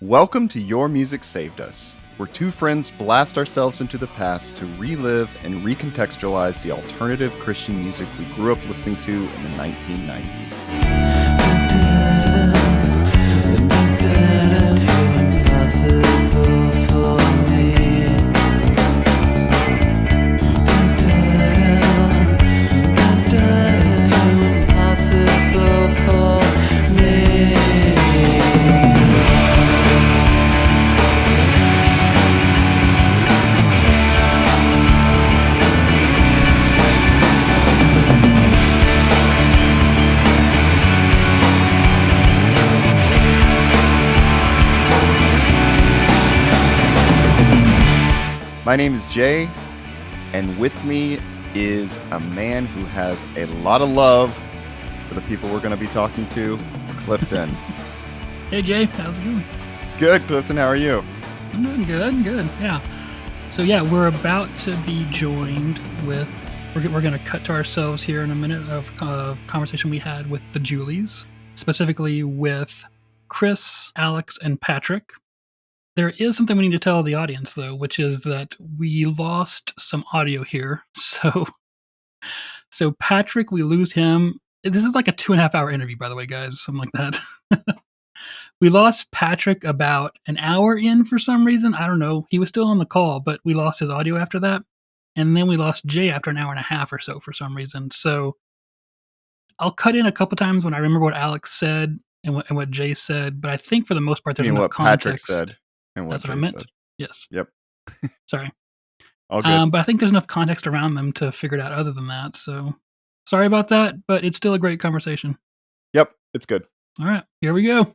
Welcome to Your Music Saved Us, where two friends blast ourselves into the past to relive and recontextualize the alternative Christian music we grew up listening to in the 1990s. My name is Jay, and with me is a man who has a lot of love for the people we're going to be talking to, Clifton. Hey Jay, how's it going? Good, Clifton, how are you? I'm doing good, yeah. So yeah, we're about to be joined with, we're going to cut to ourselves here in a minute of conversation we had with the Julies, specifically with Chris, Alex, and Patrick. There is something we need to tell the audience, though, which is that we lost some audio here. So Patrick, we lose him. This is like a 2.5 hour interview, by the way, guys, something like that. We lost Patrick about an hour in for some reason. I don't know. He was still on the call, but we lost his audio after that. And then we lost Jay after an hour and a half or so for some reason. So I'll cut in a couple times when I remember what Alex said and what Jay said. But I think for the most part, there's enough context. Patrick said. And That's what I meant. Said. Yes. Yep. Sorry. All good. But I think there's enough context around them to figure it out other than that. So sorry about that, but it's still a great conversation. Yep, it's good. All right, here we go.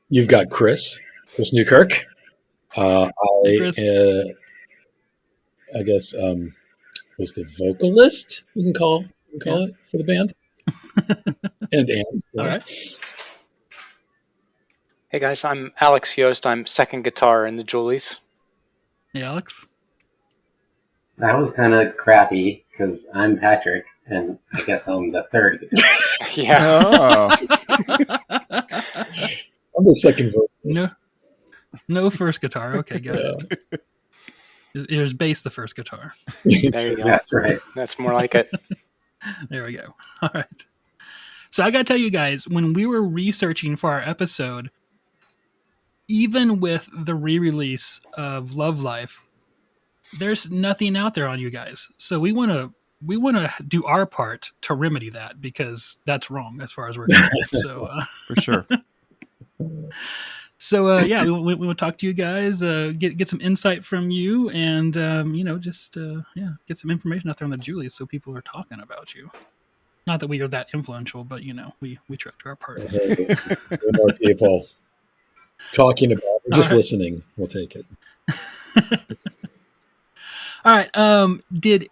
You've got Chris Newkirk. Hey, Chris. I guess was the vocalist we can call it for the band. and all right. Hey guys, I'm Alex Yost. I'm second guitar in the Julies. Hey Alex. That was kind of crappy because I'm Patrick, and I guess I'm the third guitar. Yeah. Oh. I'm the second vocalist. No first guitar. Okay, got it. Is bass the first guitar? There you go. That's right. That's more like it. There we go. All right. So I got to tell you guys, when we were researching for our episode, even with the re-release of Love Life, there's nothing out there on you guys. So we want to do our part to remedy that, because that's wrong as far as we're concerned. So for sure. So yeah, we want to talk to you guys, get some insight from you, and get some information out there on the Julies so people are talking about you. Not that we are that influential, but we try to do our part. More people talking about it, just listening. We'll take it. All right. Did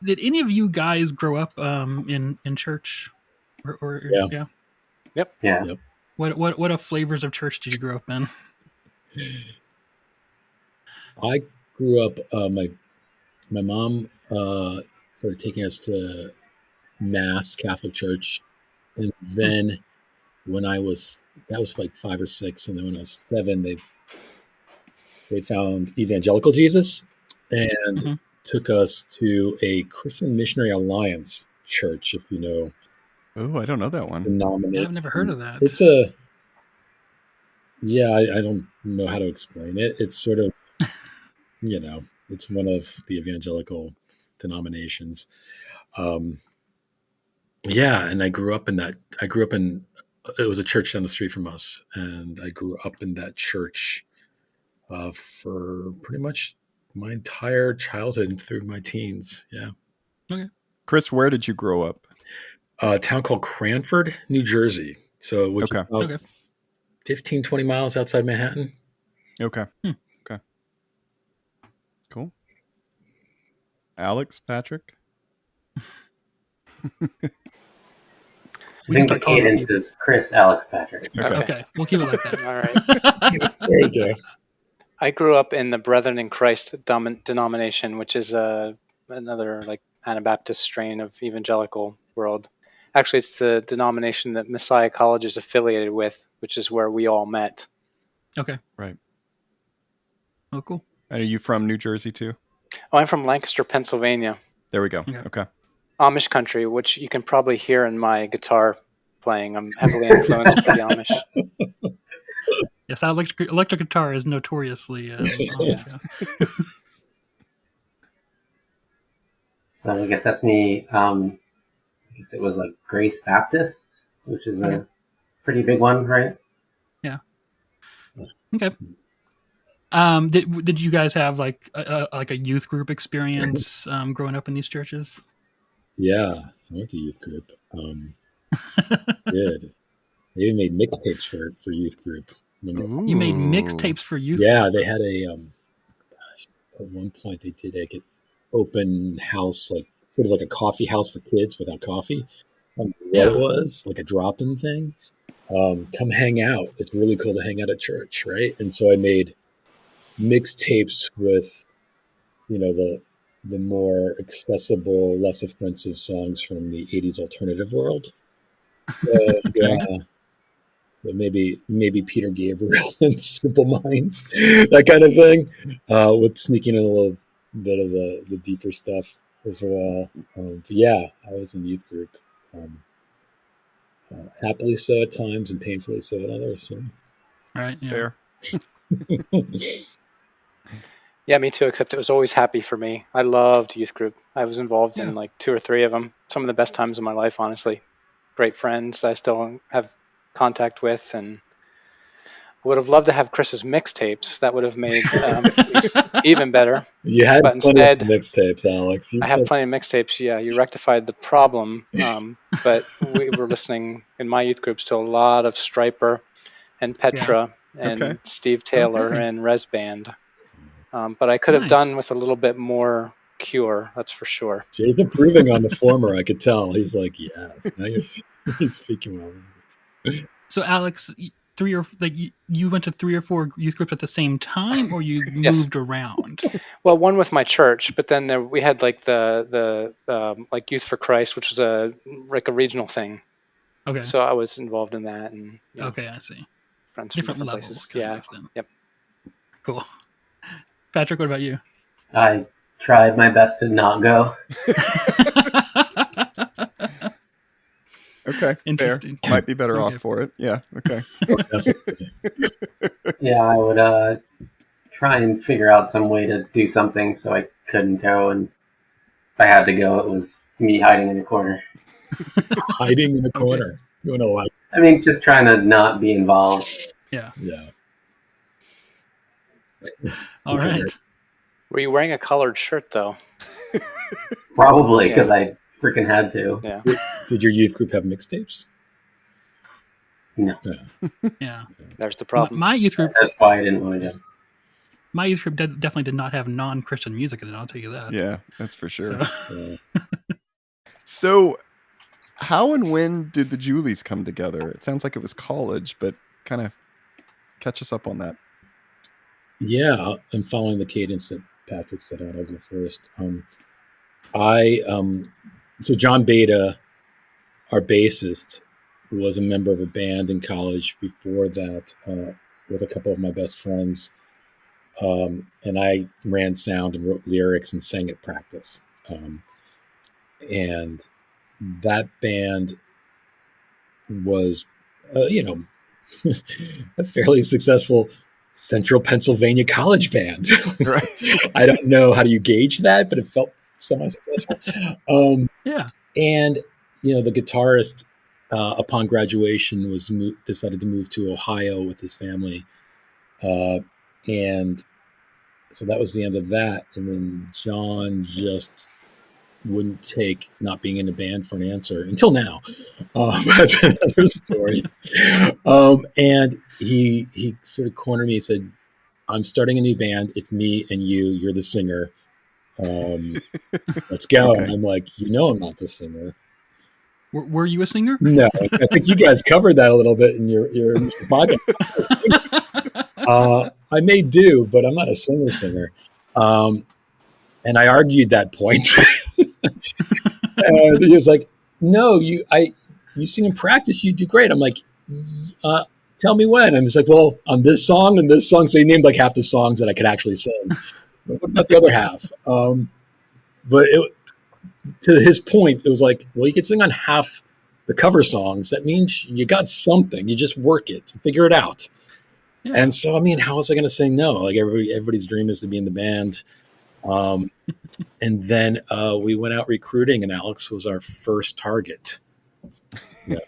any of you guys grow up in church? Or yeah. Yep. Yeah. Yep. What flavors of church did you grow up in? I grew up. My mom started taking us to Mass Catholic Church, and then that was like 5 or 6, and then when I was 7, they found Evangelical Jesus and took us to a Christian Missionary Alliance church, if you know. Oh, I don't know that one. I've never heard of that. It's I don't know how to explain it. It's sort of, it's one of the evangelical denominations. And I grew up in that. It was a church down the street from us, and I grew up in that church for pretty much my entire childhood through my teens. Yeah. Okay. Chris, where did you grow up? A town called Cranford, New Jersey. So, which is about 15, 20 miles outside Manhattan. Okay. Okay. Cool. Alex, Patrick? I think the cadence is Chris, Alex, Patrick. Okay. We'll keep it like that. All right. There you go. I grew up in the Brethren in Christ denomination, which is another like Anabaptist strain of evangelical world. Actually, it's the denomination that Messiah College is affiliated with, which is where we all met. Okay. Right. Oh, cool. And are you from New Jersey too? Oh, I'm from Lancaster, Pennsylvania, There we go. Okay. Okay. Amish country, which you can probably hear in my guitar playing. I'm heavily influenced by the Amish. Yes, that electric guitar is notoriously. Yeah. So I guess that's me. I guess it was like Grace Baptist, which is a pretty big one, right? Yeah. Okay. Did you guys have like a youth group experience growing up in these churches? Yeah, I went to youth group. Did. They even made mixtapes for youth group. You made mixtapes for youth. Yeah, they had a at one point they did like an open house, like sort of like a coffee house for kids without coffee. What it was, like a drop-in thing. Come hang out. It's really cool to hang out at church, right? And so I made mixtapes with, the more accessible, less offensive songs from the 80s alternative world. So, yeah. So maybe Peter Gabriel and Simple Minds, that kind of thing, with sneaking in a little bit of the deeper stuff as well. But yeah, I was in youth group, happily so at times and painfully so at others. So. Right. Yeah. Fair. Yeah, me too, except it was always happy for me. I loved youth group. I was involved in like 2 or 3 of them. Some of the best times of my life, honestly. Great friends I still have contact with, and would have loved to have Chris's mixtapes. That would have made even better. You had But plenty instead, of mixtapes, Alex. I have plenty of mixtapes. Yeah, you rectified the problem. But we were listening in my youth groups to a lot of Stryper and Petra and Steve Taylor and Res Band. But I could have done with a little bit more Cure, that's for sure. Jay's improving on the former, I could tell. He's like, yeah, now you're speaking well. So, Alex, you went to 3 or 4 youth groups at the same time, or you moved around? Well, one with my church, but then we had like the like Youth for Christ, which was a regional thing. Okay. So I was involved in that, and okay, I see. Friends different from levels. Places. Yeah. Yep. Cool. Patrick, what about you? I tried my best to not go. Okay, interesting. Fair. Might be better off for it. Yeah. Okay. Yeah, I would try and figure out some way to do something so I couldn't go, and if I had to go, it was me hiding in the corner. Hiding in the corner. You know what? I mean, just trying to not be involved. Yeah. Yeah. All right. Were you wearing a colored shirt though? Probably, because I freaking had to. Yeah. Did your youth group have mixtapes? No. Yeah. There's the problem. My youth group. That's why I didn't want to go. My youth group definitely did not have non-Christian music in it. I'll tell you that. Yeah, that's for sure. So, So how and when did the Julies come together? It sounds like it was college, but kind of catch us up on that. Yeah, I'm following the cadence that Patrick said. I'll go first. So John Beta, our bassist, was a member of a band in college before that, with a couple of my best friends. And I ran sound and wrote lyrics and sang at practice. And that band was, a fairly successful Central Pennsylvania college band. Right. I don't know how do you gauge that, but it felt semi-successful. yeah. And, the guitarist, upon graduation, decided to move to Ohio with his family. And so that was the end of that. And then John just wouldn't take not being in a band for an answer until now. That's another story. And he sort of cornered me and said, I'm starting a new band. It's me and you. You're the singer. Let's go. Okay. And I'm like, I'm not the singer. Were you a singer? No, I think you guys covered that a little bit in your podcast. I may do, but I'm not a singer. And I argued that point. And he was like, no, you sing in practice, you do great. I'm like, tell me when. And it's like, well, on this song and this song. So he named like half the songs that I could actually sing. But what about the other half? But to his point, it was like, well, you could sing on half the cover songs. That means you got something. You just work it, figure it out. Yeah. And so, I mean, how was I going to say no? Like everybody's dream is to be in the band. And then we went out recruiting, and Alex was our first target. Yeah.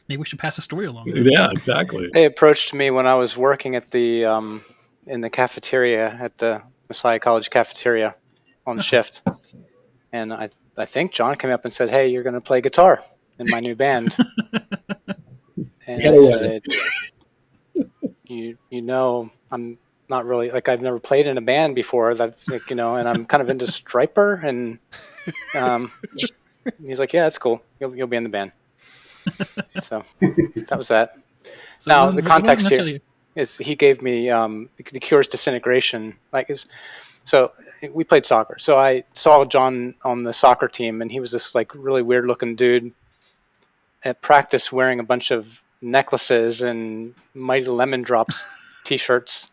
Maybe we should pass the story along. Yeah, exactly. They approached me when I was working at the in the cafeteria at the Messiah College cafeteria on shift, and I think John came up and said, "Hey, you're going to play guitar in my new band." And I said, "You know, I'm not really like I've never played in a band before. That like, and I'm kind of into Striper." And he's like, "Yeah, that's cool. You'll be in the band." So that was that. So now the context here is he gave me the Cure's Disintegration. So we played soccer. So I saw John on the soccer team, and he was this like really weird looking dude at practice wearing a bunch of necklaces and Mighty Lemon Drops t-shirts.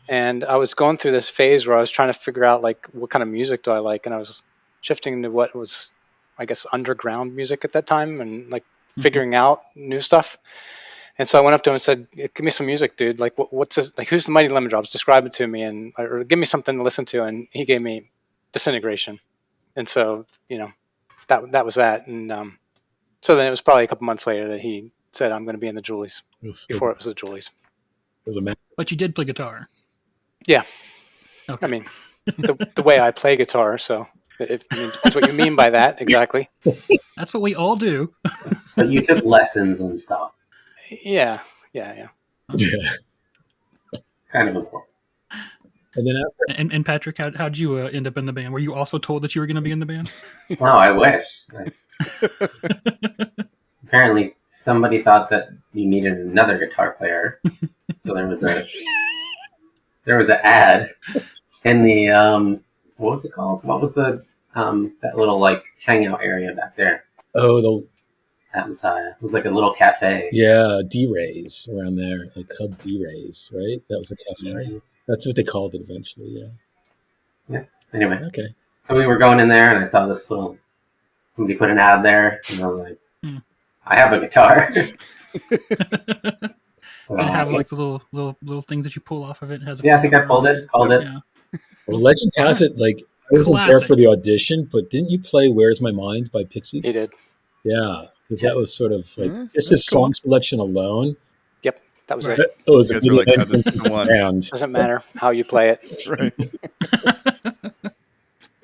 And I was going through this phase where I was trying to figure out like what kind of music do I like, and I was shifting into what was, I guess, underground music at that time, and like figuring out new stuff. And so I went up to him and said, "Give me some music, dude. Like, what's this? Like, who's the Mighty Lemon Drops? Describe it to me, or give me something to listen to." And he gave me Disintegration. And so, that was that. And so then it was probably a couple months later that he said, "I'm going to be in the Julies." Before it was the Julies. It was a mess. But you did play guitar. Yeah. Okay. I mean, the way I play guitar. So if that's what you mean by that, exactly. That's what we all do. But you took lessons and stuff. Yeah. Kind of important. And then after, and Patrick, how'd you end up in the band? Were you also told that you were going to be in the band? No, I wish. Apparently, somebody thought that you needed another guitar player, so there was an ad in the what was it called? What was the that little like hangout area back there? Oh, at Messiah. It was like a little cafe. Yeah, D-Rays around there, like Club D-Rays, right? That was a cafe. D-Rays. That's what they called it eventually, yeah. Anyway. Okay. So we were going in there, and I saw this somebody put an ad there, and I was like, I have a guitar. Did it have like the little things that you pull off of it? I think I pulled it. Yeah. Well, legend has it, like, I wasn't there for the audition, but didn't you play Where's My Mind by Pixies? He did. Yeah, because that was sort of like just his song selection alone. Yep, that was it. It was a like, this is the one. Doesn't matter how you play it. Right.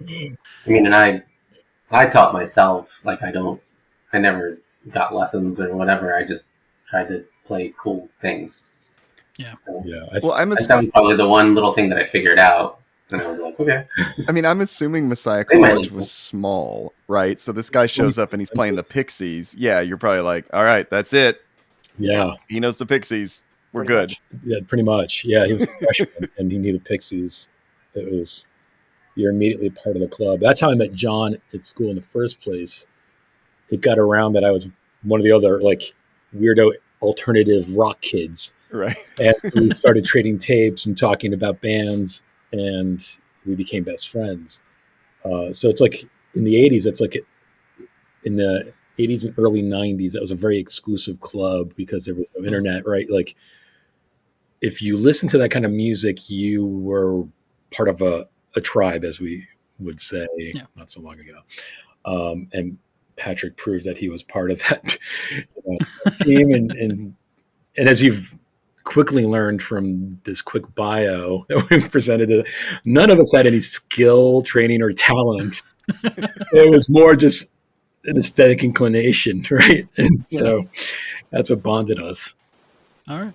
I mean, and I taught myself. Like, I never got lessons or whatever. I just tried to play cool things. Yeah. So, yeah. that was probably the one little thing that I figured out. And I was like, okay. I mean, I'm assuming Messiah College was small, right? So this guy shows up and he's playing the Pixies. Yeah, you're probably like, all right, that's it. Yeah. He knows the Pixies. We're good. Yeah, pretty much. Yeah, he was a freshman and he knew the Pixies. You're immediately part of the club. That's how I met John at school in the first place. It got around that I was one of the other like weirdo alternative rock kids. Right. And we started trading tapes and talking about bands, and we became best friends. So it's like in the 80s, it's like in the 80s and early 90s, that was a very exclusive club because there was no internet, right? Like if you listen to that kind of music, you were part of a tribe, as we would say, not so long ago. And Patrick proved that he was part of that team. And as you've quickly learned from this quick bio that we presented, none of us had any skill, training, or talent. It was more just an aesthetic inclination, right? And so that's what bonded us. All right.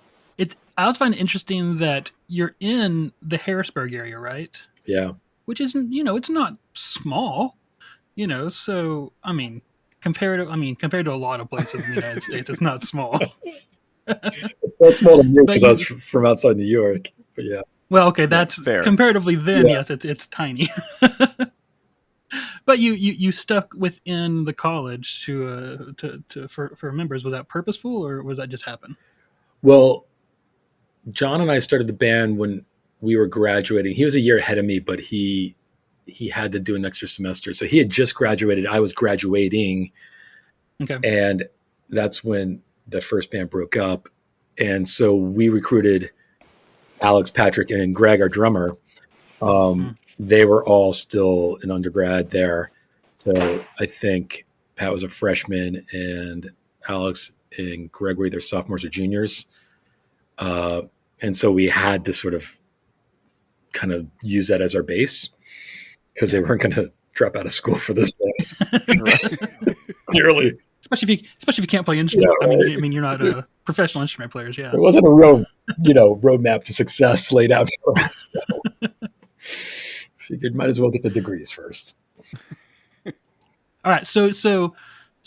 I also find it interesting that you're in the Harrisburg area, right? Yeah. Which isn't, it's not small, so, compared to a lot of places in the United States, it's not small. It's not small to me because I was from outside New York, but yeah. Well, okay, that's fair. Comparatively then, yes, it's tiny. But you stuck within the college for members. Was that purposeful, or was that just happen? Well, John and I started the band when we were graduating. He was a year ahead of me, but he had to do an extra semester. So he had just graduated. I was graduating. Okay. And that's when the first band broke up. And so we recruited Alex, Patrick, and Greg, our drummer. They were all still in undergrad there. So I think Pat was a freshman and Alex and Greg were either sophomores or juniors. And so we had to sort of kind of use that as our base because they weren't going to drop out of school for this clearly. Especially if you can't play instruments. Yeah, right. I mean, you're not a professional instrument players. Yeah, it wasn't a real, roadmap to success laid out for us. So figured might as well get the degrees first. All right, so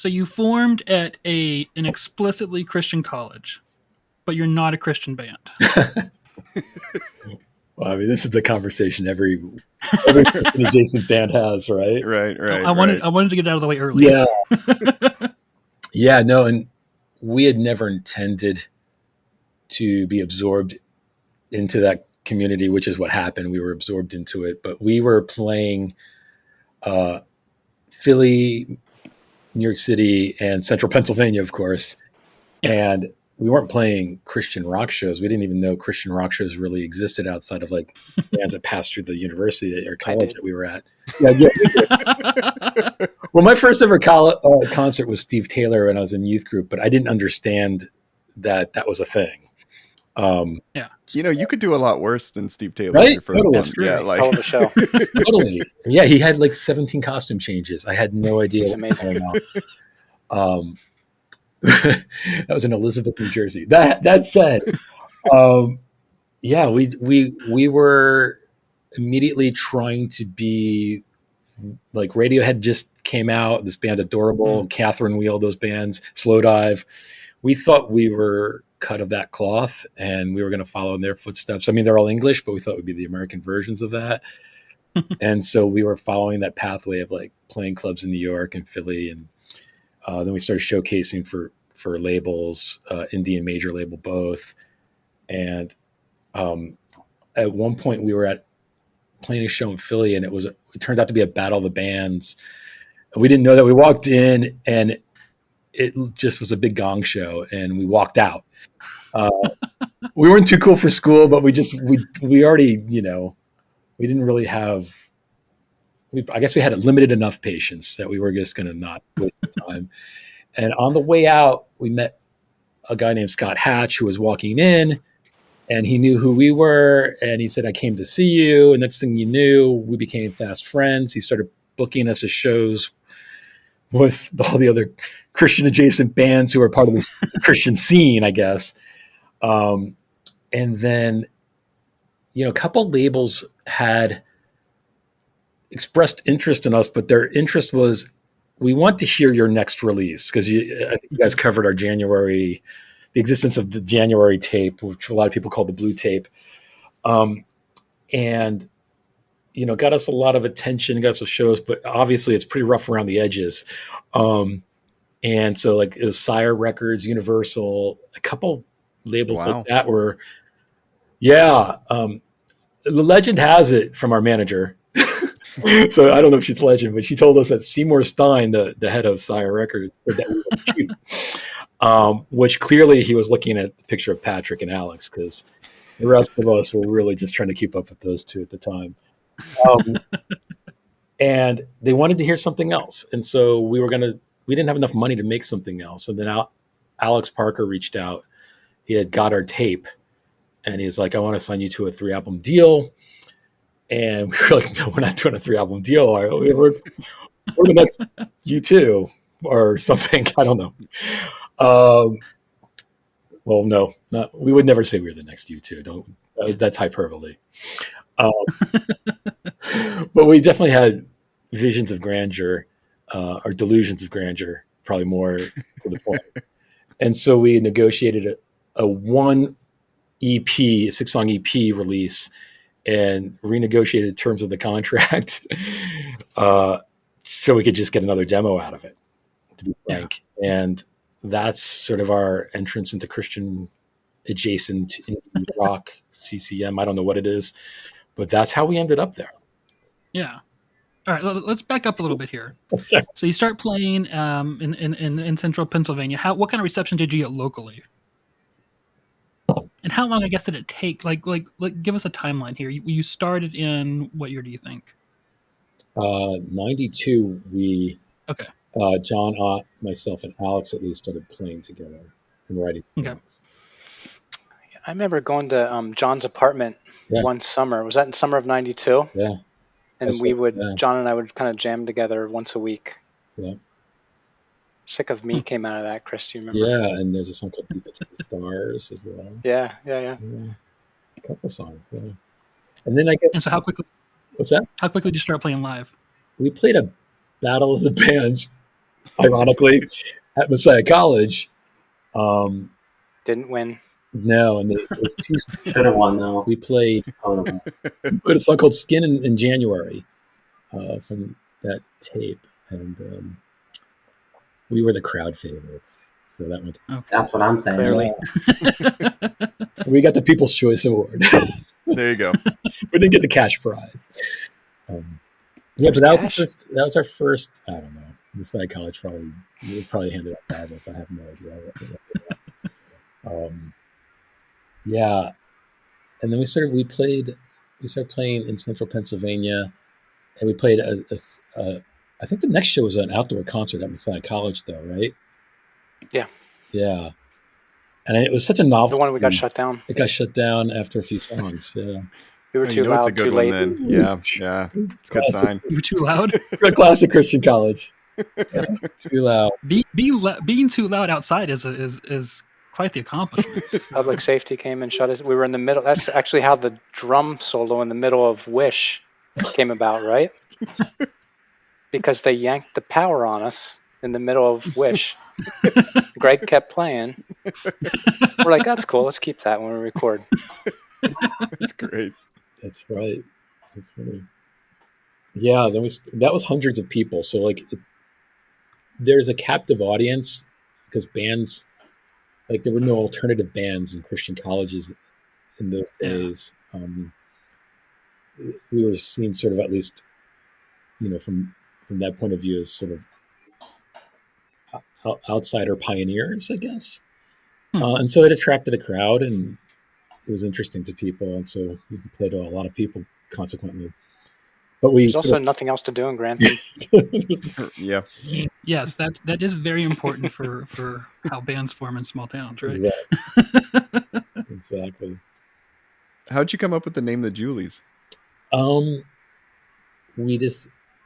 you formed at an explicitly Christian college, but you're not a Christian band. Well, I mean, this is the conversation every Christian adjacent band has, right? Right. I wanted to get it out of the way early. Yeah. Yeah, no, and we had never intended to be absorbed into that community, which is what happened. We were absorbed into it, but we were playing Philly, New York City, and Central Pennsylvania, of course. And we weren't playing Christian rock shows. We didn't even know Christian rock shows really existed outside of like bands that passed through the university or college that we were at. Yeah. Well, my first ever concert was Steve Taylor when I was in youth group, but I didn't understand that was a thing. You could do a lot worse than Steve Taylor. Right? Your first totally. one. Yeah, like hell of a show. Totally. Yeah, he had like 17 costume changes. I had no idea. It's amazing. That was in Elizabeth, New Jersey. That said, we were immediately trying to be like Radiohead just came out. This band Adorable, Catherine Wheel, those bands, Slow Dive. We thought we were cut of that cloth and we were going to follow in their footsteps. I mean, they're all English, but we thought we'd be the American versions of that. And so we were following that pathway of like playing clubs in New York and Philly. And then we started showcasing for labels, indie and major label both. And at one point we were playing a show in Philly and it turned out to be a battle of the bands. And we didn't know that. We walked in and it just was a big gong show and we walked out. We weren't too cool for school, but we already, we didn't really have, I guess we had a limited enough patience that we were just going to not waste the time. And on the way out, we met a guy named Scott Hatch who was walking in and he knew who we were. And he said, I came to see you. And next thing you knew, we became fast friends. He started booking us as shows with all the other Christian adjacent bands who are part of this Christian scene, I guess. And then, a couple labels had expressed interest in us, but their interest was, we want to hear your next release. Cause I think you guys covered the existence of the January tape, which a lot of people call the blue tape. And, got us a lot of attention, got us some shows, but obviously it's pretty rough around the edges. And so like it was Sire Records, Universal, a couple labels like that were, the legend has it from our manager. So I don't know if she's legend, but she told us that Seymour Stein, the head of Sire Records, said that we were cute. Which clearly he was looking at the picture of Patrick and Alex because the rest of us were really just trying to keep up with those two at the time. And they wanted to hear something else. And so we didn't have enough money to make something else. And then Alex Parker reached out. He had got our tape and he's like, I want to sign you to a 3-album deal. And we were like, no, we're not doing a 3-album deal. We're the next U2 or something. I don't know. Well, no, we would never say we were the next U2. That's hyperbole. But we definitely had visions of grandeur, or delusions of grandeur, probably more to the point. And so we negotiated a 1 EP, a 6-song EP release, and renegotiated terms of the contract. so we could just get another demo out of it, to be frank. And that's sort of our entrance into Christian adjacent indie rock, CCM. I don't know what it is, but that's how we ended up there. Yeah. All right, let's back up a little bit here. So you start playing in central Pennsylvania. What kind of reception did you get locally? And how long, I guess, did it take? Like give us a timeline here. You started in what year do you think? 92, we, Okay. John, myself, and Alex at least started playing together and writing songs. Okay. I remember going to John's apartment one summer. Was that in summer of 92? Yeah. And John and I would kind of jam together once a week. Yeah. Sick of Me came out of that, Chris, do you remember? Yeah, and there's a song called Deep Into the Stars as well. Yeah. A couple songs, yeah. And then I guess... And so how quickly... What's that? How quickly did you start playing live? We played a Battle of the Bands, ironically, at Messiah College. Didn't win. No, and it was two... Should have won, though. We played a song called Skin in January from that tape, and we were the crowd favorites. So that went... Okay. That's what I'm saying. Clearly. We got the People's Choice Award. There you go. We didn't get the cash prize. But that was our first. I don't know. Messiah College probably handed out prizes. I have no idea. Yeah, and then we started playing in central Pennsylvania, and we played I think the next show was an outdoor concert at Messiah College, though, right? Yeah. Yeah. And it was such a novel. The one we got shut down. It got shut down after a few songs. Yeah. We were too loud, it's a good too one late. then. Yeah. It's a good sign. You were too loud? A classic Christian college. Yeah, too loud. Being too loud outside is quite the accomplishment. Public safety came and shut us. We were in the middle. That's actually how the drum solo in the middle of Wish came about, right? Because they yanked the power on us in the middle of Wish. Greg kept playing. We're like, that's cool. Let's keep that when we record. That's great. That's right. That's funny. Yeah, that was hundreds of people. So like, there's a captive audience because bands, like there were no alternative bands in Christian colleges in those days. We were seen sort of, at least, from that point of view, as sort of outsider pioneers, I guess. And so it attracted a crowd, and it was interesting to people, and so we played to a lot of people consequently. But there's also nothing else to do in Grantham. Yeah. Yes, that is very important for how bands form in small towns, right? Exactly. How'd you come up with the name the Julies?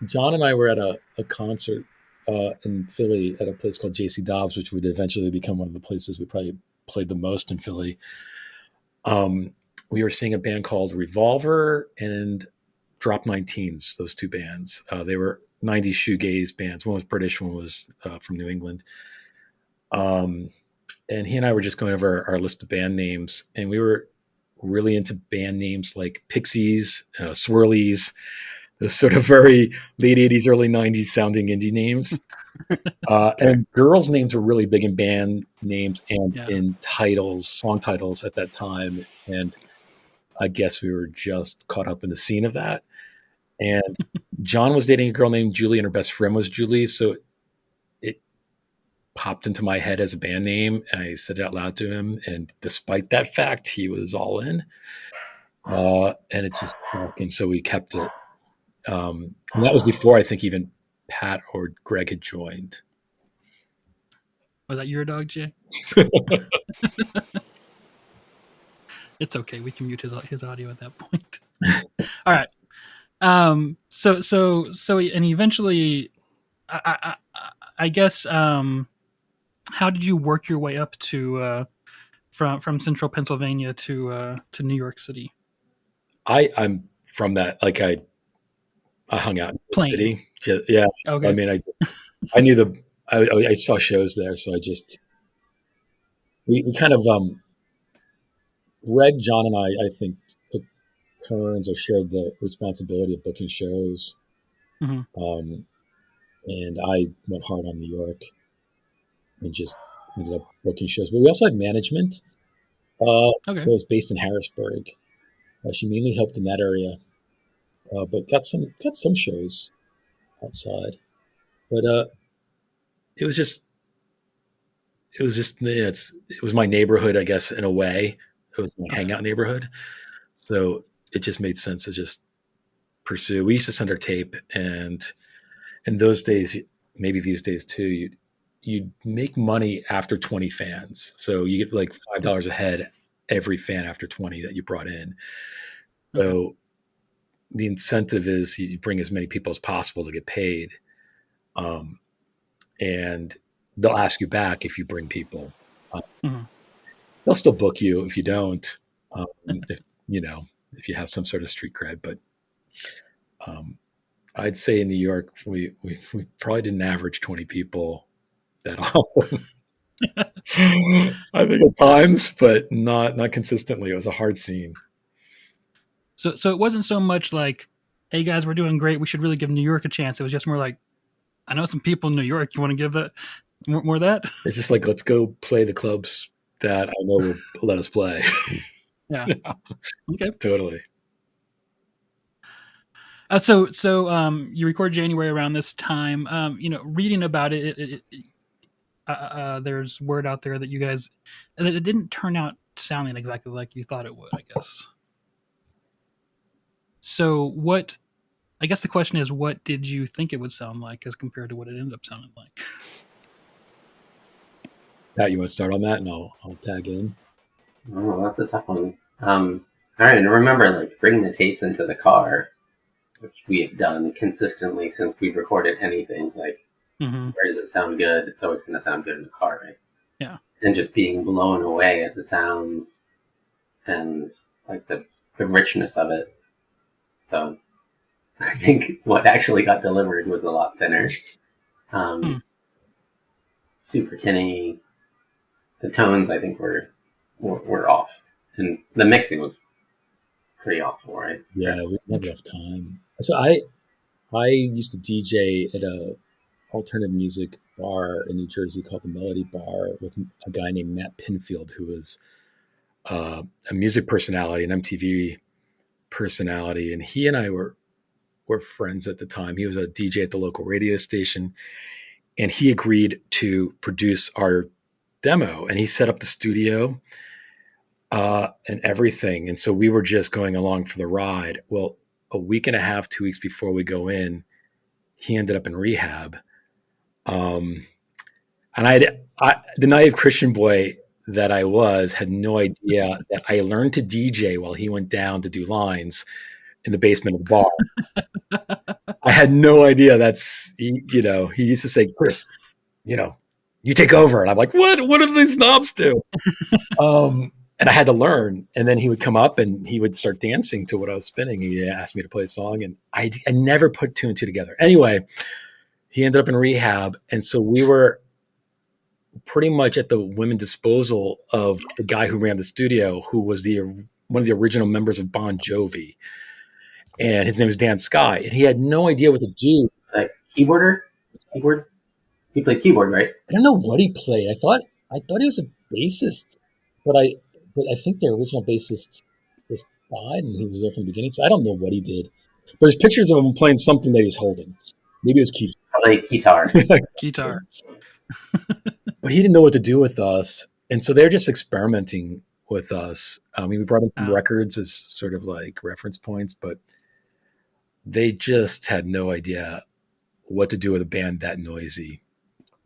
John and I were at a concert in Philly at a place called JC Dobbs, which would eventually become one of the places we probably played the most in Philly. We were seeing a band called Revolver and Drop 19s, those two bands. They were 90s shoegaze bands. One was British, one was from New England. And he and I were just going over our list of band names, and we were really into band names like Pixies, Swirlies, those sort of very late 80s, early 90s sounding indie names. And girls' names were really big in band names and in song titles at that time. And I guess we were just caught up in the scene of that. And John was dating a girl named Julie, and her best friend was Julie. So it popped into my head as a band name. And I said it out loud to him. And despite that fact, he was all in. And it just stuck. And so we kept it. And that was before I think even Pat or Greg had joined. Was that your dog, Jay? It's okay. We can mute his audio at that point. All right. So, and eventually, I guess, how did you work your way up to from central Pennsylvania to New York City? I'm from that. Like I hung out in the city. Yeah. Okay. I mean, I knew I saw shows there, so we kind of Greg, John, and I think took turns or shared the responsibility of booking shows. Mm-hmm. and I went hard on New York and just ended up booking shows. But we also had management that was based in Harrisburg. She mainly helped in that area, but got some shows outside. But it was just it was my neighborhood, I guess, in a way. It was my hangout neighborhood, so it just made sense to just pursue. We used to send our tape, and in those days, maybe these days too, you'd make money after 20 fans. So you get like $5 a head every fan after 20 that you brought in. So the incentive is you bring as many people as possible to get paid. And they'll ask you back if you bring people. They'll still book you if you don't, if you have some sort of street cred. But I'd say in New York, we probably didn't average 20 people that often. I think at times, but not consistently. It was a hard scene. So it wasn't so much like, hey guys, we're doing great, we should really give New York a chance. It was just more like, I know some people in New York, you want to give that more of that? It's just like, let's go play the clubs that I know will let us play. Yeah. Okay. Totally. So you record January around this time. Reading about it, there's word out there that you guys, that it didn't turn out sounding exactly like you thought it would, I guess. So I guess the question is, what did you think it would sound like as compared to what it ended up sounding like? Pat, you want to start on that, and I'll tag in. Oh, that's a tough one. All right, and remember, like, bringing the tapes into the car, which we have done consistently since we've recorded anything. Like, where does it sound good? It's always going to sound good in the car, right? Yeah. And just being blown away at the sounds and like the richness of it. So I think what actually got delivered was a lot thinner. Super tinny. The tones, I think, were off. And the mixing was pretty awful, right? Yeah, we didn't have enough time. So I used to DJ at a alternative music bar in New Jersey called the Melody Bar with a guy named Matt Pinfield, who was a music personality, an MTV personality. And he and I were friends at the time. He was a DJ at the local radio station, and he agreed to produce our demo, and he set up the studio and everything. And so we were just going along for the ride. Well, a week and a half, 2 weeks before we go in, he ended up in rehab. And the naive Christian boy that I was had no idea that I learned to DJ while he went down to do lines in the basement of the bar. I had no idea. He used to say, Chris, you take over. And I'm like, what do these knobs do? And I had to learn. And then he would come up and he would start dancing to what I was spinning. He asked me to play a song, and I never put two and two together. Anyway, he ended up in rehab. And so we were pretty much at the women's disposal of the guy who ran the studio, who was one of the original members of Bon Jovi. And his name was Dan Sky. And he had no idea what to do. Keyboard? He played keyboard, right? I don't know what he played. I thought he was a bassist, but I think the original bassist just died, and he was there from the beginning. So I don't know what he did. But there's pictures of him playing something that he was holding. Maybe it was keyboard. Probably guitar. Guitar. But he didn't know what to do with us, and so they're just experimenting with us. We brought in some records as sort of like reference points, but they just had no idea what to do with a band that noisy.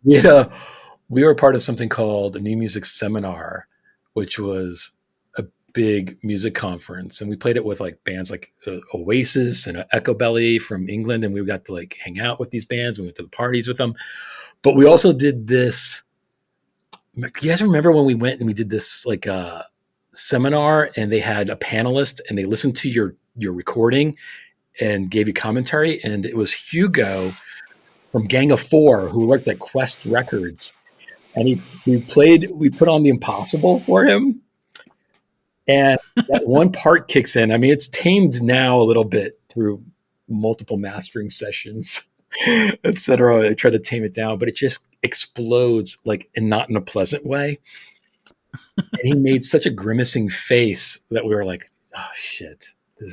We were part of something called a New Music Seminar, which was a big music conference, and we played it with like bands like Oasis and Echo Belly from England, and we got to like hang out with these bands. We went to the parties with them, but we also did this. You guys remember when we went and we did this like seminar, and they had a panelist, and they listened to your recording and gave you commentary, and it was Hugo from Gang of Four, who worked at Quest Records. And we put on The Impossible for him. And that one part kicks in. I mean, it's tamed now a little bit through multiple mastering sessions. etc. I try to tame it down, but it just explodes, like, and not in a pleasant way. And he made such a grimacing face that we were like, "Oh shit,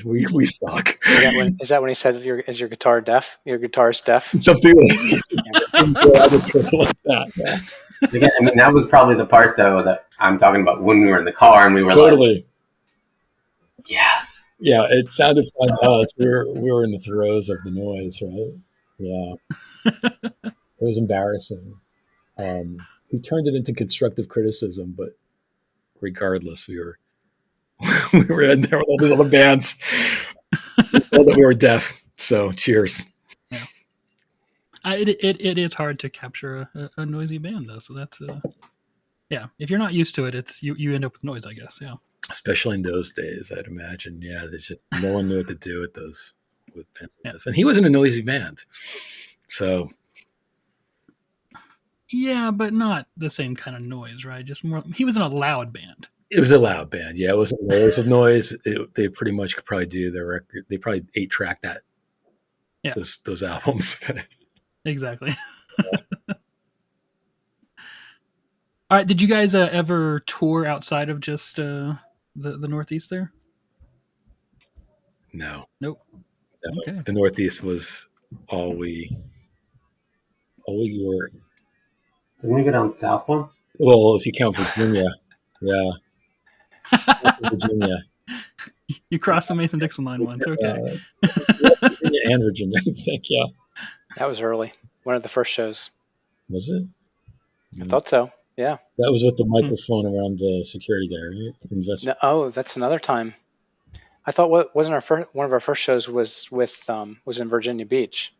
we suck." Is that when he said, "Is your guitar deaf? Your guitar's deaf"? Something like that. Yeah. Again, I mean, that was probably the part though that I'm talking about when we were in the car and we were Totally. like, "Yes." Yeah, it sounded fun to us. We were in the throes of the noise, right? Yeah, it was embarrassing. We turned it into constructive criticism, but regardless, we were in there with all these other bands. We told that we were deaf. So cheers. Yeah. It is hard to capture a noisy band though. So that's yeah. If you're not used to it, it's you end up with noise, I guess. Yeah. Especially in those days, I'd imagine. Yeah, there's just no one knew what to do with bands like this. And he wasn't a noisy band. So yeah, but not the same kind of noise, right? Just more. He was in a loud band. it was a loud band. Yeah, it wasn't layers of noise. They pretty much could probably do their record. They probably 8-track that. Yeah. Those albums. Exactly. All right. Did you guys ever tour outside of just the Northeast there? No. Nope. No. Okay. The Northeast was all we were. Didn't we go down south once? Well, if you count Virginia, yeah. Virginia. You crossed the Mason-Dixon line once. Okay. Virginia and Virginia, I think. Yeah. That was early. One of the first shows. Was it? I thought so. Yeah. That was with the microphone around the security guy, right? No, oh, that's another time. I thought one of our first shows was in Virginia Beach.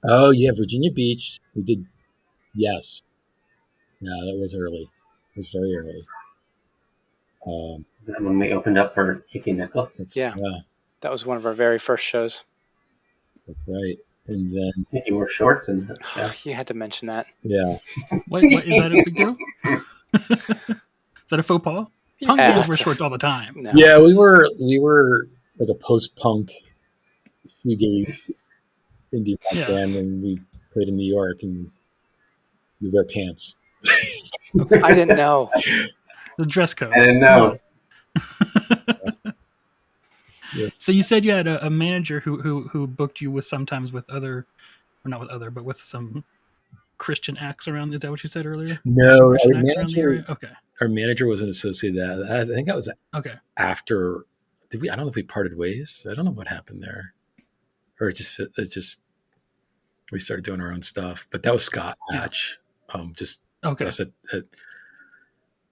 Oh yeah, Virginia Beach. We did. Yes. Yeah, that was early. It was very early. Is that when we opened up for Hickey Nicholas? Yeah. That was one of our very first shows. That's right. And then I think you wore shorts and you had to mention that. Yeah. What is that a big deal? Is that a faux pas? Punk bands wear shorts all the time. No. Yeah, we were like a post-punk shoegaze indie rock band, and we played in New York, and we wear pants. Okay. I didn't know. The dress code. I didn't know. Yeah. So you said you had a manager who booked you sometimes with other, or not with other, but with some Christian acts around. Is that what you said earlier? No, our manager was an associate. I think that was after. I don't know if we parted ways. I don't know what happened there, or it just we started doing our own stuff. But that was Scott Hatch. Us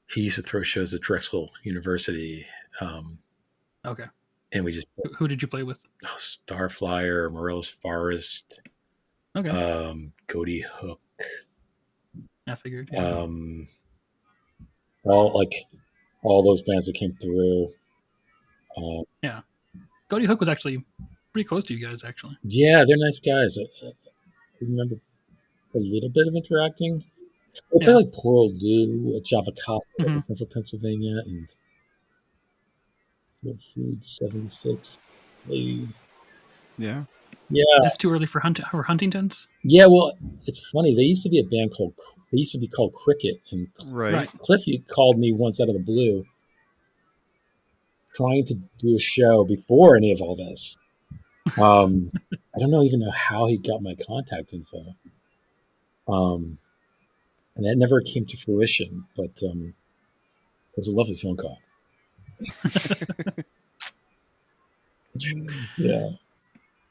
he used to throw shows at Drexel University. And we just. Who did you play with? Starflyer, Morelos Forest. Okay. Cody Hook. I figured. Yeah. All those bands that came through. Yeah. Cody Hook was actually pretty close to you guys, actually. Yeah, they're nice guys. I remember a little bit of interacting. They play like Poor Old Lou at Java Casa in Central Pennsylvania, and Food 76. Yeah. Is this too early for Huntington's? Yeah, well, it's funny. They used to be a band called Cricket, and Cliff called me once out of the blue, trying to do a show before any of all this. I don't even know how he got my contact info, and that never came to fruition. But it was a lovely phone call. Yeah.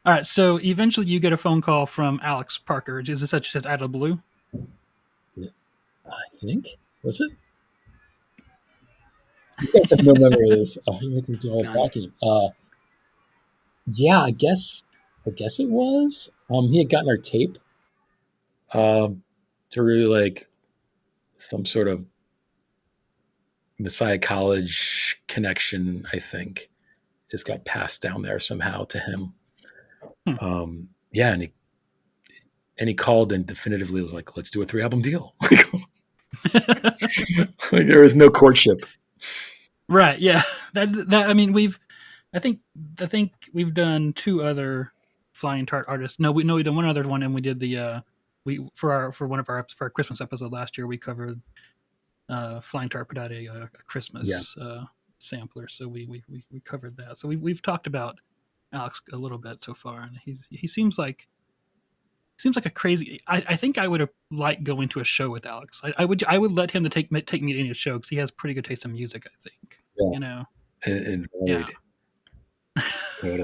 All right, so eventually you get a phone call from Alex Parker. Is this such as out of the blue? I think. Was it? You guys have no memory of this. You're making me do all the talking. Yeah, I guess it was. He had gotten our tape through like some sort of Messiah College connection, I think. Just got passed down there somehow to him. And he called and definitively was like, "Let's do a 3-album deal." Like there was no courtship. Right. Yeah. That I mean, I think we've done 2 other Flying Tart artists. No, we did one other one, and we did the for our Christmas episode last year. We covered Flying Tart put out a Christmas sampler, so we covered that. So we've talked about Alex a little bit so far, and he seems like a crazy. I think I would have liked going to a show with Alex. I would let him take me to any show because he has pretty good taste in music. I think you know. And varied.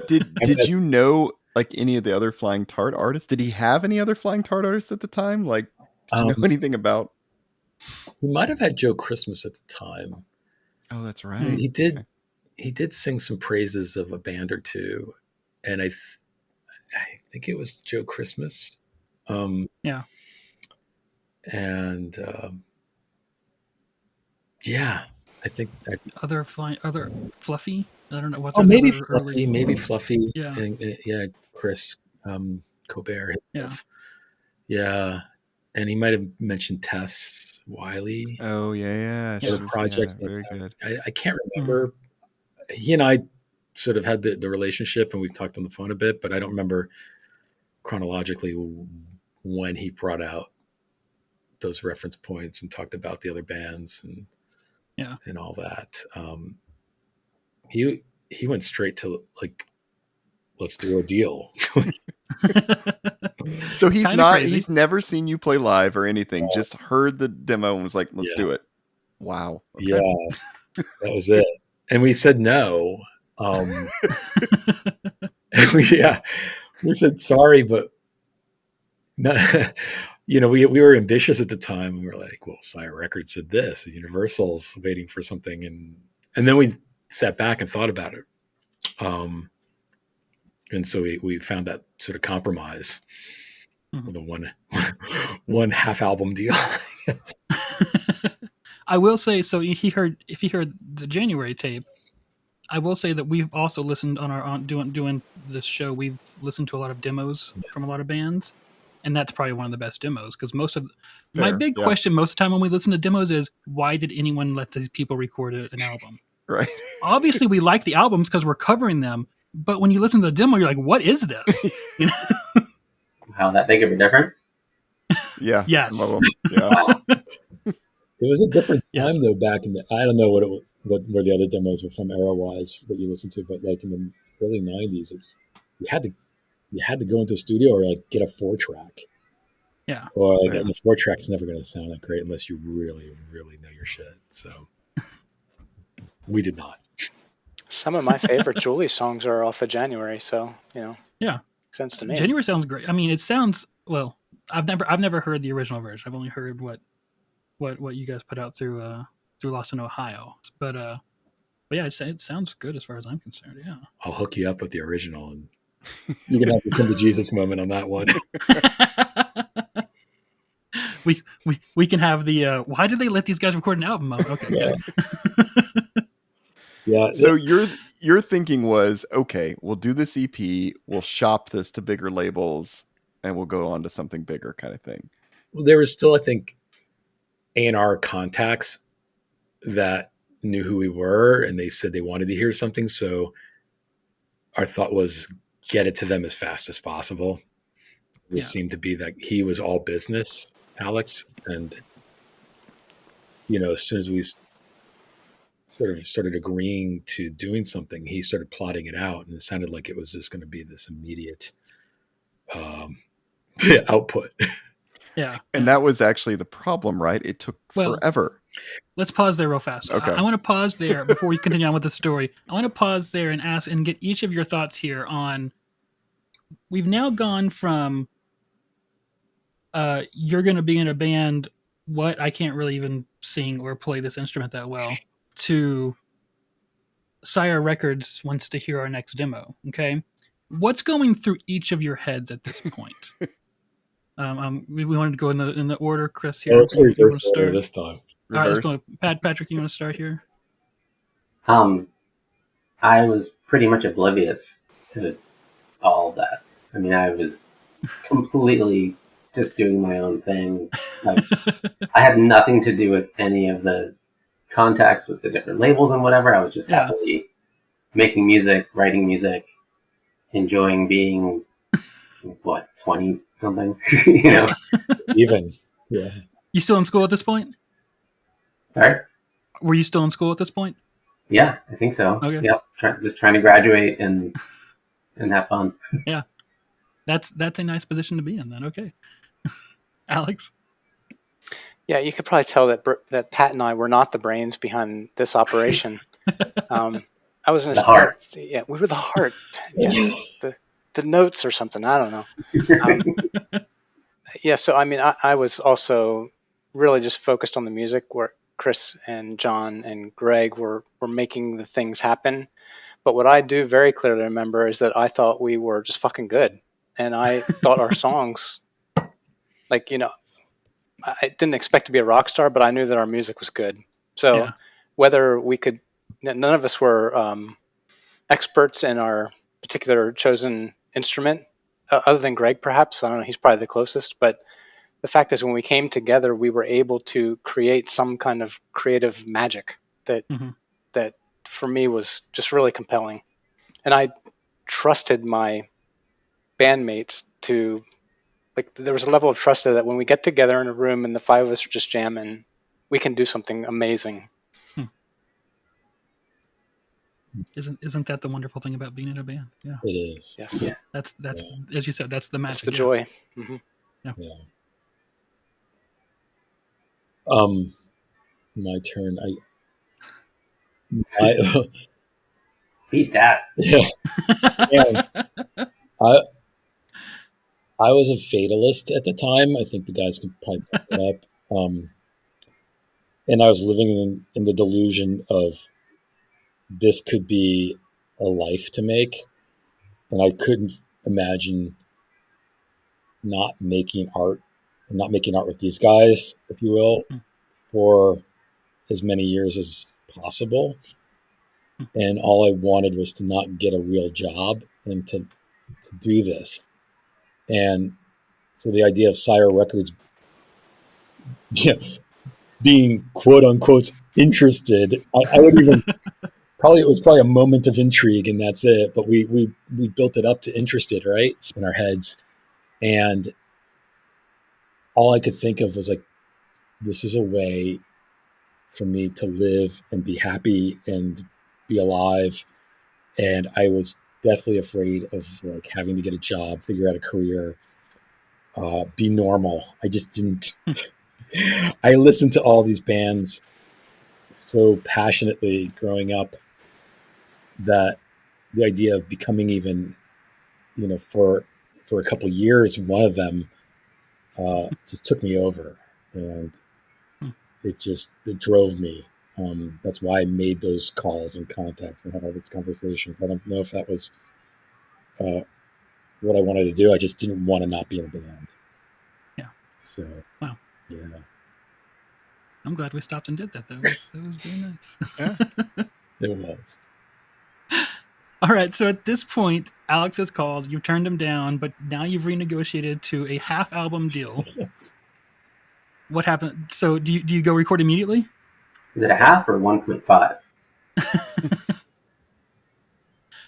Did you know like any of the other Flying Tart artists? Did he have any other Flying Tart artists at the time? Like, did you know anything about? He might have had Joe Christmas at the time. Oh, that's right. He did. He did sing some praises of a band or two, and I think it was Joe Christmas. Yeah. And I think other Fluffy. I don't know what. Oh, maybe Fluffy. Maybe Fluffy. Yeah. And, Chris Colbert. Yeah. Yeah. And he might have mentioned Tess Wiley. Oh yeah. The project. Very good. I can't remember. He and I sort of had the relationship, and we've talked on the phone a bit, but I don't remember chronologically when he brought out those reference points and talked about the other bands and all that. He went straight to like, let's do a deal. So he's never seen you play live or anything, just heard the demo and was like, let's do it. Wow. Okay. Yeah, that was it. And we said no. We said sorry, but no, we were ambitious at the time. We were like, well, Sire Records said this, and Universal's waiting for something, and then we sat back and thought about it. And so we found that sort of compromise with a one half album deal. I will say, so if he heard the January tape, I will say that we've also listened on doing this show. We've listened to a lot of demos from a lot of bands, and that's probably one of the best demos because my big question most of the time when we listen to demos is, why did anyone let these people record an album? Right. Obviously, we like the albums because we're covering them, but when you listen to the demo, you're like, what is this? How that big of a difference? Yeah. Yes. Yeah. It was a different time though. Back in I don't know where the other demos were from era wise, what you listened to, but like in the early '90s, you had to go into a studio or like get a 4-track. Yeah. Or like a 4-track's never going to sound that great unless you really, really know your shit. So we did not. Some of my favorite Julie songs are off of January, so yeah, makes sense to me. January sounds great. I mean, it sounds well. I've never heard the original version. I've only heard what you guys put out through Lost in Ohio. But yeah, it sounds good as far as I'm concerned. Yeah, I'll hook you up with the original, and you can have the come to Jesus moment on that one. we can have the why did they let these guys record an album mode? Okay. Yeah. Yeah. So your thinking was, okay, we'll do this EP, we'll shop this to bigger labels, and we'll go on to something bigger, kind of thing. Well, there was still, I think, A&R contacts that knew who we were, and they said they wanted to hear something. So our thought was get it to them as fast as possible. It seemed to be that he was all business, Alex, and as soon as we sort of started agreeing to doing something, he started plotting it out, and it sounded like it was just going to be this immediate output. Yeah. And that was actually the problem, right? It took forever. Let's pause there real fast. Okay. I want to pause there before we continue on with the story. I want to pause there and ask and get each of your thoughts here on, we've now gone from you're going to be in a band, I can't really even sing or play this instrument that well, to Sire Records wants to hear our next demo. Okay. What's going through each of your heads at this point? We wanted to go in the order, Chris. Here. Let's reverse order this time. All right, let's go. Patrick, you want to start here? I was pretty much oblivious to all of that. I mean, I was completely just doing my own thing. Like, I had nothing to do with any of the contacts with the different labels and whatever. I was just happily making music, writing music, enjoying being what, 20 something, you know? Even, yeah. You still in school at this point? Sorry? Were you still in school at this point? Yeah, I think so. Okay. Yep. Just trying to graduate and have fun. Yeah. That's a nice position to be in then. Okay. Alex? Yeah, you could probably tell that Pat and I were not the brains behind this operation. I was in The heart. Yeah, we were the heart. Yeah, the notes or something. I don't know. Yeah, so I mean, I was also really just focused on the music, where Chris and John and Greg were making the things happen. But what I do very clearly remember is that I thought we were just fucking good, and I thought our songs, like, you know, I didn't expect to be a rock star, but I knew that our music was good. So Yeah. whether we could, none of us were experts in our particular chosen instrument, other than Greg, perhaps. I don't know. He's probably the closest. But the fact is, when we came together, we were able to create some kind of creative magic that that for me was just really compelling. And I trusted my bandmates to, like, there was a level of trust there that when we get together in a room and the five of us are just jamming, we can do something amazing. Isn't that the wonderful thing about being in a band? Yeah. It is. Yes. Yeah. That's as you said, that's the magic. That's the joy. Mm-hmm. Yeah. My turn. I Beat that. yeah. And I was a fatalist at the time. I think the guys could probably back it up. And I was living in the delusion of this could be a life to make. And I couldn't imagine not making art with these guys, if you will, for as many years as possible. And all I wanted was to not get a real job and to do this. And so the idea of Sire Records being quote unquote interested, I would even it was probably a moment of intrigue and that's it. But we built it up to interested, right, in our heads. And all I could think of was like, this is a way for me to live and be happy and be alive. And I was deathly afraid of like having to get a job, figure out a career, be normal. I just didn't. I listened to all these bands so passionately growing up that the idea of becoming even, for a couple of years, one of them just took me over, and it drove me. That's why I made those calls and contacts and had all these conversations. I don't know if that was what I wanted to do. I just didn't want to not be in a band. Yeah. So. Wow. Yeah. I'm glad we stopped and did that. That was very nice. Yeah. It was. All right. So at this point, Alex has called. You turned him down, but now you've renegotiated to a half album deal. Yes. What happened? So do you go record immediately? Is it a half or 1.5?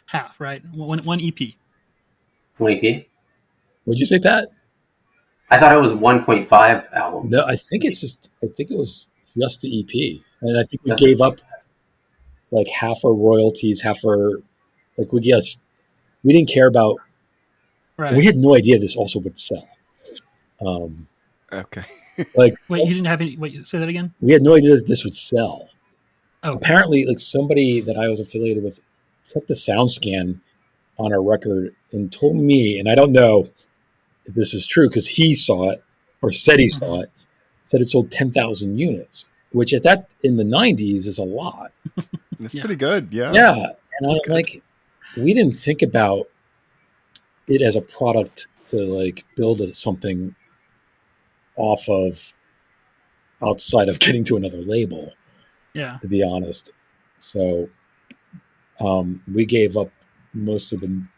Half, right? One EP. 1 EP? What'd you say, Pat? I thought it was 1.5 album. No, I think it was just the EP, and I think we gave up like half our royalties, half our we didn't care about. Right. We had no idea this also would sell. Okay. Wait, you didn't have any. Wait, say that again. We had no idea that this would sell. Oh. Apparently, somebody that I was affiliated with took the sound scan on our record and told me, and I don't know if this is true because he saw it or said he saw it, said it sold 10,000 units, which in the 90s is a lot. It's pretty good. Yeah. Yeah. And I'm like, we didn't think about it as a product to build something off of outside of getting to another label. Yeah. To be honest. So we gave up most of them.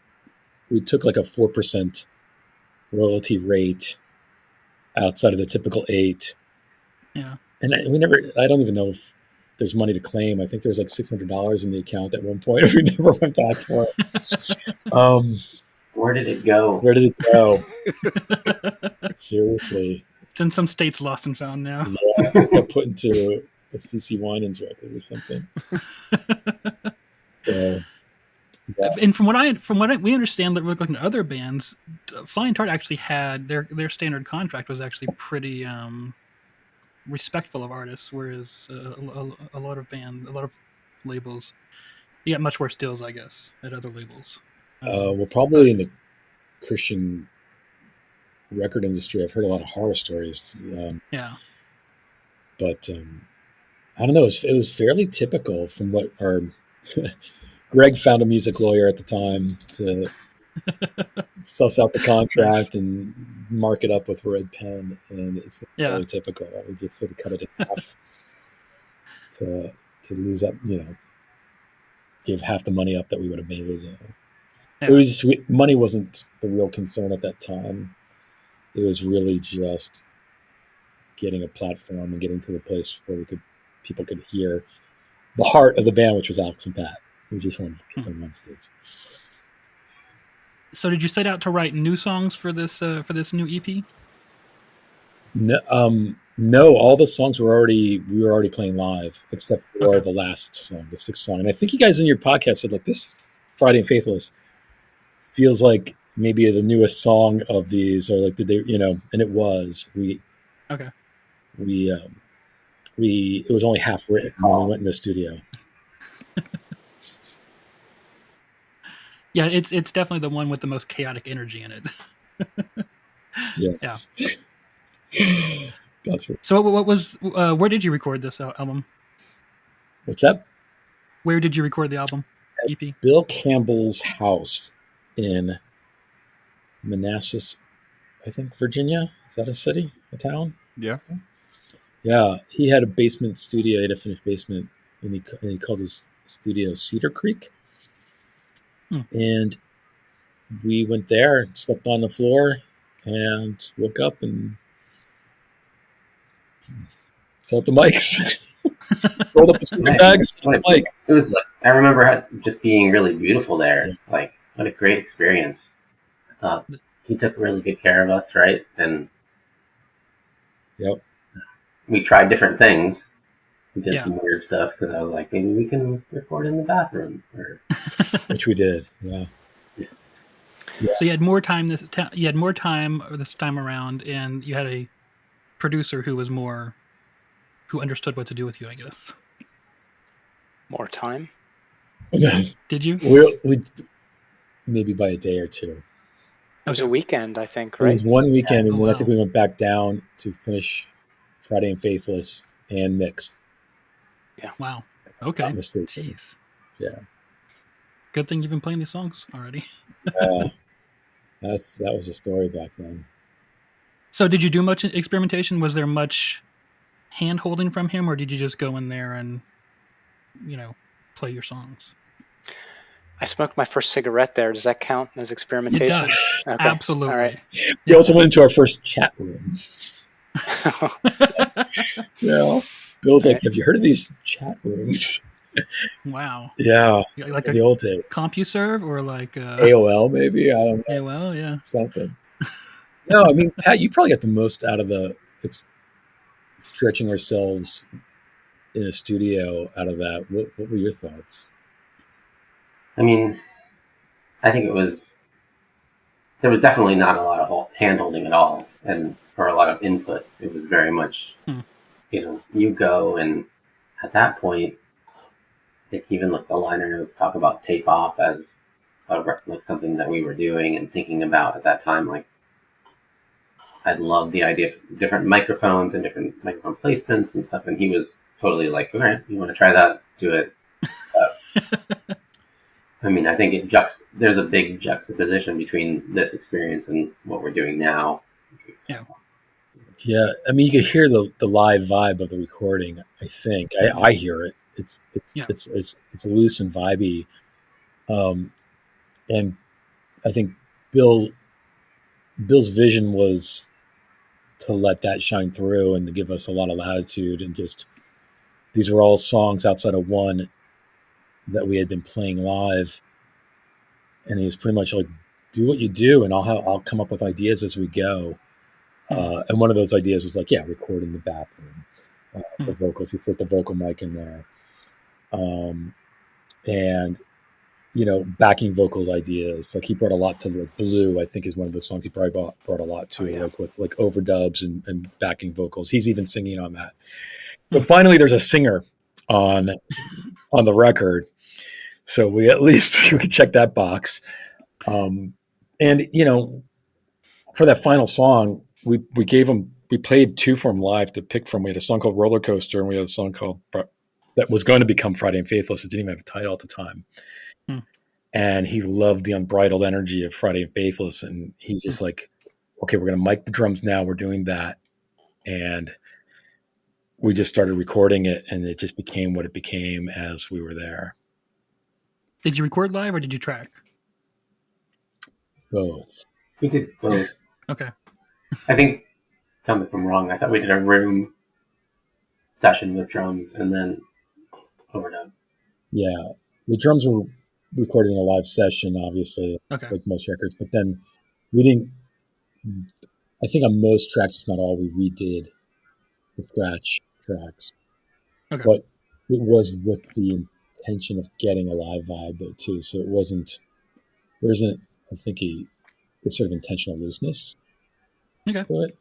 We took a 4% royalty rate outside of the typical 8%. Yeah. And I don't even know if there's money to claim. I think there's $600 in the account at one point. We never went back for it. We're Where did it go? Where did it go? Seriously. It's in some states lost and found now. Yeah, it got put into a CC Winans record or something. So, yeah. And from what we understand, that looking at other bands, Flying Tart actually had their standard contract was actually pretty respectful of artists, whereas a lot of labels, you get much worse deals, I guess, at other labels. Well, probably in the Christian record industry, I've heard a lot of horror stories. Yeah. But I don't know. It was fairly typical from what our Greg found a music lawyer at the time to suss out the contract and mark it up with a red pen, and it's fairly typical. We just sort of cut it in half to lose up, give half the money up that we would have made. It was money wasn't the real concern at that time. It was really just getting a platform and getting to the place where people could hear the heart of the band, which was Alex and Pat. We just wanted to get them on stage. So, did you set out to write new songs for this new EP? No. All the songs we were already playing live, except for the last song, the sixth song. And I think you guys in your podcast said, like, this Friday and Faithless feels like maybe the newest song of these, or like, did they, and it was. It was only half written when we went in the studio. Yeah, it's definitely the one with the most chaotic energy in it. Yes. Yeah. That's right. So what was where did you record this album? What's that? Where did you record the album? EP? Bill Campbell's house in Manassas, I think, Virginia. Is that a city, a town? Yeah. Yeah. He had a basement studio. He had a finished basement, and he called his studio Cedar Creek. And we went there, slept on the floor, and woke up and set up the mics. Rolled up the sleeping bags. It was like, I remember just being really beautiful there. Yeah. Like, what a great experience. He took really good care of us, right? And we tried different things. We did some weird stuff because I was like, maybe we can record in the bathroom, which we did. Yeah. So you had more time this time around, and you had a producer who understood what to do with you, I guess. More time? Did you? We maybe by a day or two. It was a weekend, I think, right? It was one weekend, and then I think we went back down to finish Friday and Faithless and mix. Yeah. Wow. Okay. Jeez. Yeah. Good thing you've been playing these songs already. That was the story back then. So did you do much experimentation? Was there much hand holding from him, or did you just go in there and, play your songs? I smoked my first cigarette there. Does that count as experimentation? It does. Okay. Absolutely. All right. We also went into our first chat room. Bill's like, have you heard of these chat rooms? Wow. Yeah. Like the old days. CompuServe or like AOL maybe? I don't know. AOL, yeah. Something. No, I mean, Pat, you probably got the most out of the stretching ourselves in a studio out of that. What were your thoughts? I mean, I think there was definitely not a lot of hand-holding at all, or a lot of input. It was very much, you go, and at that point, I think even like the liner notes talk about tape off as like something that we were doing and thinking about at that time. Like, I loved the idea of different microphones and different microphone placements and stuff, and he was totally like, all right, you want to try that? Do it. I mean, I think there's a big juxtaposition between this experience and what we're doing now. Yeah, I mean, you could hear the live vibe of the recording. I think I hear it. It's loose and vibey, and I think Bill's vision was to let that shine through and to give us a lot of latitude. And just these were all songs outside of one that we had been playing live, and he was pretty much like do what you do, and I'll come up with ideas as we go. And one of those ideas was like, record in the bathroom for vocals. He set the vocal mic in there, and backing vocals ideas. Like he brought a lot to like Blue. I think is one of the songs he probably brought a lot to, like with like overdubs and backing vocals. He's even singing on that. So finally, there's a singer on the record. So we at least we can check that box. And for that final song, we played two for him live to pick from. We had a song called Roller Coaster, and we had a song called that was going to become Friday and Faithless. It didn't even have a title at the time. And he loved the unbridled energy of Friday and Faithless. And he's just like, okay, we're going to mic the drums now. We're doing that. And we just started recording it, and it just became what it became as we were there. Did you record live or did you track? Both. We did both. Okay. I think, tell me if I'm wrong, I thought we did a room session with drums and then overdub. Yeah. The drums were recorded in a live session, obviously, like most records. But then we didn't, I think on most tracks, if not all, we redid the scratch tracks. Okay. But it was with the intention of getting a live vibe, though, too. So there isn't, I think, a sort of intentional looseness. Okay. To it.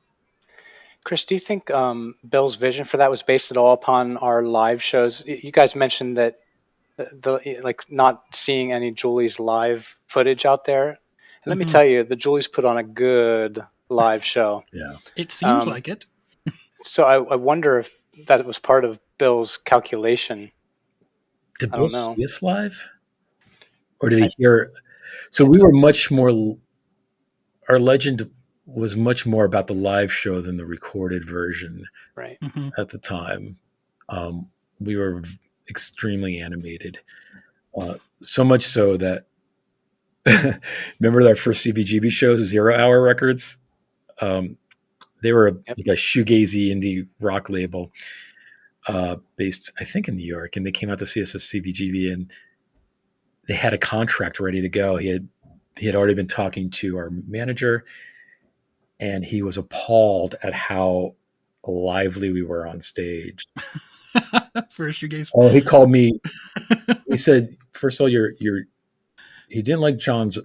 Chris, do you think Bill's vision for that was based at all upon our live shows? You guys mentioned that the like not seeing any Julie's live footage out there. And let me tell you, the Julie's put on a good live show. Yeah, it seems like it. So I wonder if that was part of Bill's calculation. Did Bill see us live, or did he hear? So we were much more. Our legend was much more about the live show than the recorded version. Right. At the time, we were extremely animated, so much so that remember our first CBGB shows, 0 Hour Records. They were like a shoegazy indie rock label based, I think, in New York, and they came out to see us at CBGB, and they had a contract ready to go. He had already been talking to our manager, and he was appalled at how lively we were on stage. For a shoegaze. Oh, he called me. He said, first of all, he didn't like John's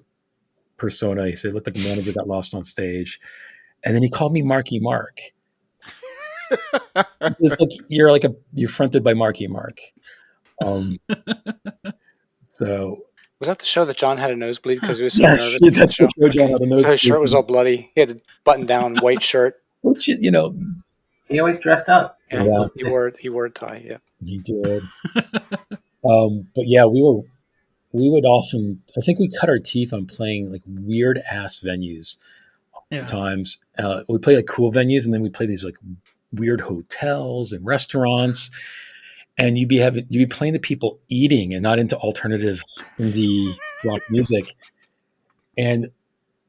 persona. He said, it looked like the manager got lost on stage. And then he called me Marky Mark. It's like you're fronted by Marky Mark. So was that the show that John had a nosebleed because he was so nervous? That's the show John had a nosebleed. So his shirt was all bloody. He had a button-down white shirt. Which he always dressed up. Yeah. He wore a tie. Yeah, he did. But yeah, we would often. I think we cut our teeth on playing like weird ass venues. Times we play like cool venues, and then we play these like weird hotels and restaurants, and you'd be playing to people eating and not into alternative indie rock music, and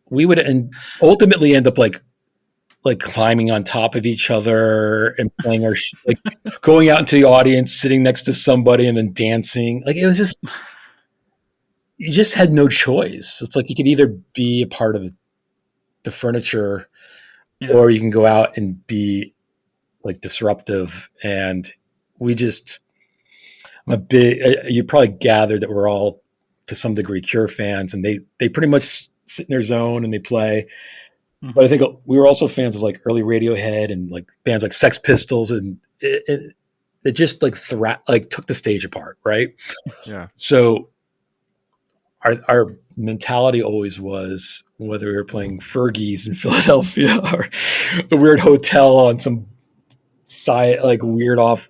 we would ultimately end up like climbing on top of each other and playing our like going out into the audience, sitting next to somebody, and then dancing. Like it was just you just had no choice. It's like you could either be a part of the furniture, or you can go out and be like disruptive. And you probably gathered that we're all to some degree Cure fans, and they pretty much sit in their zone and they play. But I think we were also fans of like early Radiohead and like bands like Sex Pistols, and it just like took the stage apart. Right. Yeah. So our mentality always was, whether we were playing Fergie's in Philadelphia or the weird hotel on some side, like weird off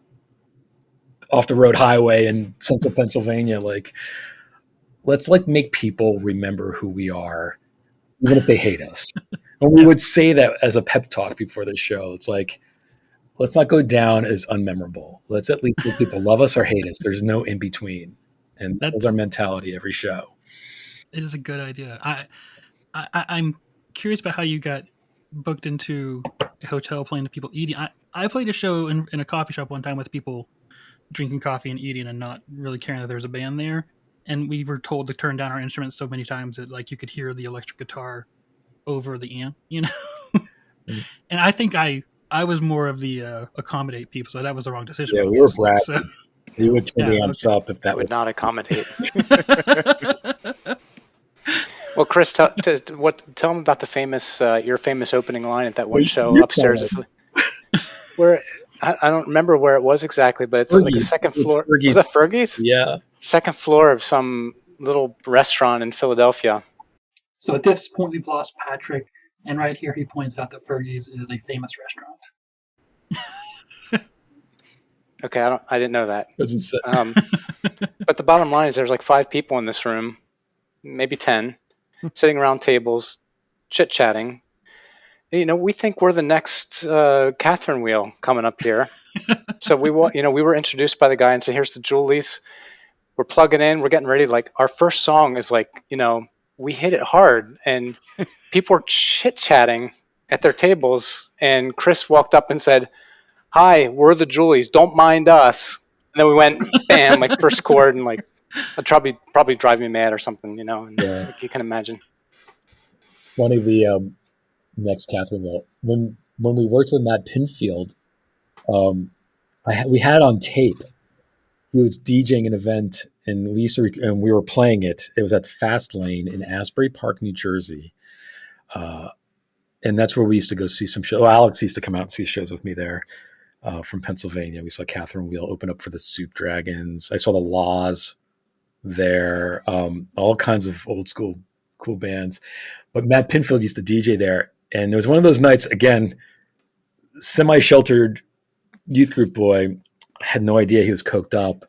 the road highway in central Pennsylvania, like let's like make people remember who we are, even if they hate us. And we would say that as a pep talk before the show. It's like, let's not go down as unmemorable. Let's at least make people love us or hate us. There's no in between. And that was our mentality every show. It is a good idea. I'm curious about how you got booked into a hotel playing to people eating. I played a show in a coffee shop one time with people drinking coffee and eating and not really caring that there was a band there. and we were told to turn down our instruments so many times that like you could hear the electric guitar over the amp, you know. Mhm. And I think I was more of the accommodate people, so that was the wrong decision. Yeah, we were obviously. braggy. So, We would turn the Yeah, amps okay. up if that Would was. not accommodate. Well, Chris, tell them about the famous your famous opening line at that one show You upstairs. tell Where I don't remember where it was exactly, but it's like a Fergie's. second It was floor. Fergie's. Was that Fergie's? Yeah. Second floor of some little restaurant in Philadelphia. So at this point, we've lost Patrick, and right here he points out that Fergie's is a famous restaurant. Okay, I didn't know that. Doesn't say. But the bottom line is there's like 5 people in this room, maybe 10, sitting around tables, chit-chatting. You know, we think we're the next Catherine Wheel coming up here. So we were introduced by the guy and said, here's the Julies. We're plugging in. We're getting ready. Like our first song is like, we hit it hard, and people are chit-chatting at their tables. And Chris walked up and said, "Hi, we're the Julies. Don't mind us." And then we went, bam, like first chord, and like, it'd probably drive me mad or something, And Yeah. like, you can imagine. One of the next Catherine Will. When we worked with Matt Pinfield, we had on tape. He was DJing an event, and and we were playing it. It was at the Fast Lane in Asbury Park, New Jersey, and that's where we used to go see some shows. Alex used to come out and see shows with me there from Pennsylvania. We saw Catherine Wheel open up for the Soup Dragons. I saw the Laws there, all kinds of old school cool bands. But Matt Pinfield used to DJ there, and there was one of those nights, again, semi-sheltered youth group boy, had no idea he was coked up.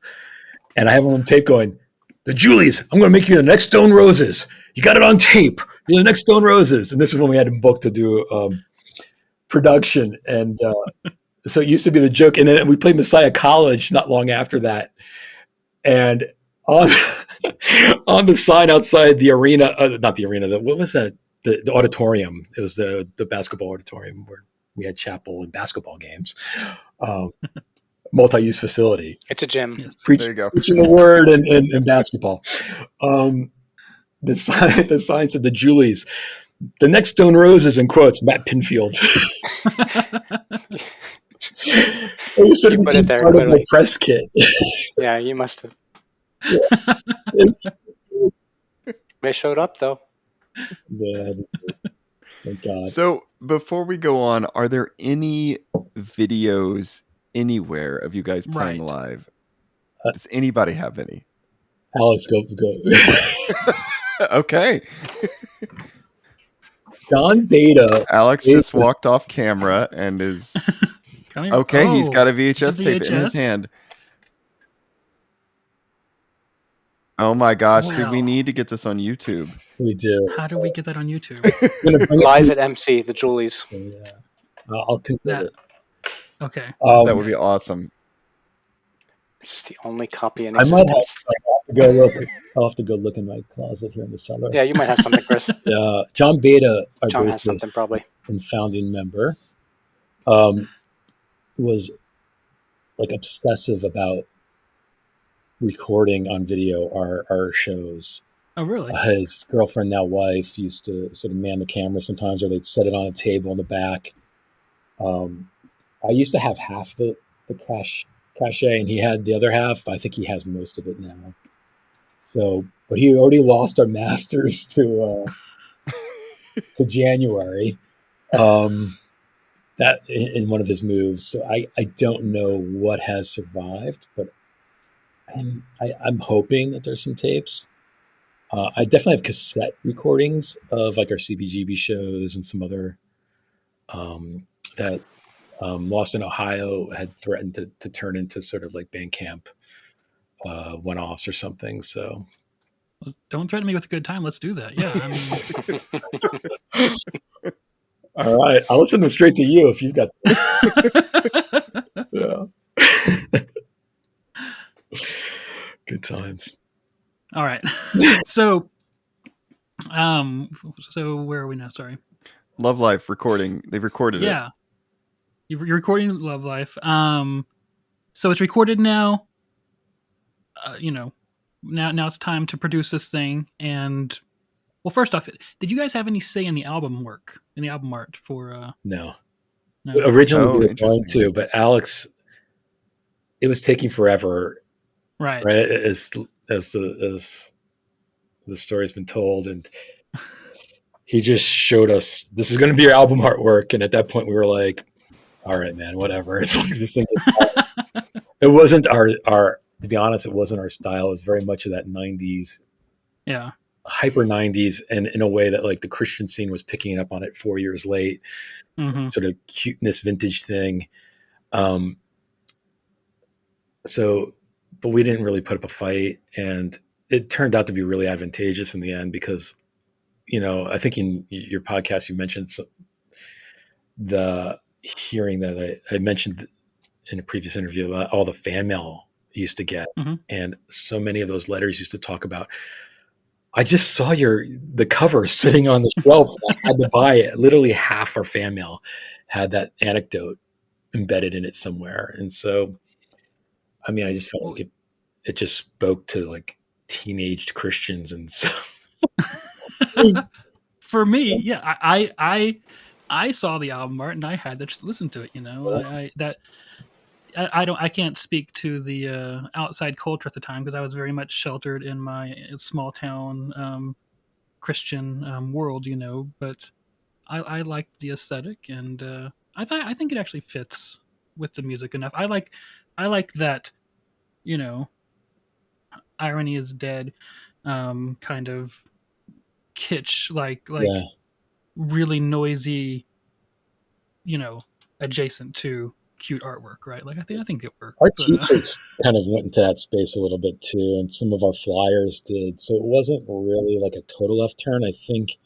And I have him on tape going, "The Julies, I'm going to make you the next Stone Roses. You got it on tape. You're the next Stone Roses." And this is when we had him booked to do production. And so it used to be the joke. And then we played Messiah College not long after that. And on the sign outside the arena, not the arena, what was that? The auditorium. It was the basketball auditorium where we had chapel and basketball games. Multi-use facility. It's a gym. Yes. There you go. Preaching the word and basketball. The sign said the Julies. The next Stone Roses, in quotes, Matt Pinfield. I was sort of put it there, part of clearly. my press kit. Yeah, you must have. They showed up though. Yeah, thank God. So before we go on, are there any videos anywhere of you guys playing Right. live? Does anybody have any? Alex, go. Okay. John Beta. Alex just walked off camera and is okay. He's got a VHS the tape in his VHS? hand. Oh my gosh! See, we Wow. need to get this on YouTube. We do. How do we get that on YouTube? I'm gonna bring it Live to at MC, the Julies. you. Yeah. I'll consider it. Okay. That would be awesome. This is the only copy in I might have. existence. I'll have to go look. I'll have to go look in my closet here in the cellar. Yeah, you might have something, Chris. John Beta, our John has bassist something probably. and founding member, was like obsessive about recording on video our shows. Oh, really? His girlfriend, now wife, used to sort of man the camera sometimes, or they'd set it on a table in the back. I used to have half the cachet, and he had the other half. I think he has most of it now. So, but he already lost our masters to January. That in one of his moves. So I don't know what has survived, but I'm hoping that there's some tapes. I definitely have cassette recordings of like our CBGB shows and some other that Lost in Ohio had threatened to turn into sort of like Bandcamp one-offs or something. So Well, don't threaten me with a good time. Let's do that. Yeah. I mean, all right, I'll listen them straight to you if you've got. Yeah. Good times. all right. So where are we now? Sorry. Love Life recording. They've recorded it. Yeah. You're recording Love Life. So it's recorded now. now it's time to produce this thing. And well, first off, did you guys have any say in the album work, in the album art for? No. No. Originally we were going interesting. to, but Alex, it was taking forever, Right. as the story's been told, and he just showed us this is going to be your album artwork, and at that point we were like, all right, man, whatever, as long as this thing it wasn't our to be honest, it wasn't our style. It was very much of that 90s, Yeah. hyper 90s, and in a way that like the Christian scene was picking up on it 4 years late, sort of cuteness vintage thing. So, but we didn't really put up a fight, and it turned out to be really advantageous in the end because, I think in your podcast you mentioned the hearing that I mentioned in a previous interview about all the fan mail I used to get, and so many of those letters used to talk about, I just saw the cover sitting on the shelf. I had to buy it. Literally half our fan mail had that anecdote embedded in it somewhere. And so, I mean, I just felt like it just spoke to like teenaged Christians. And so for me, yeah, I saw the album art and I had to just listen to it. I can't speak to the outside culture at the time because I was very much sheltered in my small town Christian world, but I liked the aesthetic, and I think it actually fits with the music enough. I like that, irony is dead, kind of kitsch, like really noisy, adjacent to cute artwork, right? Like I think it worked. Our t-shirts kind of went into that space a little bit too, and some of our flyers did. So it wasn't really like a total left turn. I think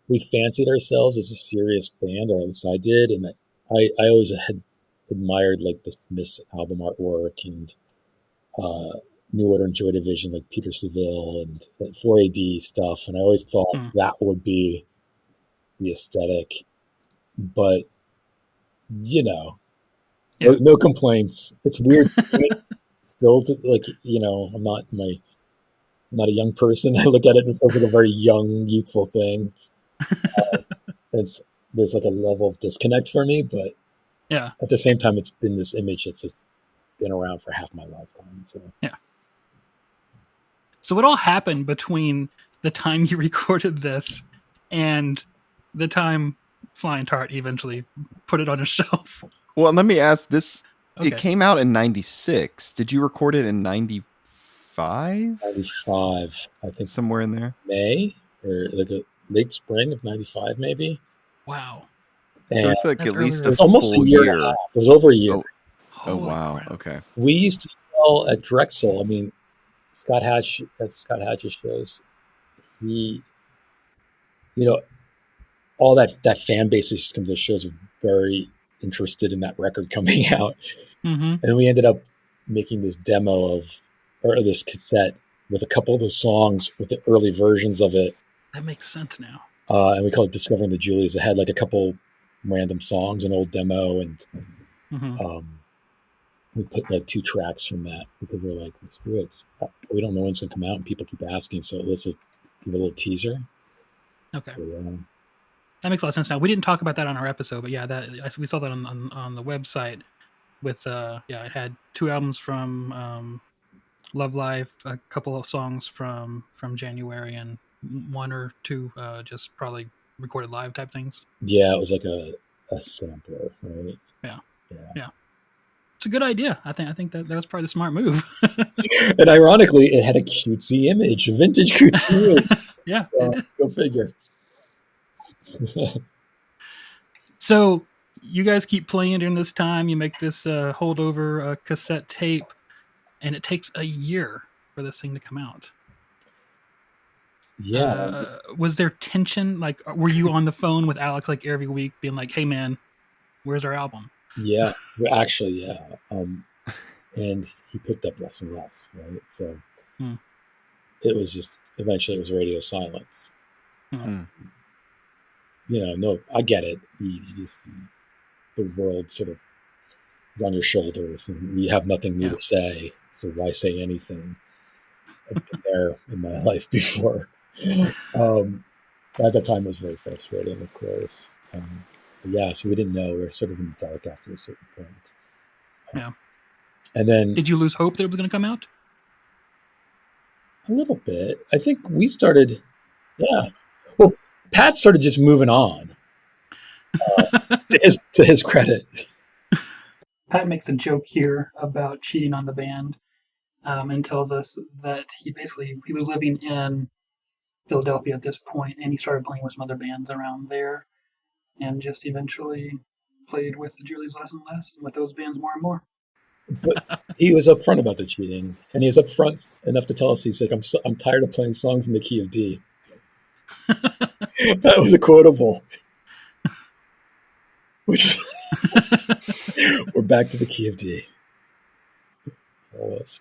we fancied ourselves as a serious band, or at least I did, and I always had admired like the Smiths album artwork and New Order and Joy Division, like Peter Seville and 4AD stuff, and I always thought that would be the aesthetic, but no complaints. It's weird still to like, I'm not a young person. I look at it and it feels like a very young, youthful thing. There's like a level of disconnect for me, but at the same time, it's been this image that's just been around for half my lifetime. So So what all happened between the time you recorded this and the time Flying Tart eventually put it on a shelf? Well, let me ask this. Okay. It came out in 96. Did you record it in 95? 95, I think. Somewhere in there. May or like the late spring of 95, maybe. Wow. So it's like at least almost a year. And a half. It was over a year. Oh wow. Crap. Okay. We used to sell at Drexel. I mean, Scott Hatch at Scott Hatch's shows. He, all that fan base that just comes to the shows were very interested in that record coming out. And we ended up making this demo or this cassette with a couple of the songs with the early versions of it. That makes sense now. And we called it Discovering the Julies. It had like a couple random songs, an old demo, and we put like 2 tracks from that because we're like, we don't know when it's going to come out and people keep asking. So let's just give a little teaser. Okay. So, that makes a lot of sense now. We didn't talk about that on our episode, but we saw that on the website with, it had 2 albums from Love Life, a couple of songs from January, and 1 or 2 just probably recorded live type things. Yeah, it was like a sampler, right? Yeah. It's a good idea. I think that was probably the smart move. And ironically, it had a cutesy image, a vintage cutesy image. Yeah. Go figure. So you guys keep playing during this time. You make this holdover cassette tape, and it takes a year for this thing to come out. Yeah. Was there tension? Like, were you on the phone with Alex like every week, being like, "Hey, man, where's our album?" Yeah, actually, yeah. And he picked up less and less, right? So it was just eventually it was radio silence. No, I get it. The world sort of is on your shoulders, and you have nothing new to say. So why say anything? there in my life before. At that time, it was very frustrating, of course. But so we didn't know. We were sort of in the dark after a certain point. Yeah. And then, did you lose hope that it was going to come out? A little bit. I think we started. Yeah. Well, Pat started just moving on. To his credit. Pat makes a joke here about cheating on the band, and tells us that he was living in Philadelphia at this point, and he started playing with some other bands around there, and just eventually played with the Julies less and less, with those bands more and more. But he was upfront about the cheating, and he was upfront enough to tell us, he's like, I'm tired of playing songs in the key of D. That was a quotable. We're back to the key of D. Always.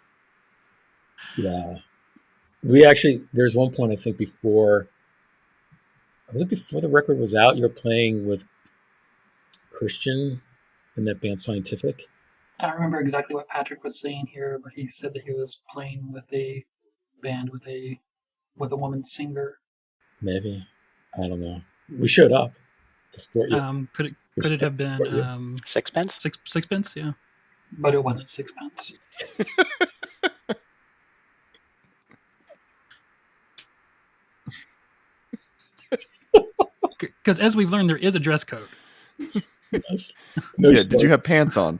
Yeah. There's one point, I think, before the record was out, you were playing with Christian in that band Scientific? I don't remember exactly what Patrick was saying here, but he said that he was playing with a band with a woman singer. Maybe. I don't know. We showed up to support you. Could it have been Sixpence? Sixpence, yeah. But it wasn't Sixpence. Because as we've learned, there is a dress code. Yes. Did you have pants on?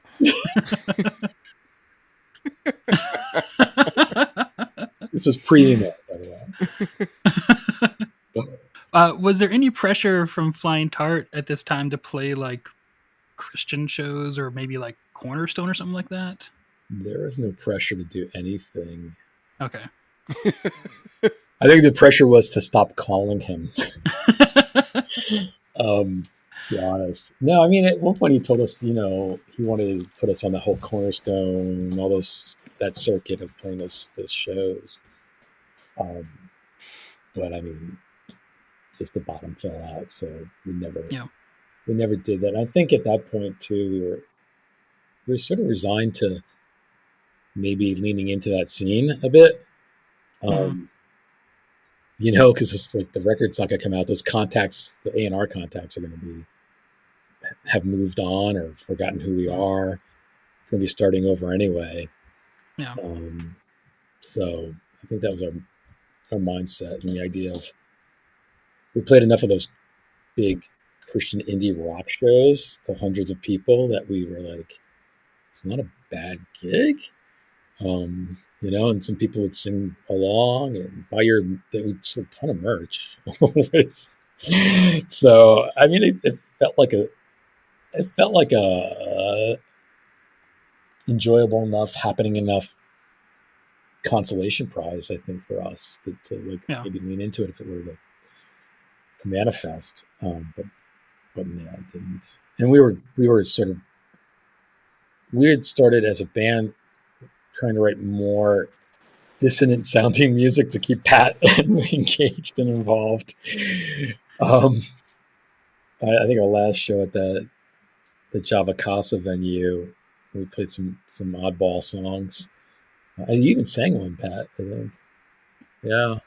This was pre-email, by the way. Was there any pressure from Flying Tart at this time to play like Christian shows or maybe like Cornerstone or something like that? There was no pressure to do anything. Okay. I think the pressure was to stop calling him. To be honest. No, I mean, at one point he told us, he wanted to put us on the whole Cornerstone, all that circuit of playing those shows. But I mean, just the bottom fell out, so we never did that. And I think at that point too, we were sort of resigned to maybe leaning into that scene a bit. Because it's like the record's not going to come out. Those contacts, the A&R contacts, are going to have moved on or forgotten who we are. It's going to be starting over anyway. Yeah. So I think that was our mindset, and the idea of we played enough of those big Christian indie rock shows to hundreds of people that we were like, it's not a bad gig. And some people would sing along and they would sell a ton of merch. So, I mean, it felt like a enjoyable enough, happening enough consolation prize, I think, for us to maybe lean into it if it were to manifest. But it didn't. And we were we had started as a band trying to write more dissonant sounding music to keep Pat engaged and involved. I think our last show at the Java Casa venue, we played some oddball songs. And you even sang one, Pat, I think. Yeah.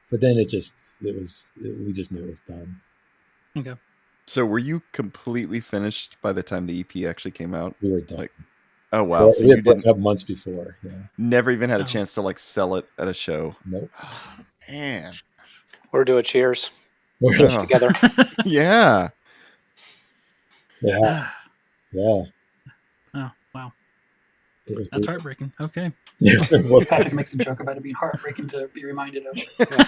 But then we just knew it was done. Okay. So were you completely finished by the time the EP actually came out? We were done. Oh wow! So we had broken up months before. Yeah. Never even had a chance to sell it at a show. Nope. Oh, man. Or do a cheers. Together. Yeah. Yeah. Yeah. Oh wow. That's heartbreaking. Okay. Patrick makes a joke about it being heartbreaking to be reminded of. Yeah.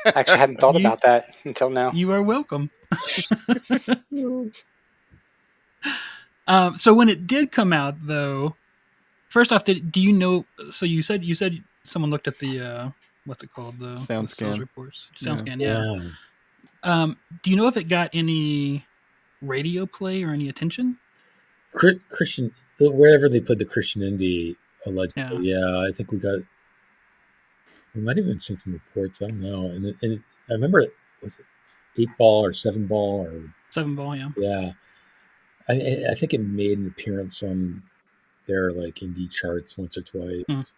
I actually hadn't thought about that until now. You are welcome. So when it did come out, though, first off, do you know? So you said someone looked at the what's it called, the SoundScan reports. SoundScan, yeah. Do you know if it got any radio play or any attention? Christian, wherever they put the Christian indie, allegedly, I think we might have even seen some reports. I don't know, and I remember was it 8-ball or 7-ball or 7-ball, yeah. Yeah. I think it made an appearance on their like indie charts once or twice.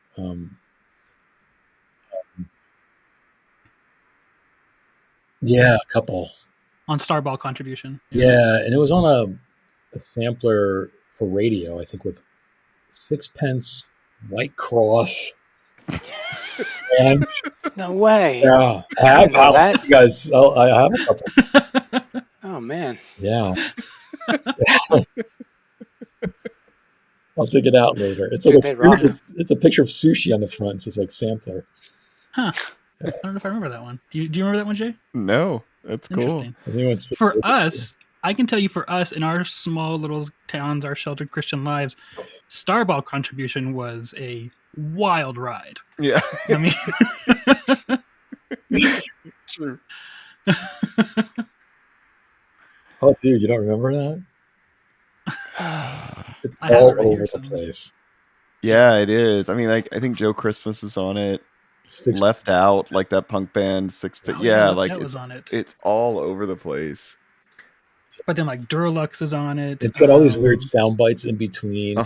Yeah, a couple. On Starball Contribution. Yeah, and it was on a sampler for radio, I think, with Sixpence, White Cross, and No way. yeah, I didn't know that. you guys, I have a couple. Oh man. Yeah. I'll dig it out later. It's like it's a picture of sushi on the front. So it's like sampler. Huh. I don't know if I remember that one. Do you remember that one, Jay? No, that's cool. For us, I can tell you, for us in our small little towns, our sheltered Christian lives, Starball Contribution was a wild ride. Yeah. I mean, true. Oh, dude, you don't remember that? It's all over the place. Yeah, it is. I mean, like, I think Joe Christmas is on it. Left Out, like that punk band, Sixpence. Yeah, like that was on it. It's all over the place. But then, like, Durlux is on it. It's got all these weird sound bites in between.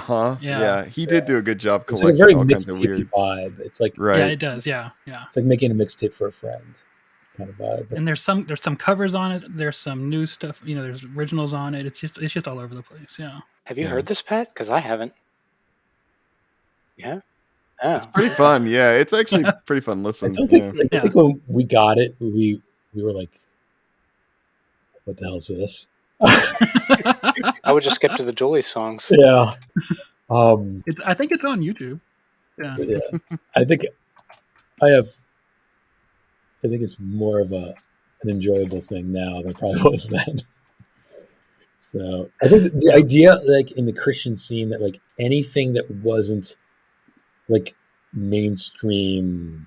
Yeah. He did do a good job collecting it's a very all kinds of weird vibe. It's like Yeah, it does. Yeah. It's like making a mixtape for a friend kind of vibe. And there's some covers on it. There's some new stuff. You know, there's originals on it. It's just all over the place. Yeah. Have you heard this, Pat? Because I haven't. Yeah. Oh. It's pretty fun. Yeah, it's actually pretty fun listening. I think when we got it, we were like, "What the hell is this?" I would just skip to the Julie songs. Yeah. I think it's on YouTube. Yeah. I think it's more of an enjoyable thing now than it probably was then. So I think the idea, like in the Christian scene, that like anything that wasn't like mainstream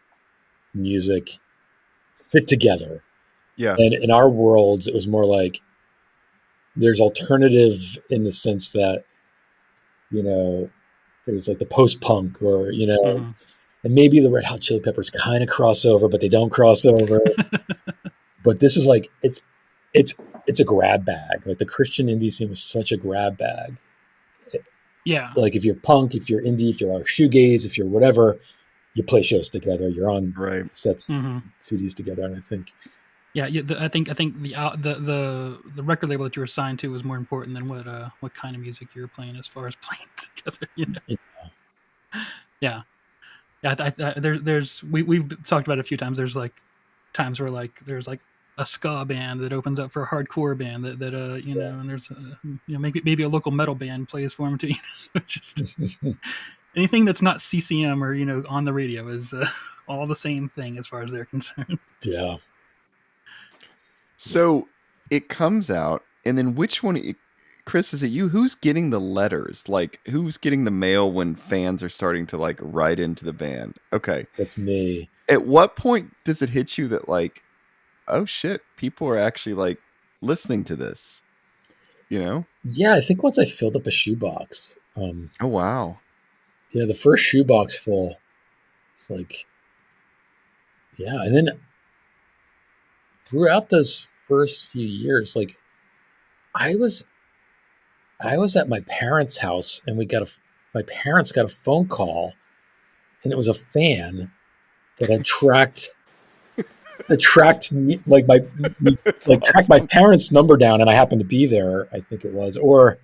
music fit together. Yeah. And in our worlds, it was more like there's alternative in the sense that, you know, there's like the post-punk or, you know, and maybe the Red Hot Chili Peppers kind of cross over, but they don't cross over. But this is like, it's a grab bag. Like the Christian indie scene was such a grab bag. Yeah. Like if you're punk, if you're indie, if you're shoegaze, if you're whatever, you play shows together. You're on sets, CDs together, and I think. Yeah, I think the record label that you were signed to was more important than what kind of music you were playing as far as playing together. You know? Yeah. We've talked about it a few times. There's like times where like there's like a ska band that opens up for a hardcore band that you know, and there's maybe a local metal band plays for them too. You know? Just anything that's not CCM or, you know, on the radio is all the same thing as far as they're concerned. Yeah. So it comes out, and then which one, Chris, is it you? Who's getting the letters? Like, who's getting the mail when fans are starting to like write into the band? Okay. That's me. At what point does it hit you that like, oh shit, people are actually like listening to this? You know? Yeah, I think once I filled up a shoebox. Oh wow. Yeah, the first shoebox full. It's like, yeah, and then throughout those first few years, like I was at my parents' house, and my parents got a phone call, and it was a fan that had tracked me, tracked my parents' number down, and I happened to be there. I think it was, or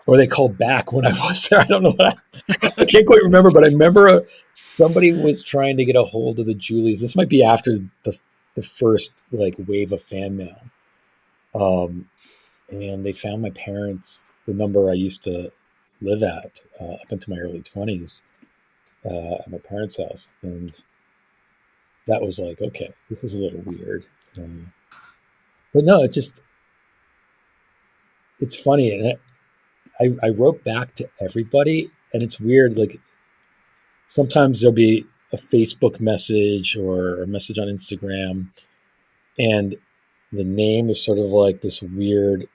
they called back when I was there. I don't know I can't quite remember, but I remember somebody was trying to get a hold of the Julies. This might be after the first like wave of fan mail. And they found my parents, the number I used to live at up into my early 20s at my parents' house. And that was like, okay, this is a little weird. But no, it's funny. And I wrote back to everybody, and it's weird. Like sometimes there'll be a Facebook message or a message on Instagram, and the name is sort of like this weird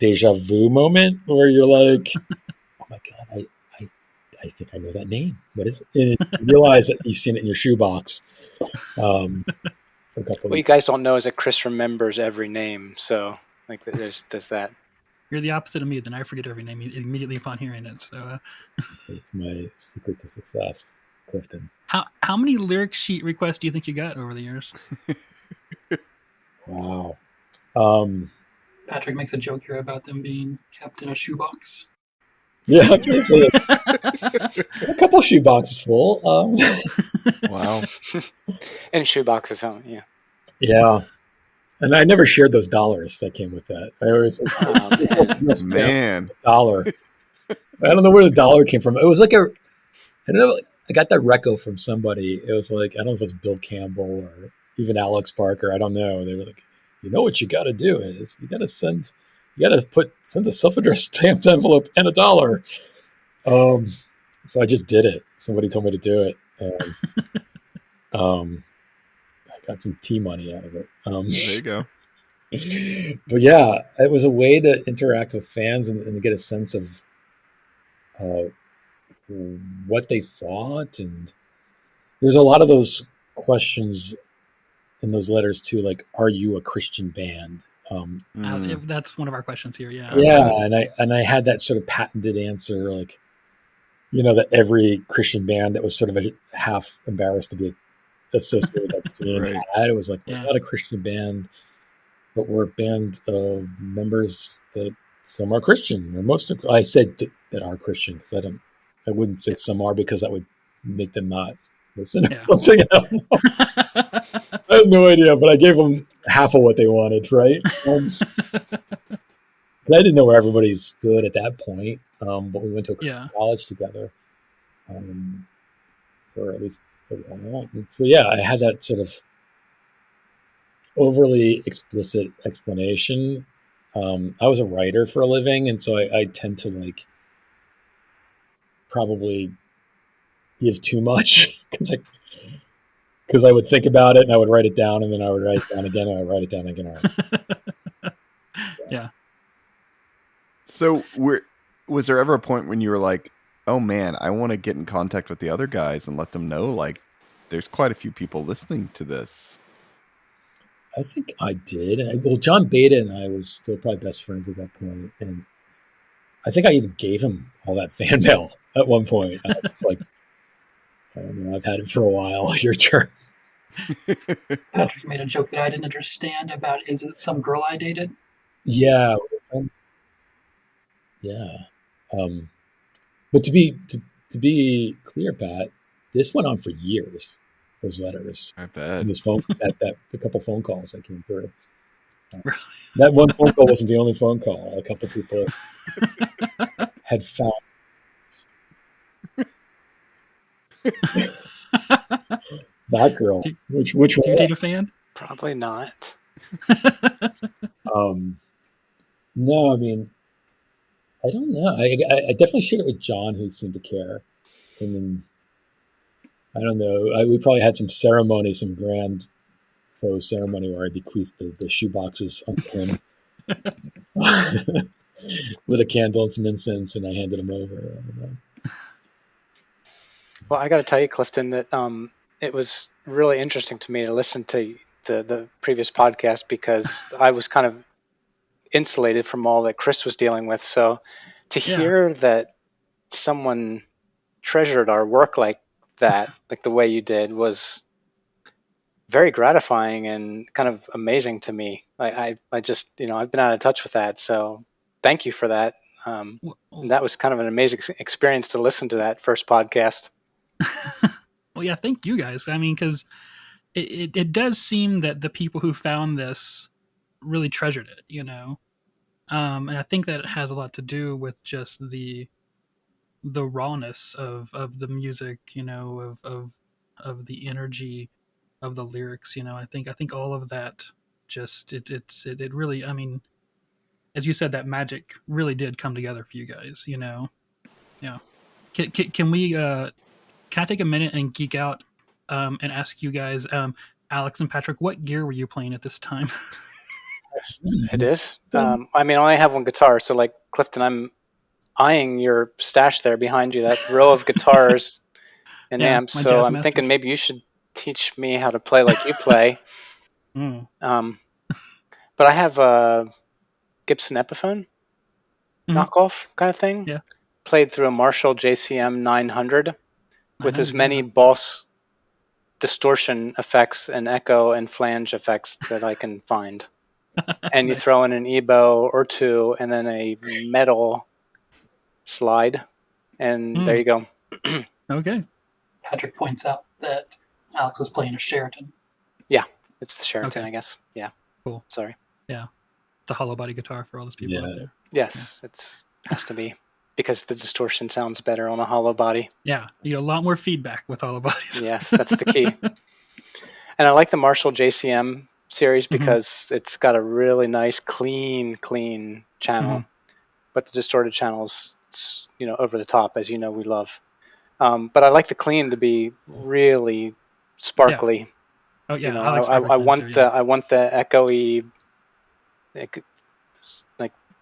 deja vu moment where you're like, oh my God, I think I know that name. What is it? And you realize that you've seen it in your shoebox. For a couple what you guys don't know is that Chris remembers every name. So like there's that. You're the opposite of me. Then I forget every name immediately upon hearing it. So, It's my secret to success, Clifton. how many lyric sheet requests do you think you got over the years? Wow. Patrick makes a joke here about them being kept in a shoebox. Yeah, a couple shoe boxes full. Wow. And shoe boxes, huh? Yeah. Yeah. And I never shared those dollars that came with that. I always Man. $1. I don't know where the dollar came from. It was like I don't know. I got that reco from somebody. It was like, I don't know if it was Bill Campbell or even Alex Barker. I don't know. They were like, you know what you got to do is send a self-addressed stamped envelope and $1. So I just did it. Somebody told me to do it. And, I got some tea money out of it. There you go. But yeah, it was a way to interact with fans and get a sense of what they thought. And there's a lot of those questions in those letters too, like, are you a Christian band? That's one of our questions here. Yeah. Yeah, and I had that sort of patented answer, like, that every Christian band that was sort of half embarrassed to be associated with that scene Right. had. It was like, we're not a Christian band, but we're a band of members that some are Christian, or most are. I said that are Christian because I wouldn't say some are, because that would make them not listen or something. I don't know. I have no idea, but I gave them half of what they wanted, right? I didn't know where everybody stood at that point, but we went to a Christian college together for at least a while. And so yeah, I had that sort of overly explicit explanation. I was a writer for a living, and so I tend to probably give too much because I would think about it and I would write it down, and then I would write it down again, and I would write it down again. Yeah. So was there ever a point when you were like, oh man, I want to get in contact with the other guys and let them know, like, there's quite a few people listening to this? I think I did. Well, John Beta and I were still probably best friends at that point, and I think I even gave him all that fan mail at one point. I was like, I don't know, I've had it for a while. Your turn. Patrick made a joke that I didn't understand about, is it some girl I dated? Yeah. Yeah. But to be clear, Pat, this went on for years. Those letters. I bet. This the couple phone calls that came through. That one phone call wasn't the only phone call. A couple people had found. That girl. Which one? Do you date a fan? Probably not. No, I mean, I don't know. I definitely shared it with John, who seemed to care, and then I don't know. We probably had some ceremony, some grand faux ceremony where I bequeathed the shoe boxes on him, lit a candle and some incense, and I handed them over. I don't know. Well, I got to tell you, Clifton, that it was really interesting to me to listen to the previous podcast, because I was kind of insulated from all that Chris was dealing with. So to hear that someone treasured our work like that, like the way you did, was very gratifying and kind of amazing to me. I just, I've been out of touch with that. So thank you for that. That was kind of an amazing experience to listen to that first podcast. Well, yeah, thank you guys. I mean, because it does seem that the people who found this really treasured it, and I think that it has a lot to do with just the rawness of the music, of the energy of the lyrics. I think all of that just it really, I mean, as you said, that magic really did come together for you guys. Yeah. Can we? Can I take a minute and geek out and ask you guys, Alex and Patrick, what gear were you playing at this time? It is. I mean, I only have one guitar, so like Clifton, I'm eyeing your stash there behind you, that row of guitars and amps. So I'm thinking maybe you should teach me how to play like you play. But I have a Gibson Epiphone. knockoff kind of thing. Yeah. Played through a Marshall JCM 900 with as 900, many Boss distortion effects and echo and flange effects that I can find. And you Nice. throw in an EBO or two and then a metal slide, and there you go. Okay. Patrick points out that Alex was playing a Sheraton. It's the Sheraton, Okay. I guess. Yeah. Cool. Sorry. It's a hollow body guitar for all those people out there. Yes, it's has to be because the distortion sounds better on a hollow body. Yeah, you get a lot more feedback with hollow bodies. Yes, that's the key. And I like the Marshall JCM series because it's got a really nice, clean channel. But the distorted channels, it's, over the top, as you know, we love. But I like the clean to be really sparkly. Oh yeah, I want the echoey, like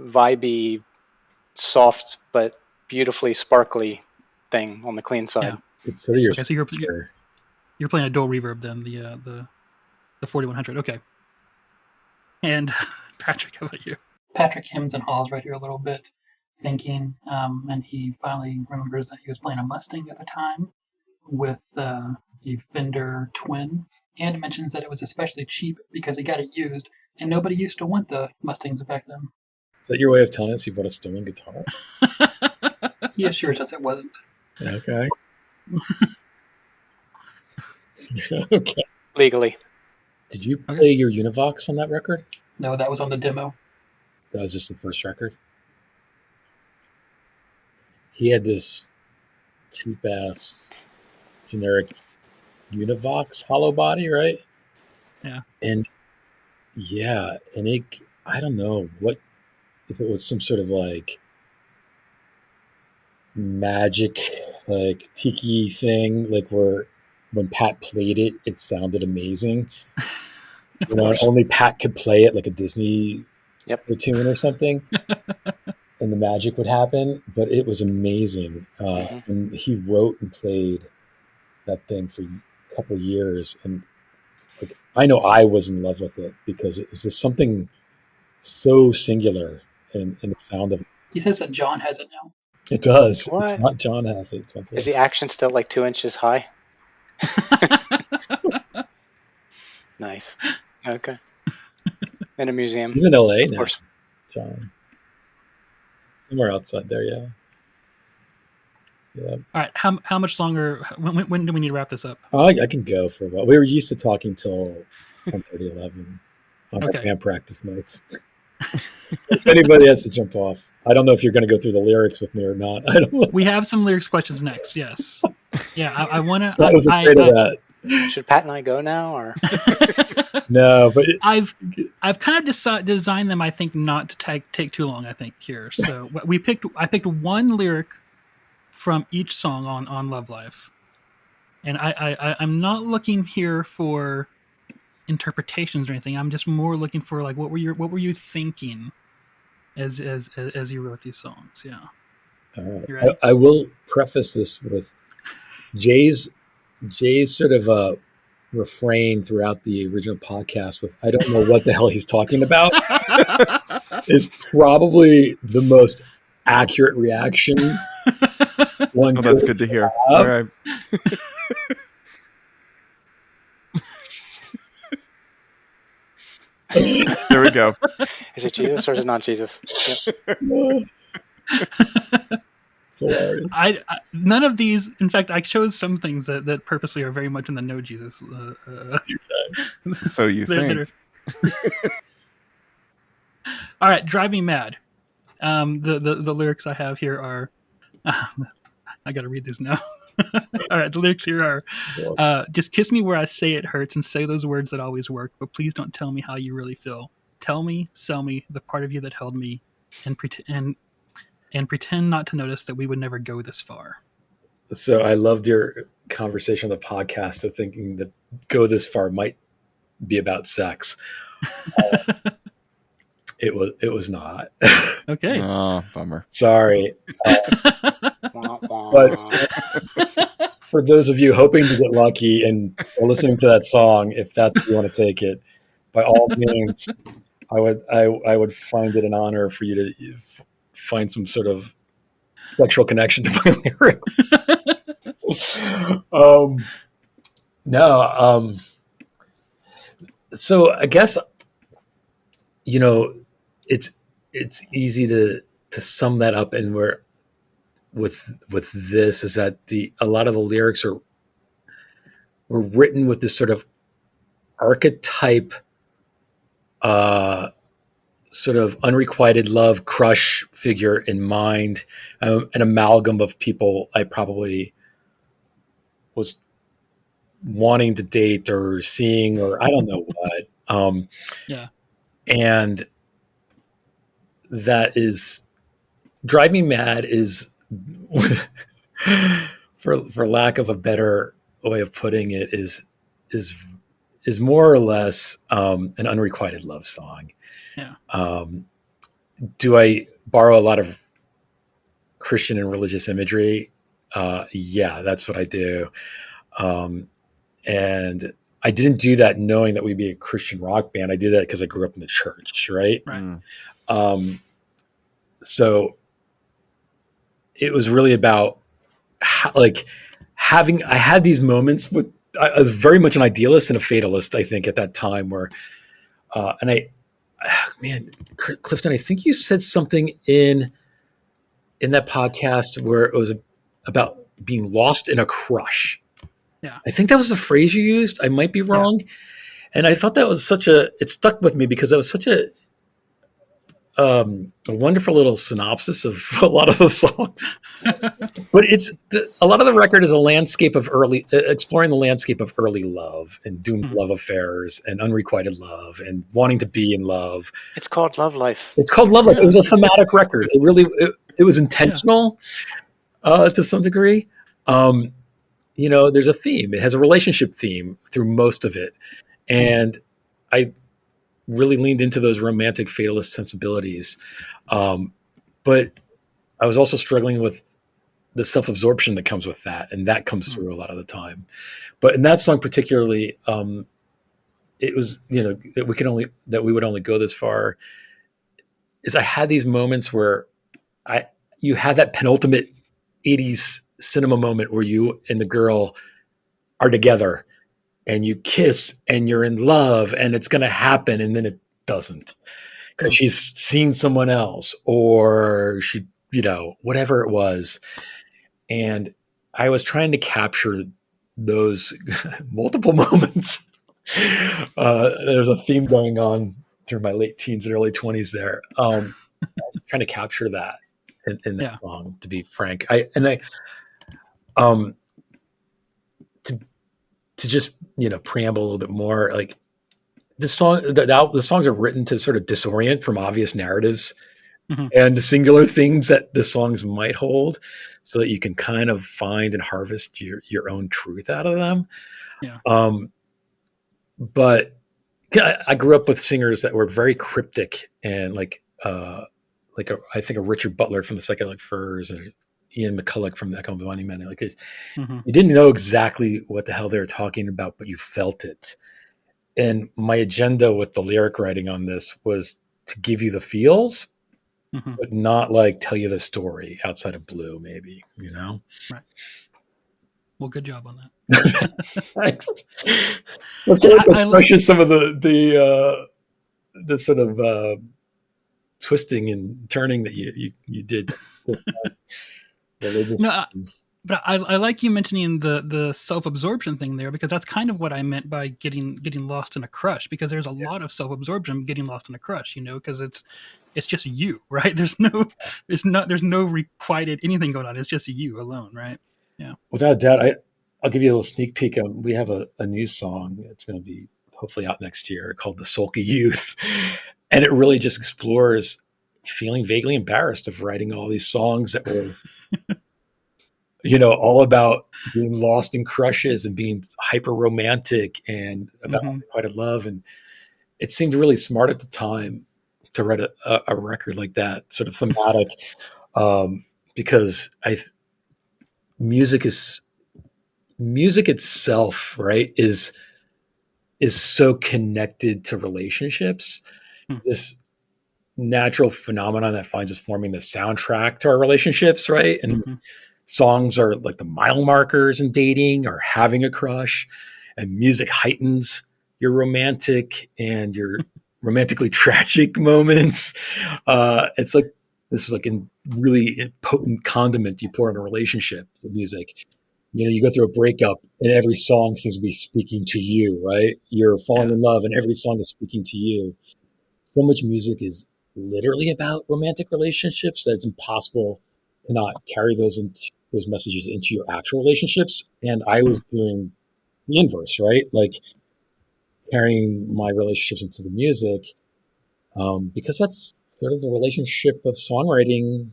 vibey, soft but beautifully sparkly thing on the clean side. Yeah. It's sort of your. Okay, so you're playing a dual reverb then, the 4100. Okay. And Patrick, how about you? Patrick hems and haws right here a little bit, thinking, and he finally remembers that he was playing a Mustang at the time with a Fender Twin, and mentions that it was especially cheap because he got it used, and nobody used to want the Mustangs back then. Is that your way of telling us you bought a stolen guitar? He assures us it wasn't. Okay. Okay. Legally. Did you play your Univox on that record? No, that was on the demo. That was just the first record. He had this cheap ass generic Univox hollow body, right? Yeah. And I don't know what if it was some sort of like magic, like tiki thing, like where when Pat played it, it sounded amazing. Only Pat could play it, like a Disney cartoon or something, and the magic would happen. But it was amazing, and he wrote and played that thing for a couple of years, and like I know I was in love with it because it was just something so singular in the sound of it. He says that John has it now. It does. What? It's not John has it. Is the action still like 2 inches high? Nice. Okay. In a museum. He's in LA of now, course. John. Somewhere outside there, yeah. All right. How much longer? When do we need to wrap this up? I can go for a while. We were used to talking till 10:30, 11 on our band practice nights. If anybody has to jump off, I don't know if you're going to go through the lyrics with me or not. I don't know. We have some lyrics questions next. Yes. Yeah, I want to. I was afraid of that. Should Pat and I go now, or No, but I've kind of designed them. I think not to take too long. I think here. So I picked one lyric from each song on Love Life, and I'm not looking here for interpretations or anything. I'm just more looking for like what were you thinking as you wrote these songs? Yeah. all right. I will preface this with Jay's sort of refrain throughout the original podcast with "I don't know what the hell he's talking about" is probably the most accurate reaction. That's good to hear. All right. There we go. is it Jesus or is it not Jesus? Yep. Hilarious. None of these. In fact, I chose some things that purposely are very much in the no Jesus. So you think? All right, drive me mad. The lyrics I have here are. I got to read this now. All right, the lyrics here are: just kiss me where I say it hurts, and say those words that always work. But please don't tell me how you really feel. Tell me, sell me the part of you that held me, and pretend not to notice that we would never go this far. So I loved your conversation on the podcast of thinking that go this far might be about sex. It was not. Okay. Oh, bummer. Sorry. But for those of you hoping to get lucky and listening to that song, if that's how you want to take it, by all means, I would find it an honor for you find some sort of sexual connection to my lyrics. No. So I guess, it's easy to sum that up, and where with this is that a lot of the lyrics were written with this sort of archetype, sort of unrequited love crush figure in mind, an amalgam of people I probably was wanting to date or seeing, or I don't know what. Yeah. And that is Drive Me Mad is for lack of a better way of putting it, is more or less an unrequited love song. Yeah. Do I borrow a lot of Christian and religious imagery? Yeah, that's what I do. And I didn't do that knowing that we'd be a Christian rock band. I did that because I grew up in the church, right? Right. So it was really about I had these moments I was very much an idealist and a fatalist, I think, at that time, where, Clifton, I think you said something in that podcast where it was about being lost in a crush. Yeah. I think that was the phrase you used. I might be wrong. Yeah. And I thought that was it stuck with me because that was such a wonderful little synopsis of a lot of the songs. But a lot of the record is a landscape of exploring the landscape of early love and doomed love affairs and unrequited love and wanting to be in love. It's called Love Life. It's called Love Life. It was a thematic record. It really, it was intentional to some degree. There's a theme. It has a relationship theme through most of it. And I really leaned into those romantic fatalist sensibilities. But I was also struggling with the self-absorption that comes with that. And that comes through a lot of the time. But in that song particularly, it was, that we would only go this far, is I had these moments where you had that penultimate 80s cinema moment where you and the girl are together and you kiss and you're in love and it's going to happen, and then it doesn't because she's seen someone else, or she, whatever it was. And I was trying to capture those multiple moments. There's a theme going on through my late teens and early 20s there. I was trying to capture that in that song, to be frank. To just, preamble a little bit more, like this song, the songs are written to sort of disorient from obvious narratives and the singular themes that the songs might hold, so that you can kind of find and harvest your own truth out of them. Yeah. But I grew up with singers that were very cryptic and I think a Richard Butler from the Psychedelic Furs, and Ian McCulloch from the Echo and Bunnymen. You didn't know exactly what the hell they were talking about, but you felt it. And my agenda with the lyric writing on this was to give you the feels, but not tell you the story outside of Blue, maybe, Right. Well, good job on that. Thanks. Let's crushes some of the sort of twisting and turning that you did. But I like you mentioning the self-absorption thing there, because that's kind of what I meant by getting lost in a crush, because there's a lot of self-absorption getting lost in a crush, because it's just you, right? There's no requited anything going on. It's just you alone, right? Yeah. Without a doubt, I'll give you a little sneak peek. We have a new song that's going to be hopefully out next year called The Sulky Youth. And it really just explores feeling vaguely embarrassed of writing all these songs that were all about being lost in crushes and being hyper romantic and about unrequited love. And it seemed really smart at the time to write a record like that, sort of thematic, because music itself, right, is so connected to relationships. natural phenomenon that finds us forming the soundtrack to our relationships, right? And songs are like the mile markers in dating or having a crush, and music heightens your romantic and your romantically tragic moments. It's like this like a really potent condiment you pour in a relationship, the music. You go through a breakup and every song seems to be speaking to you, right? You're falling in love and every song is speaking to you. So much music is literally about romantic relationships that it's impossible to not carry those messages into your actual relationships. And I was doing the inverse, right? Like carrying my relationships into the music, because that's sort of the relationship of songwriting,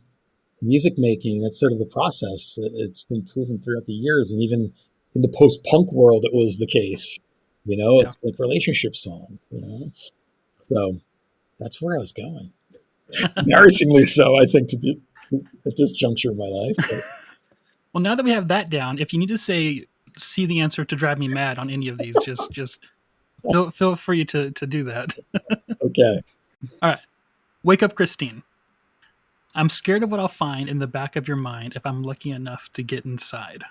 music making. That's sort of the process. It's been proven throughout the years, and even in the post-punk world, it was the case. It's like relationship songs. So that's where I was going. Embarrassingly so, I think, to be at this juncture of my life. But. Well, now that we have that down, if you need to see the answer to Drive Me Mad on any of these, just feel free to do that. Okay. All right. Wake Up Christine. I'm scared of what I'll find in the back of your mind if I'm lucky enough to get inside.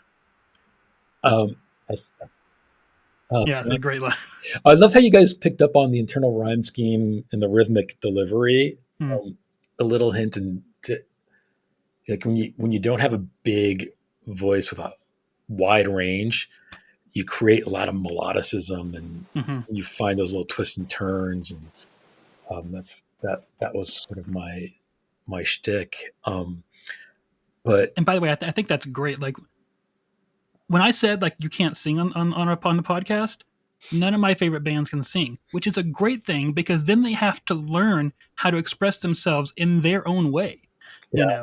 Yeah, it's a great line. I love how you guys picked up on the internal rhyme scheme and the rhythmic delivery. A little hint into like when you don't have a big voice with a wide range, you create a lot of melodicism, and you find those little twists and turns, and that was sort of my shtick. But and by the way, I think that's great. Like when I said like you can't sing on the podcast, none of my favorite bands can sing, which is a great thing because then they have to learn how to express themselves in their own way.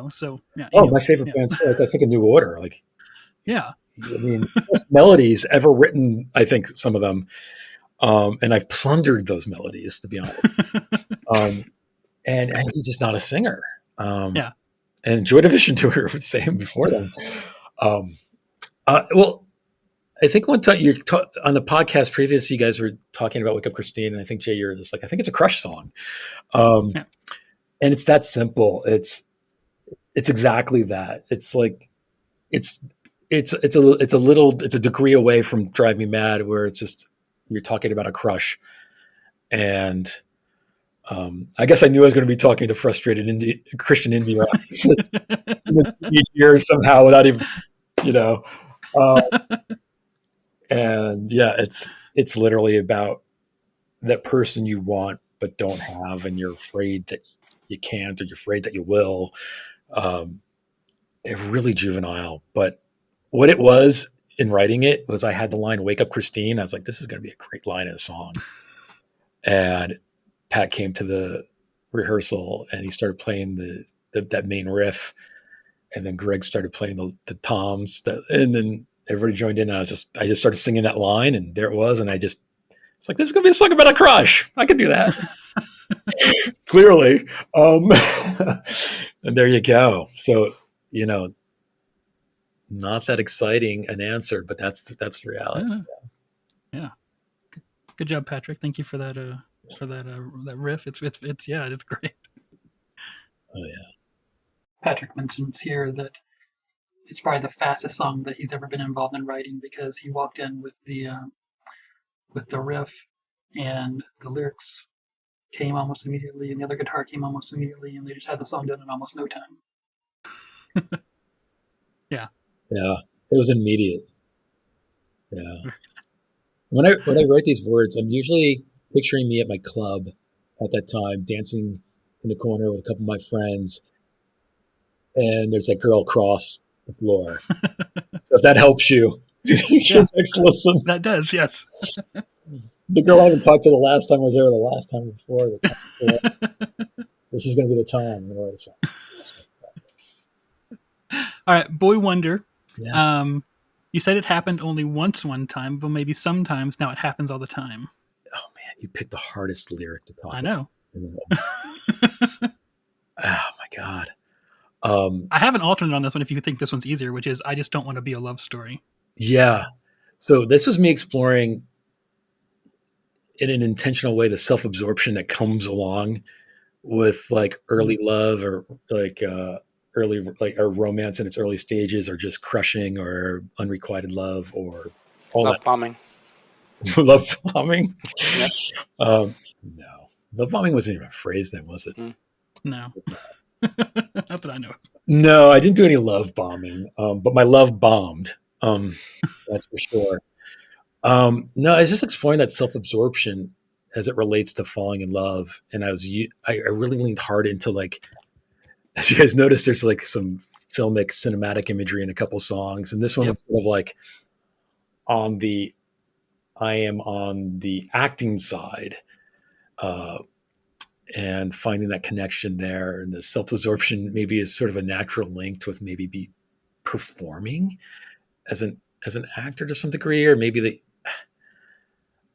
So anyways, my favorite bands, like I think a New Order, like I mean, best melodies ever written, I think some of them, and I've plundered those melodies, to be honest. And he's just not a singer. And Joy Division tour would say him before them. Well, I think one time on the podcast previous, you guys were talking about Wake Up Christine, and I think Jay, you're just like, I think it's a crush song. And it's that simple. It's exactly that. It's like, it's a degree away from Drive Me Mad, where it's just, you're talking about a crush. And I guess I knew I was going to be talking to frustrated Christian indie rockers each year somehow without even, and yeah, it's literally about that person you want but don't have, and you're afraid that you can't, or you're afraid that you will. Really juvenile, but what it was in writing it was I had the line "Wake Up, Christine." I was like, "This is going to be a great line in a song." And Pat came to the rehearsal and he started playing that main riff, and then Greg started playing the toms, and then everybody joined in, and I just started singing that line, and there it was, and it's like, this is gonna be a song about a crush. I could do that. Clearly. And there you go. So, not that exciting an answer, but that's the reality. Yeah. Good job, Patrick. Thank you for that that riff. It's great. Oh yeah. Patrick mentions here that it's probably the fastest song that he's ever been involved in writing, because he walked in with the riff, and the lyrics came almost immediately, and the other guitar came almost immediately, and they just had the song done in almost no time. Yeah, it was immediate. Yeah. When I write these words, I'm usually picturing me at my club at that time, dancing in the corner with a couple of my friends, and there's that girl across the floor. So if that helps you, you should listen. That does, yes. The girl I haven't talked to the last time I was there, the last time before. This is going to be the time. All right, Boy Wonder. Yeah. You said it happened only once one time, but maybe sometimes now it happens all the time. Oh man, you picked the hardest lyric to talk I know. Oh my God. I have an alternate on this one if you think this one's easier, which is I just don't want to be a love story. Yeah. So this was me exploring in an intentional way the self-absorption that comes along with like early love or like early like a romance in its early stages, or just crushing or unrequited love or all Love that bombing. love bombing. Yep. No, love bombing wasn't even a phrase then, was it? No. Not that I know. No, I didn't do any love bombing, but my love bombed. That's for sure. No, I was just exploring that self-absorption as it relates to falling in love, and I really leaned hard into like, as you guys noticed, there's like some filmic cinematic imagery in a couple songs, and this one was sort of like on the I am on the acting side, and finding that connection there, and the self-absorption maybe is sort of a natural link with maybe be performing as an actor to some degree, or maybe they.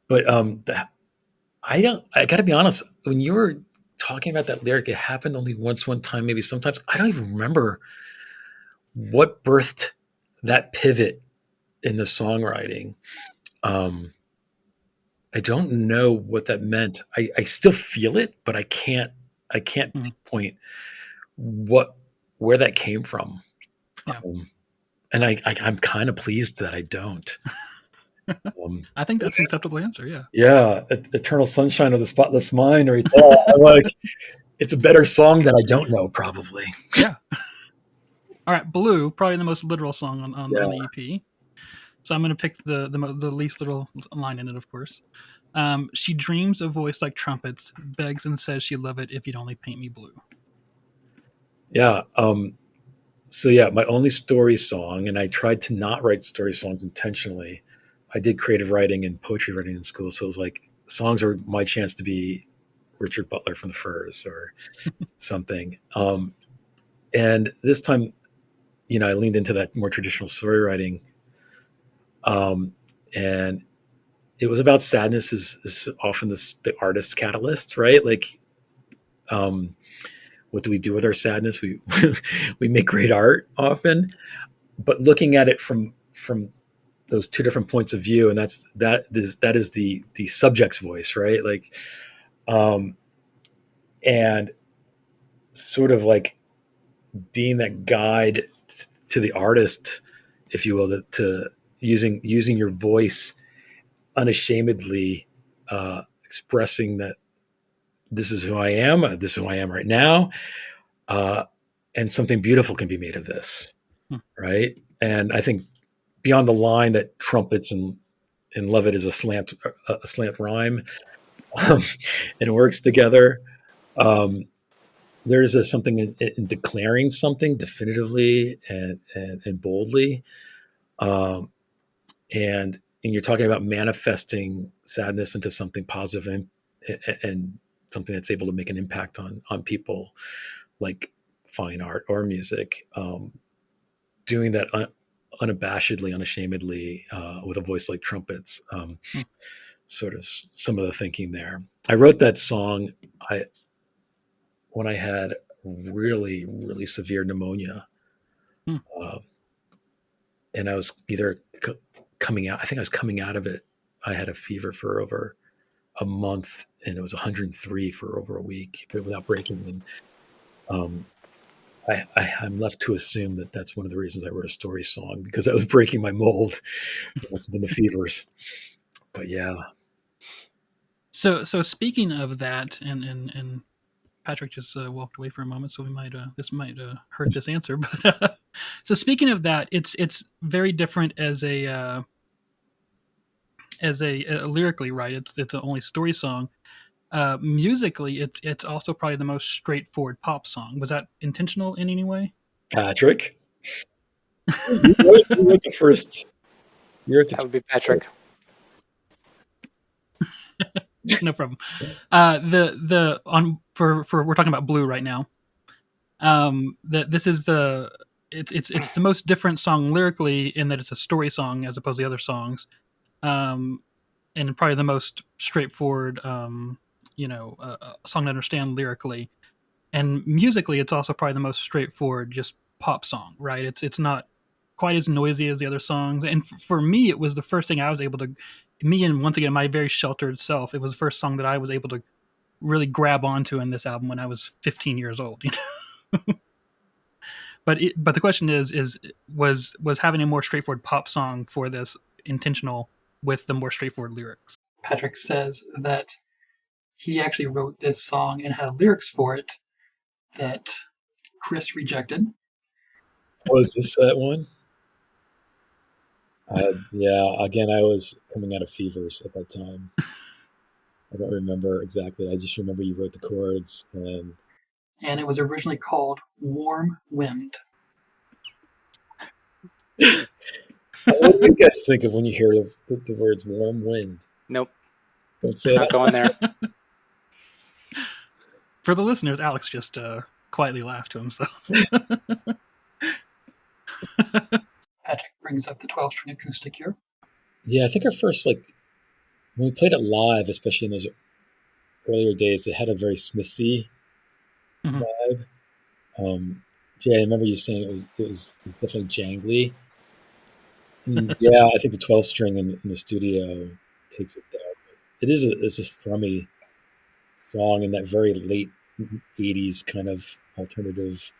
But I got to be honest. When you were talking about that lyric, it happened only once, one time, maybe sometimes. I don't even remember what birthed that pivot in the songwriting. I don't know what that meant. I still feel it, but I can't pinpoint where that came from. Yeah. And I'm kind of pleased that I don't. I think that's an acceptable answer. Yeah. Yeah, Eternal Sunshine of the Spotless Mind, or like it's a better song that I don't know, probably. Yeah. All right, Blue, probably the most literal song on the EP. So I'm going to pick the least literal line in it, of course. She dreams a voice like trumpets, begs and says she'd love it if you'd only paint me blue. Yeah. So yeah, my only story song, and I tried to not write story songs intentionally. I did creative writing and poetry writing in school, so it was like songs were my chance to be Richard Butler from the Furs or something. And this time, I leaned into that more traditional story writing. And it was about sadness is often the artist's catalyst, right? Like, what do we do with our sadness? We we make great art often, but looking at it from those two different points of view, and that is the subject's voice, right? Like, and sort of like being that guide to the artist, if you will, to using your voice unashamedly, expressing that this is who I am, this is who I am right now, and something beautiful can be made of this, right? And I think beyond the line that trumpets and love it is a slant rhyme, and works together. There's something in declaring something definitively and boldly, and you're talking about manifesting sadness into something positive and something that's able to make an impact on people, like fine art or music. Doing that unabashedly, unashamedly, with a voice like trumpets. Sort of some of the thinking there. I wrote that song when I had really, really severe pneumonia. And I was either coming out, I think I was coming out of it. I had a fever for over a month, and it was 103 for over a week, but without breaking. And I'm left to assume that that's one of the reasons I wrote a story song, because I was breaking my mold. It must have been the fevers. But yeah. So speaking of that, and Patrick just walked away for a moment, so we might this might hurt this answer. But so speaking of that, it's very different as a lyrically, right? It's only story song. Musically, it's also probably the most straightforward pop song. Was that intentional in any way? Patrick, you wrote the first. That would be Patrick. No problem. For we're talking about Blue right now. This is it's the most different song lyrically in that it's a story song as opposed to the other songs, and probably the most straightforward song to understand lyrically, and musically it's also probably the most straightforward just pop song, right? It's not quite as noisy as the other songs, and for me it was the first thing I was able to, me and once again my very sheltered self, it was the first song that I was able to really grab onto in this album when I was 15 years old. You know? But the question was having a more straightforward pop song for this intentional with the more straightforward lyrics? Patrick says that he actually wrote this song and had lyrics for it that Chris rejected. Was this that one? Yeah, again, I was coming out of fevers at that time. I don't remember exactly. I just remember you wrote the chords, and it was originally called Warm Wind. what do you guys think of when you hear the words warm wind? Nope. Don't say Not that. going there. For the listeners, Alex just quietly laughed to himself. Patrick brings up the 12-string acoustic here. Yeah, I think our first, like, when we played it live, especially in those earlier days, it had a very Smithsy vibe. Jay, I remember you saying it was definitely jangly. And yeah, I think the 12-string in the studio takes it there. It's a strummy song in that very late 80s kind of alternative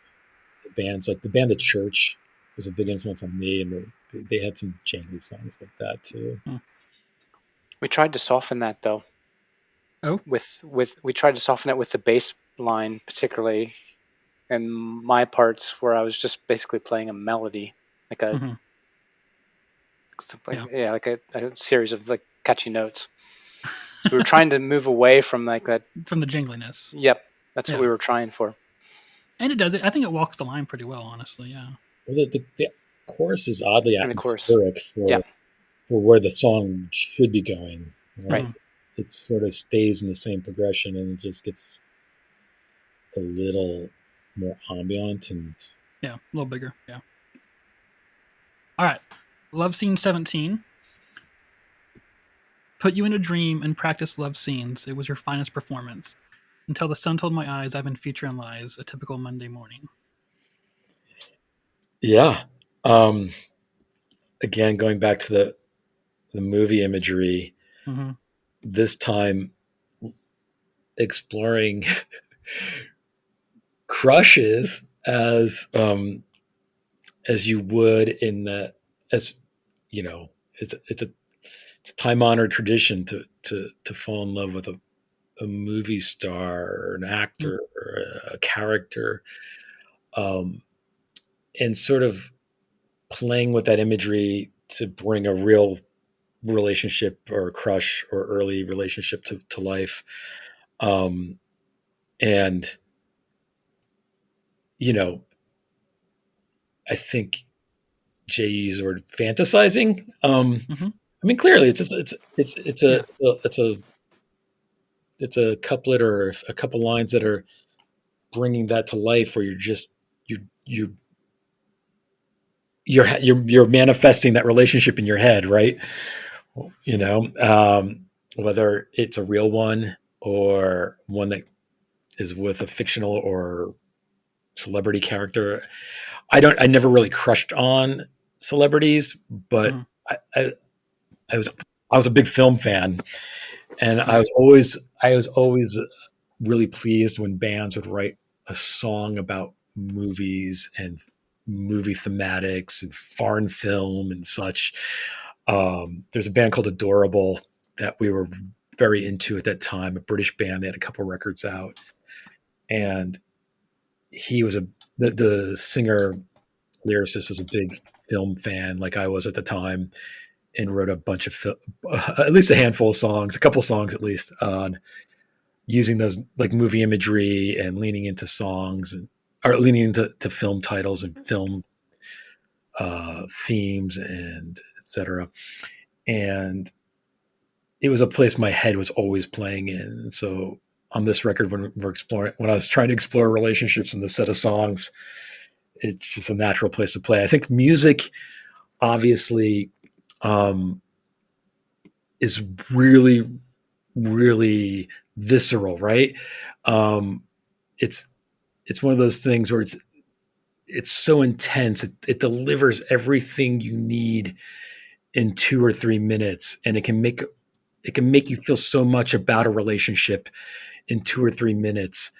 bands. Like the band The Church was a big influence on me, and they had some jangly songs like that too. We tried to soften that though. Oh, We tried to soften it with the bass line, particularly in my parts where I was just basically playing a melody, like a like a series of like catchy notes. So we were trying to move away from like that, from the jingliness. Yep, that's what we were trying for. And it does it. I think it walks the line pretty well, honestly. Yeah. Well, the chorus is oddly And the chorus. atmospheric for where the song should be going. Right. It sort of stays in the same progression, and it just gets a little more ambient and a little bigger. Yeah. All right. Love Scene 17. Put you in a dream and practice love scenes. It was your finest performance. Until the sun told my eyes, I've been featuring lies. A typical Monday morning. Yeah. Again, going back to the movie imagery, this time exploring crushes as you would in the, as you know, it's a time-honored tradition to fall in love with a movie star or an actor or a character, and sort of playing with that imagery to bring a real relationship or a crush or early relationship to life. And, you know, I think Jay used the word fantasizing. I mean, clearly it's a couplet or a couple lines that are bringing that to life, where you're manifesting that relationship in your head, right? You know, whether it's a real one or one that is with a fictional or celebrity character. I never really crushed on celebrities, but I was a big film fan, and I was always really pleased when bands would write a song about movies and movie thematics and foreign film and such. There's a band called Adorable that we were very into at that time, a British band. They had a couple records out, and he was the singer lyricist was a big film fan like I was at the time, and wrote a bunch of at least a handful of songs, a couple songs at least, on using those like movie imagery and leaning into songs or leaning into film titles and film themes and etc. And it was a place my head was always playing in. And so on this record, when I was trying to explore relationships in the set of songs, it's just a natural place to play. I think music obviously is really, really visceral, right? It's one of those things where it's so intense. It delivers everything you need in 2 or 3 minutes, and it can make it can make you feel so much about a relationship in 2 or 3 minutes.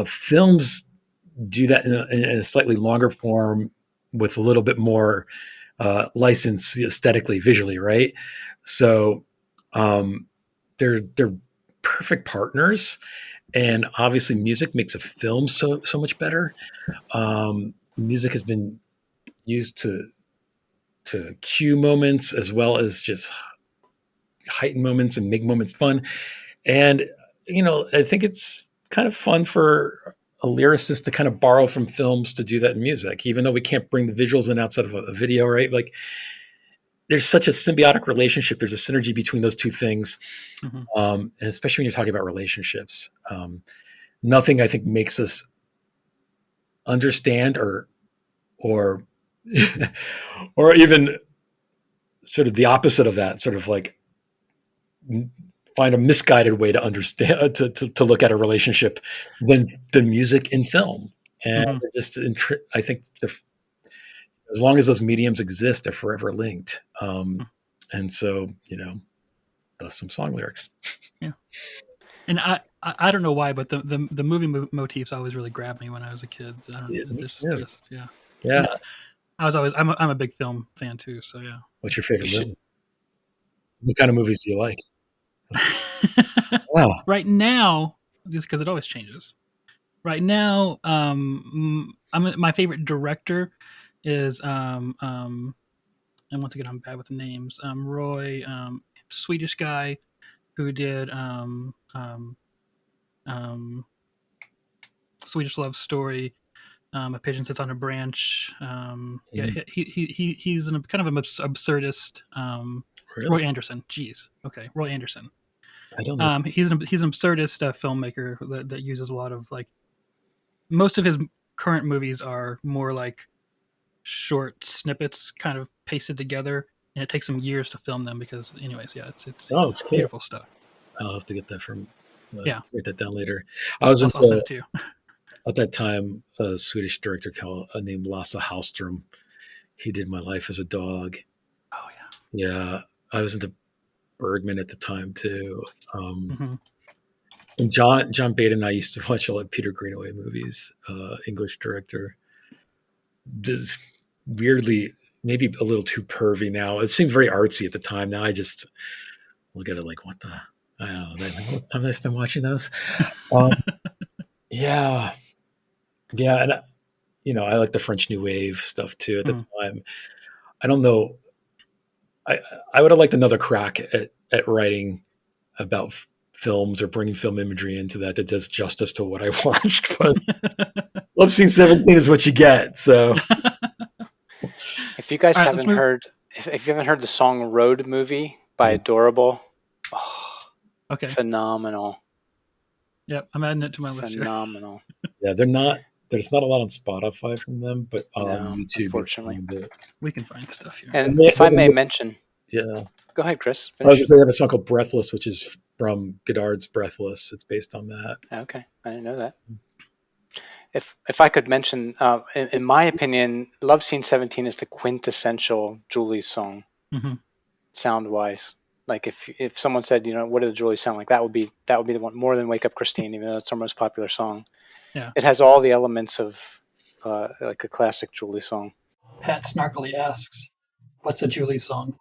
Films do that in a slightly longer form with a little bit more license aesthetically, visually, right? So they're perfect partners, and obviously music makes a film so much better. Music has been used to cue moments as well as just heighten moments and make moments fun. And I think it's kind of fun for a lyricist to kind of borrow from films to do that in music, even though we can't bring the visuals in outside of a video, right? Like there's such a symbiotic relationship. There's a synergy between those two things. Mhm. And especially when you're talking about relationships, nothing I think makes us understand or or even sort of the opposite of that, sort of like find a misguided way to understand to look at a relationship than the music in film. And Mhm. just I think as long as those mediums exist, they're forever linked. And so thus some song lyrics. Yeah. And I don't know why, but the movie motifs always really grabbed me when I was a kid. I don't Yeah, know. me It's too. just yeah. Yeah. And I'm a big film fan too. So yeah. What's your favorite You should- movie? What kind of movies do you like? Wow. Right now, just because it always changes. Right now, my favorite director is and once again I'm bad with the names. Roy, Swedish guy who did Swedish Love Story, A Pigeon Sits on a Branch. Yeah, he's an kind of an absurdist. Really? Roy Anderson. Jeez. Okay, Roy Anderson. I don't know. He's an absurdist filmmaker that uses a lot of like. Most of his current movies are more like short snippets, kind of pasted together, and it takes him years to film them because, anyways, yeah, it's Oh, it's cool. beautiful stuff. I'll have to get that from. Yeah. Write that down later. I was I'll into send it to you. at that time a Swedish director named Lasse Hallström. He did My Life as a Dog. Oh Yeah, I was into Bergman at the time too. yeah. Hmm. And John Bate and I used to watch a lot of Peter Greenaway movies. English director. Just weirdly, maybe a little too pervy now. It seemed very artsy at the time. Now I just look at it like, what the? I don't know. How much time I spent watching those? Yeah, and I like the French New Wave stuff too at the time. I don't know. I would have liked another crack at writing about films or bringing film imagery into that does justice to what I watched. But Love Scene 17 is what you get. So If you guys All right, haven't heard, if you haven't heard the song "Road Movie" by Yeah. Adorable, Okay. phenomenal. Yep, I'm adding it to my list here. Phenomenal. yeah, there's not a lot on Spotify from them, but on No, YouTube, unfortunately. you can find it. We can find stuff here. And Yeah, if I but- may mention, Yeah. go ahead, Chris. I was Finish. just saying they have a song called Breathless, which is from Godard's Breathless. It's based on that. Okay, I didn't know that. If I could mention, in my opinion, Love Scene 17 is the quintessential Julie's song, Mhm. sound wise. Like if someone said, what do the Julies sound like, that would be the one, more than Wake Up Christine, even though it's our most popular song. Yeah. It has all the elements of like a classic Julie song. Pat snarkily asks, "What's a Julie song?"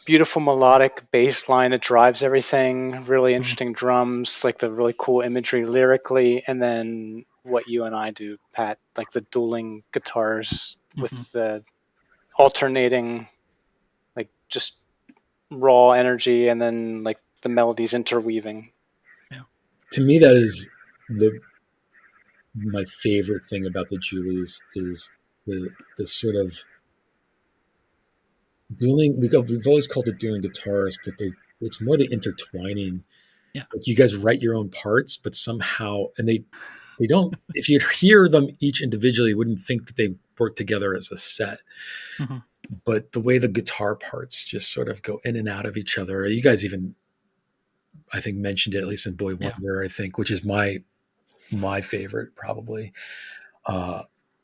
Beautiful melodic bass line that drives everything, really interesting drums, like the really cool imagery lyrically, and then what you and I do, Pat, like the dueling guitars with the alternating, like just raw energy, and then like the melodies interweaving. To me, that is my favorite thing about the Julies is the sort of dueling. We've always called it dueling guitars, but it's more the intertwining. Yeah. Like you guys write your own parts, but somehow, and they don't. If you hear them each individually, you wouldn't think that they work together as a set. Mhm. But the way the guitar parts just sort of go in and out of each other. You guys even, I think, mentioned it at least in Boy Yeah. Wonder. I think, which is my favorite probably,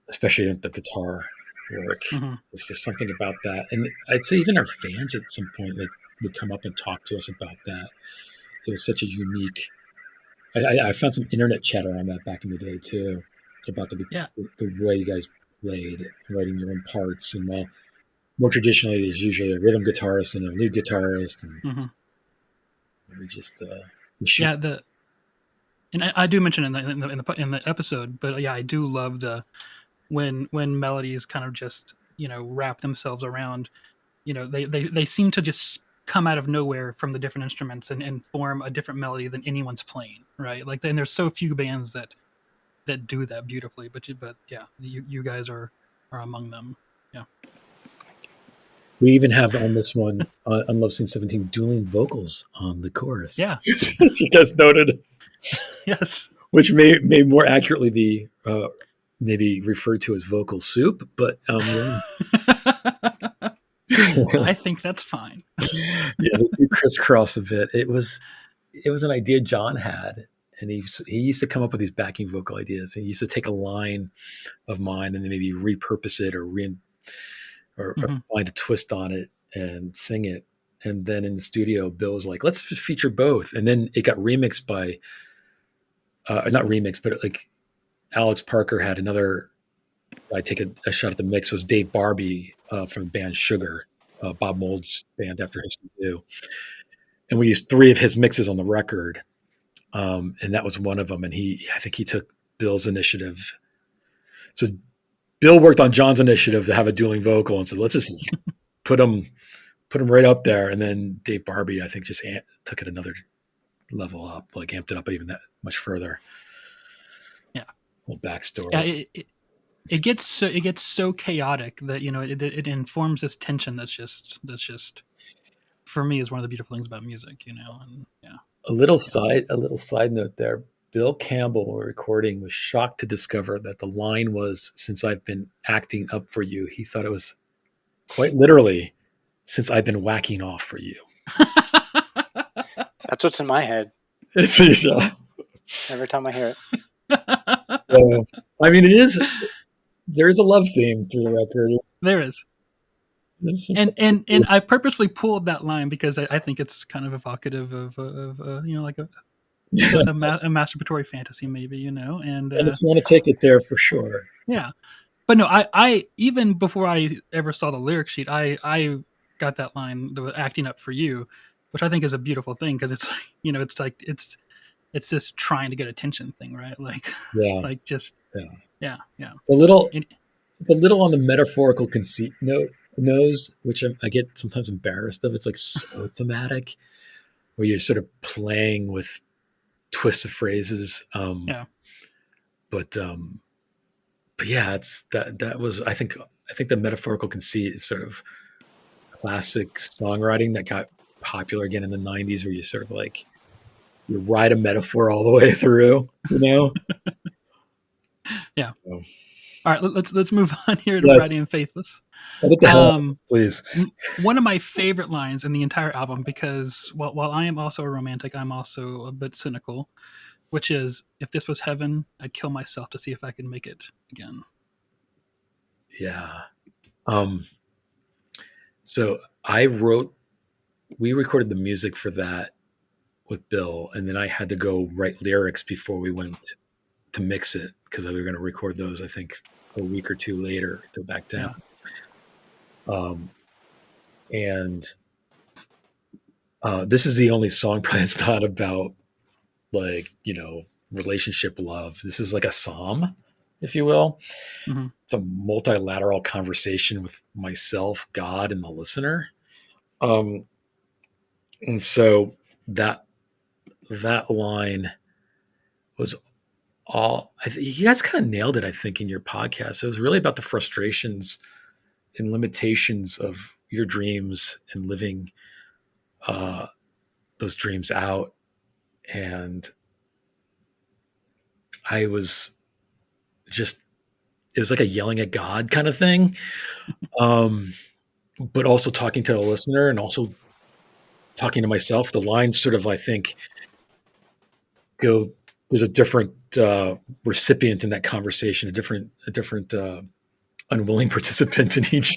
especially the guitar work. Mm-hmm. It's just something about that. And I'd say even our fans at some point like would come up and talk to us about that. It was such a unique. I found some internet chatter on that back in the day too, about the way you guys played, writing your own parts, and while more traditionally there's usually a rhythm guitarist and a lead guitarist, and we just and I do mention in the episode, but yeah, I do love when melodies kind of just wrap themselves around, they seem to just come out of nowhere from the different instruments and form a different melody than anyone's playing, right? Like, and there's so few bands that do that beautifully, but yeah, you guys are among them. Yeah. We even have on this one, on Love Scene 17, dueling vocals on the chorus. Yeah. As you guys noted. Yes. Which may more accurately be maybe referred to as vocal soup, but I think that's fine. Yeah, they do crisscross a bit. It was an idea John had, and he used to come up with these backing vocal ideas. He used to take a line of mine and then maybe repurpose it or find a twist on it and sing it. And then in the studio, Bill was like, "Let's feature both." And then it got remixed by, not remixed, but like Alex Parker had another. I take a shot at the mix. Was Dave Barbie from the band Sugar, Bob Mould's band after History 2. And we used 3 of his mixes on the record, and that was one of them. And I think he took Bill's initiative. So Bill worked on John's initiative to have a dueling vocal, and said, "Let's just put him right up there." And then Dave Barbie, I think, just took it another level up, like amped it up even that much further. Yeah, little backstory. Yeah, it gets so chaotic that it informs this tension that's just for me is one of the beautiful things about music, and yeah. A little side note there. Bill Campbell, when we were recording, was shocked to discover that the line was, "Since I've been acting up for you." He thought it was quite literally, "Since I've been whacking off for you." That's what's in my head. Every time I hear it. So, I mean, there is a love theme through the record. There is. And I purposely pulled that line because I think it's kind of evocative of like a masturbatory fantasy, maybe, and if you want to take it there, for sure. Yeah, but no, I even before I ever saw the lyric sheet, I got that line, the "acting up for you," which I think is a beautiful thing because it's it's like it's this trying to get attention thing, right? Like like just yeah. The little on the metaphorical conceit nose, which I get sometimes embarrassed of. It's like so thematic, where you're sort of playing with twists of phrases. But yeah, it's that was I think the metaphorical conceit is sort of classic songwriting that got popular again in the 90s, where you sort of like you ride a metaphor all the way through, Yeah. So. All right, let's move on here to Friday and Faithless. Please. One of my favorite lines in the entire album, because while I am also a romantic, I'm also a bit cynical, which is, "If this was heaven, I'd kill myself to see if I could make it again." Yeah. So we recorded the music for that with Bill, and then I had to go write lyrics before we went to mix it, because we were going to record those, I think, a week or 2 later, go back down. And this is the only song probably it's not about like, relationship love. This is like a psalm, if you will. Mm-hmm. It's a multilateral conversation with myself, God, and the listener. And so that line was all, you guys kind of nailed it, I think, in your podcast. It was really about the frustrations and limitations of your dreams and living those dreams out. And I was just, it was like a yelling at God kind of thing. But also talking to the listener and also talking to myself. The lines sort of, I think, there's a different recipient in that conversation, a different unwilling participant in each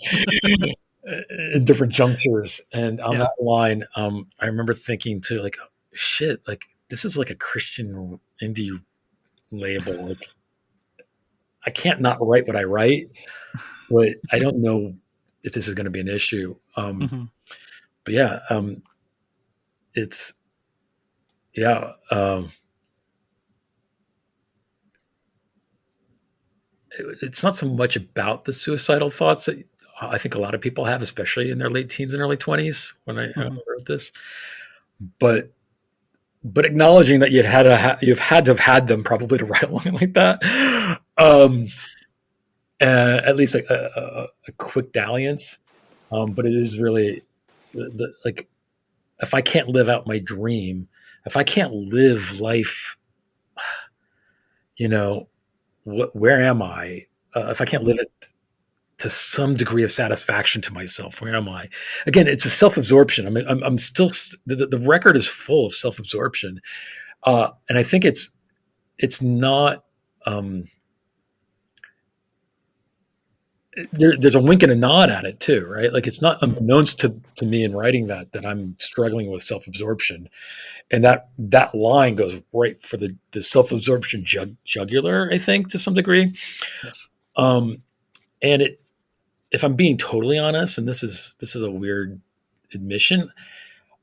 in different junctures. And on that line, I remember thinking too, like, oh, shit, like this is like a Christian indie label. Like, I can't not write what I write, but I don't know if this is going to be an issue. But yeah, it's yeah. It's not so much about the suicidal thoughts that I think a lot of people have, especially in their late teens and early 20s when I wrote this, but acknowledging that you've had to have had them probably to write a line like that. At least a quick dalliance. But it is really like, if I can't live out my dream, if I can't live life, where am I? If I can't live it to some degree of satisfaction to myself, where am I? Again, it's a self-absorption. I mean, I'm still the record is full of self-absorption, and I think it's not. There's a wink and a nod at it too, right? Like, it's not unbeknownst to me in writing that I'm struggling with self-absorption, and that line goes right for the self-absorption jugular, I think, to some degree. Yes. And if I'm being totally honest, and this is a weird admission,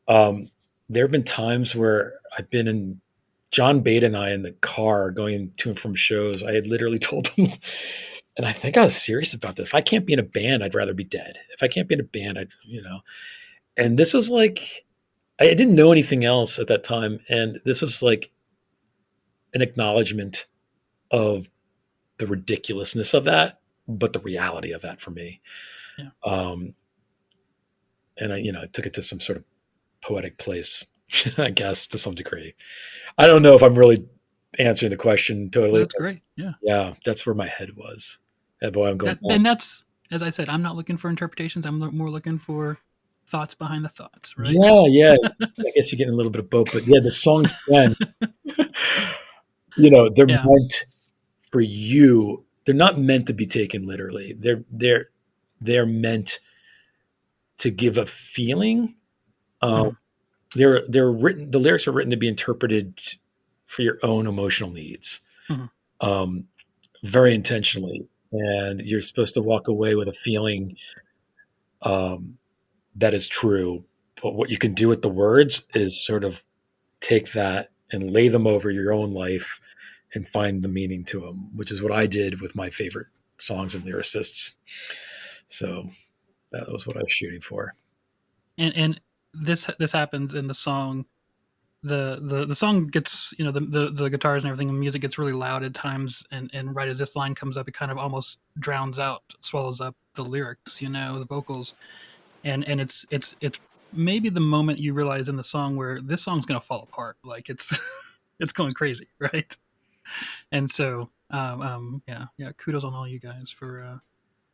there have been times where I've been in John Bate and I in the car going to and from shows. I had literally told him, and I think I was serious about this, if I can't be in a band, I'd rather be dead. If I can't be in a band, and this was like, I didn't know anything else at that time. And this was like an acknowledgement of the ridiculousness of that, but the reality of that for me. Yeah. And I took it to some sort of poetic place, I guess, to some degree. I don't know if I'm really answering the question totally. That's great. Yeah. Yeah. That's where my head was. And boy, I'm going. And that's, as I said, I'm not looking for interpretations. I'm more looking for thoughts behind the thoughts, right? Yeah. I guess you're getting a little bit of both, but yeah, the songs then, they're meant for you. They're not meant to be taken literally. They're meant to give a feeling. They're written. The lyrics are written to be interpreted for your own emotional needs, very intentionally. And you're supposed to walk away with a feeling that is true. But what you can do with the words is sort of take that and lay them over your own life and find the meaning to them, which is what I did with my favorite songs and lyricists. So that was what I was shooting for. And this happens in the song. The song gets, the guitars and everything, and music gets really loud at times, and right as this line comes up, it kind of almost drowns out, swallows up the lyrics, the vocals, and it's maybe the moment you realize in the song where this song's gonna fall apart, like it's it's going crazy, right? And so kudos on all you guys for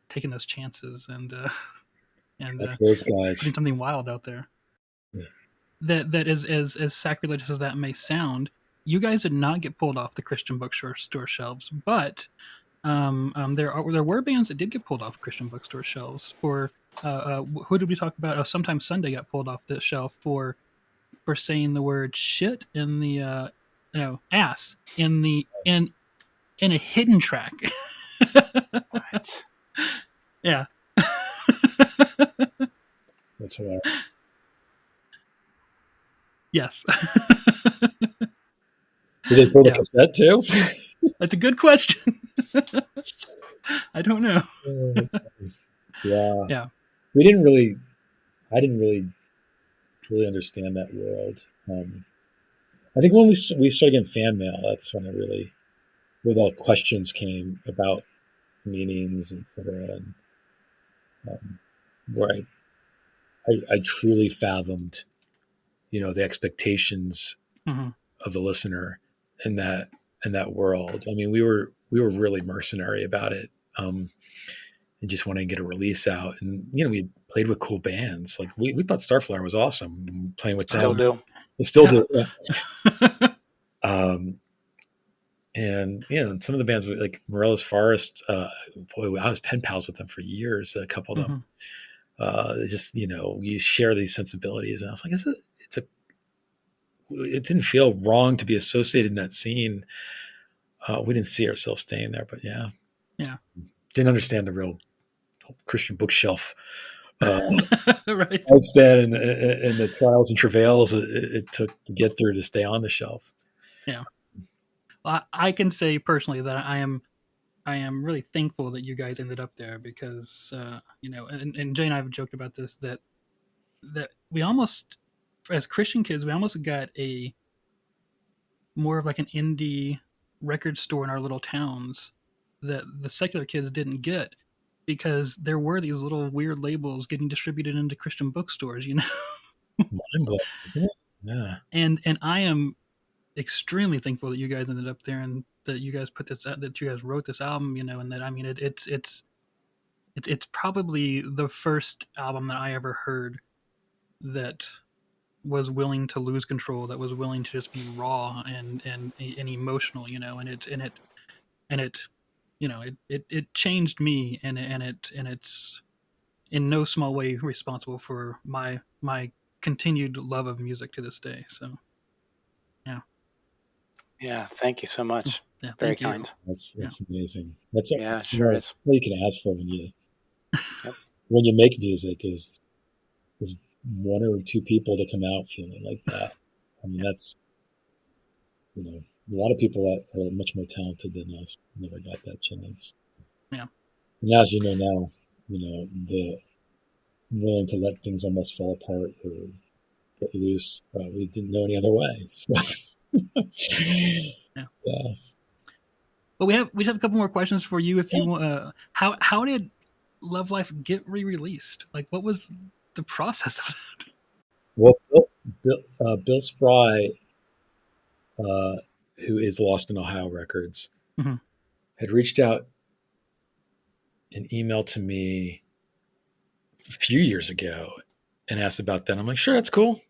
taking those chances and that's those guys putting something wild out there. Yeah. That is as sacrilegious as that may sound. You guys did not get pulled off the Christian bookstore shelves, but there were bands that did get pulled off Christian bookstore shelves for. Who did we talk about? Oh, Sometimes Sunday got pulled off the shelf for saying the word shit in the ass in a hidden track. What? Yeah. That's right. Yes. Did they pull the cassette too? That's a good question. I don't know. Yeah. I didn't really understand that world. I think when we started getting fan mail, that's when where all questions came about meanings, etc. And where I truly fathomed, the expectations of the listener in that world. I mean, we were really mercenary about it, and just wanting to get a release out. And we played with cool bands. Like we thought Starflyer was awesome. Playing with them, Still do. We still do. Yeah. And some of the bands like Morello's Forest, boy, I was pen pals with them for years. A couple of them, just you share these sensibilities, and I was like, it didn't feel wrong to be associated in that scene. We didn't see ourselves staying there, but yeah, didn't understand the real Christian bookshelf right. lifespan and the trials and travails it took to get through to stay on the shelf. Yeah. Well, I can say personally that I am really thankful that you guys ended up there because and Jay and I have joked about this that we almost, as Christian kids, we almost got a more of like an indie record store in our little towns that the secular kids didn't get because there were these little weird labels getting distributed into Christian bookstores, Mind-blowing. Yeah. And I am extremely thankful that you guys ended up there and that you guys that you guys wrote this album, and that, I mean, it's probably the first album that I ever heard that was willing to lose control, that was willing to just be raw and emotional, it changed me, and it's in no small way responsible for my continued love of music to this day. So Yeah, thank you so much. yeah, Very thank you. kind. That's amazing. That's Yeah, it sure is. What you can ask for when you Yep. when you make music is one or two people to come out feeling like that. I mean, that's a lot of people that are much more talented than us never got that chance. Yeah. And as you know now, the willing to let things almost fall apart or get loose. We didn't know any other way. So. Yeah. Yeah. But we have a couple more questions for you. If you want, how did Love Life get re-released? Like, what was the process of that? Well, Bill Spry, who is Lost in Ohio Records, had reached out an email to me a few years ago and asked about that. I'm like, sure, that's cool.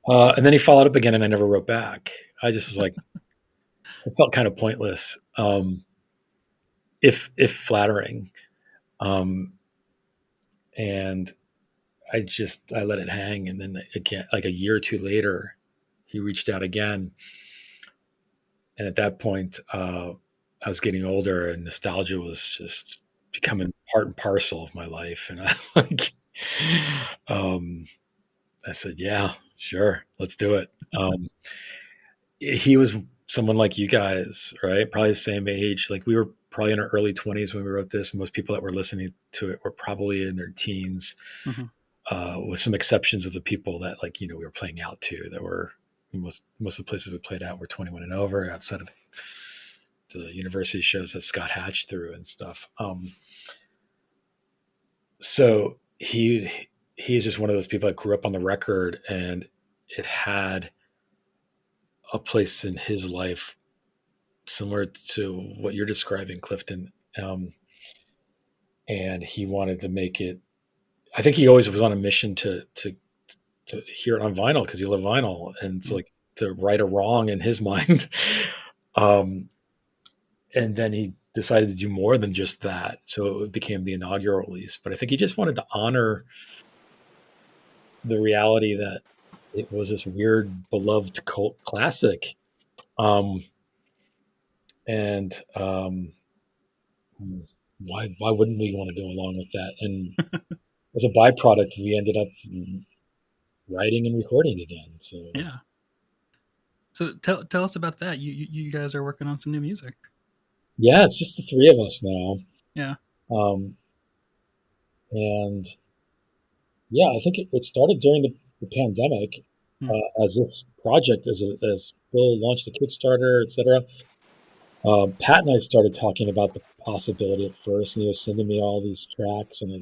And then he followed up again, and I never wrote back. I just was like, it felt kind of pointless, if flattering. And I let it hang. And then again, like a year or two later, he reached out again. And at that point, I was getting older, and nostalgia was just becoming part and parcel of my life. And I said, yeah, sure, let's do it. He was someone like you guys, right? Probably the same age. Like, we were probably in our early 20s when we wrote this. Most people that were listening to it were probably in their teens, with some exceptions of the people that we were playing out to. That were most of the places we played out were 21 and over, outside of the university shows that Scott Hatch threw and stuff. So he is just one of those people that grew up on the record, and it had a place in his life similar to what you're describing, Clifton. And he wanted to make it. I think he always was on a mission to hear it on vinyl, because he loved vinyl, and it's like to right a wrong in his mind. And then he decided to do more than just that, so it became the inaugural release. But I think he just wanted to honor the reality that it was this weird, beloved cult classic. And why wouldn't we want to go along with that? And as a byproduct, we ended up writing and recording again. So yeah. So tell us about that. You guys are working on some new music. Yeah, it's just the three of us now. Yeah. And yeah, I think it started during the pandemic, as this project, as Bill launched the Kickstarter, etc. Pat and I started talking about the possibility at first, and he was sending me all these tracks, and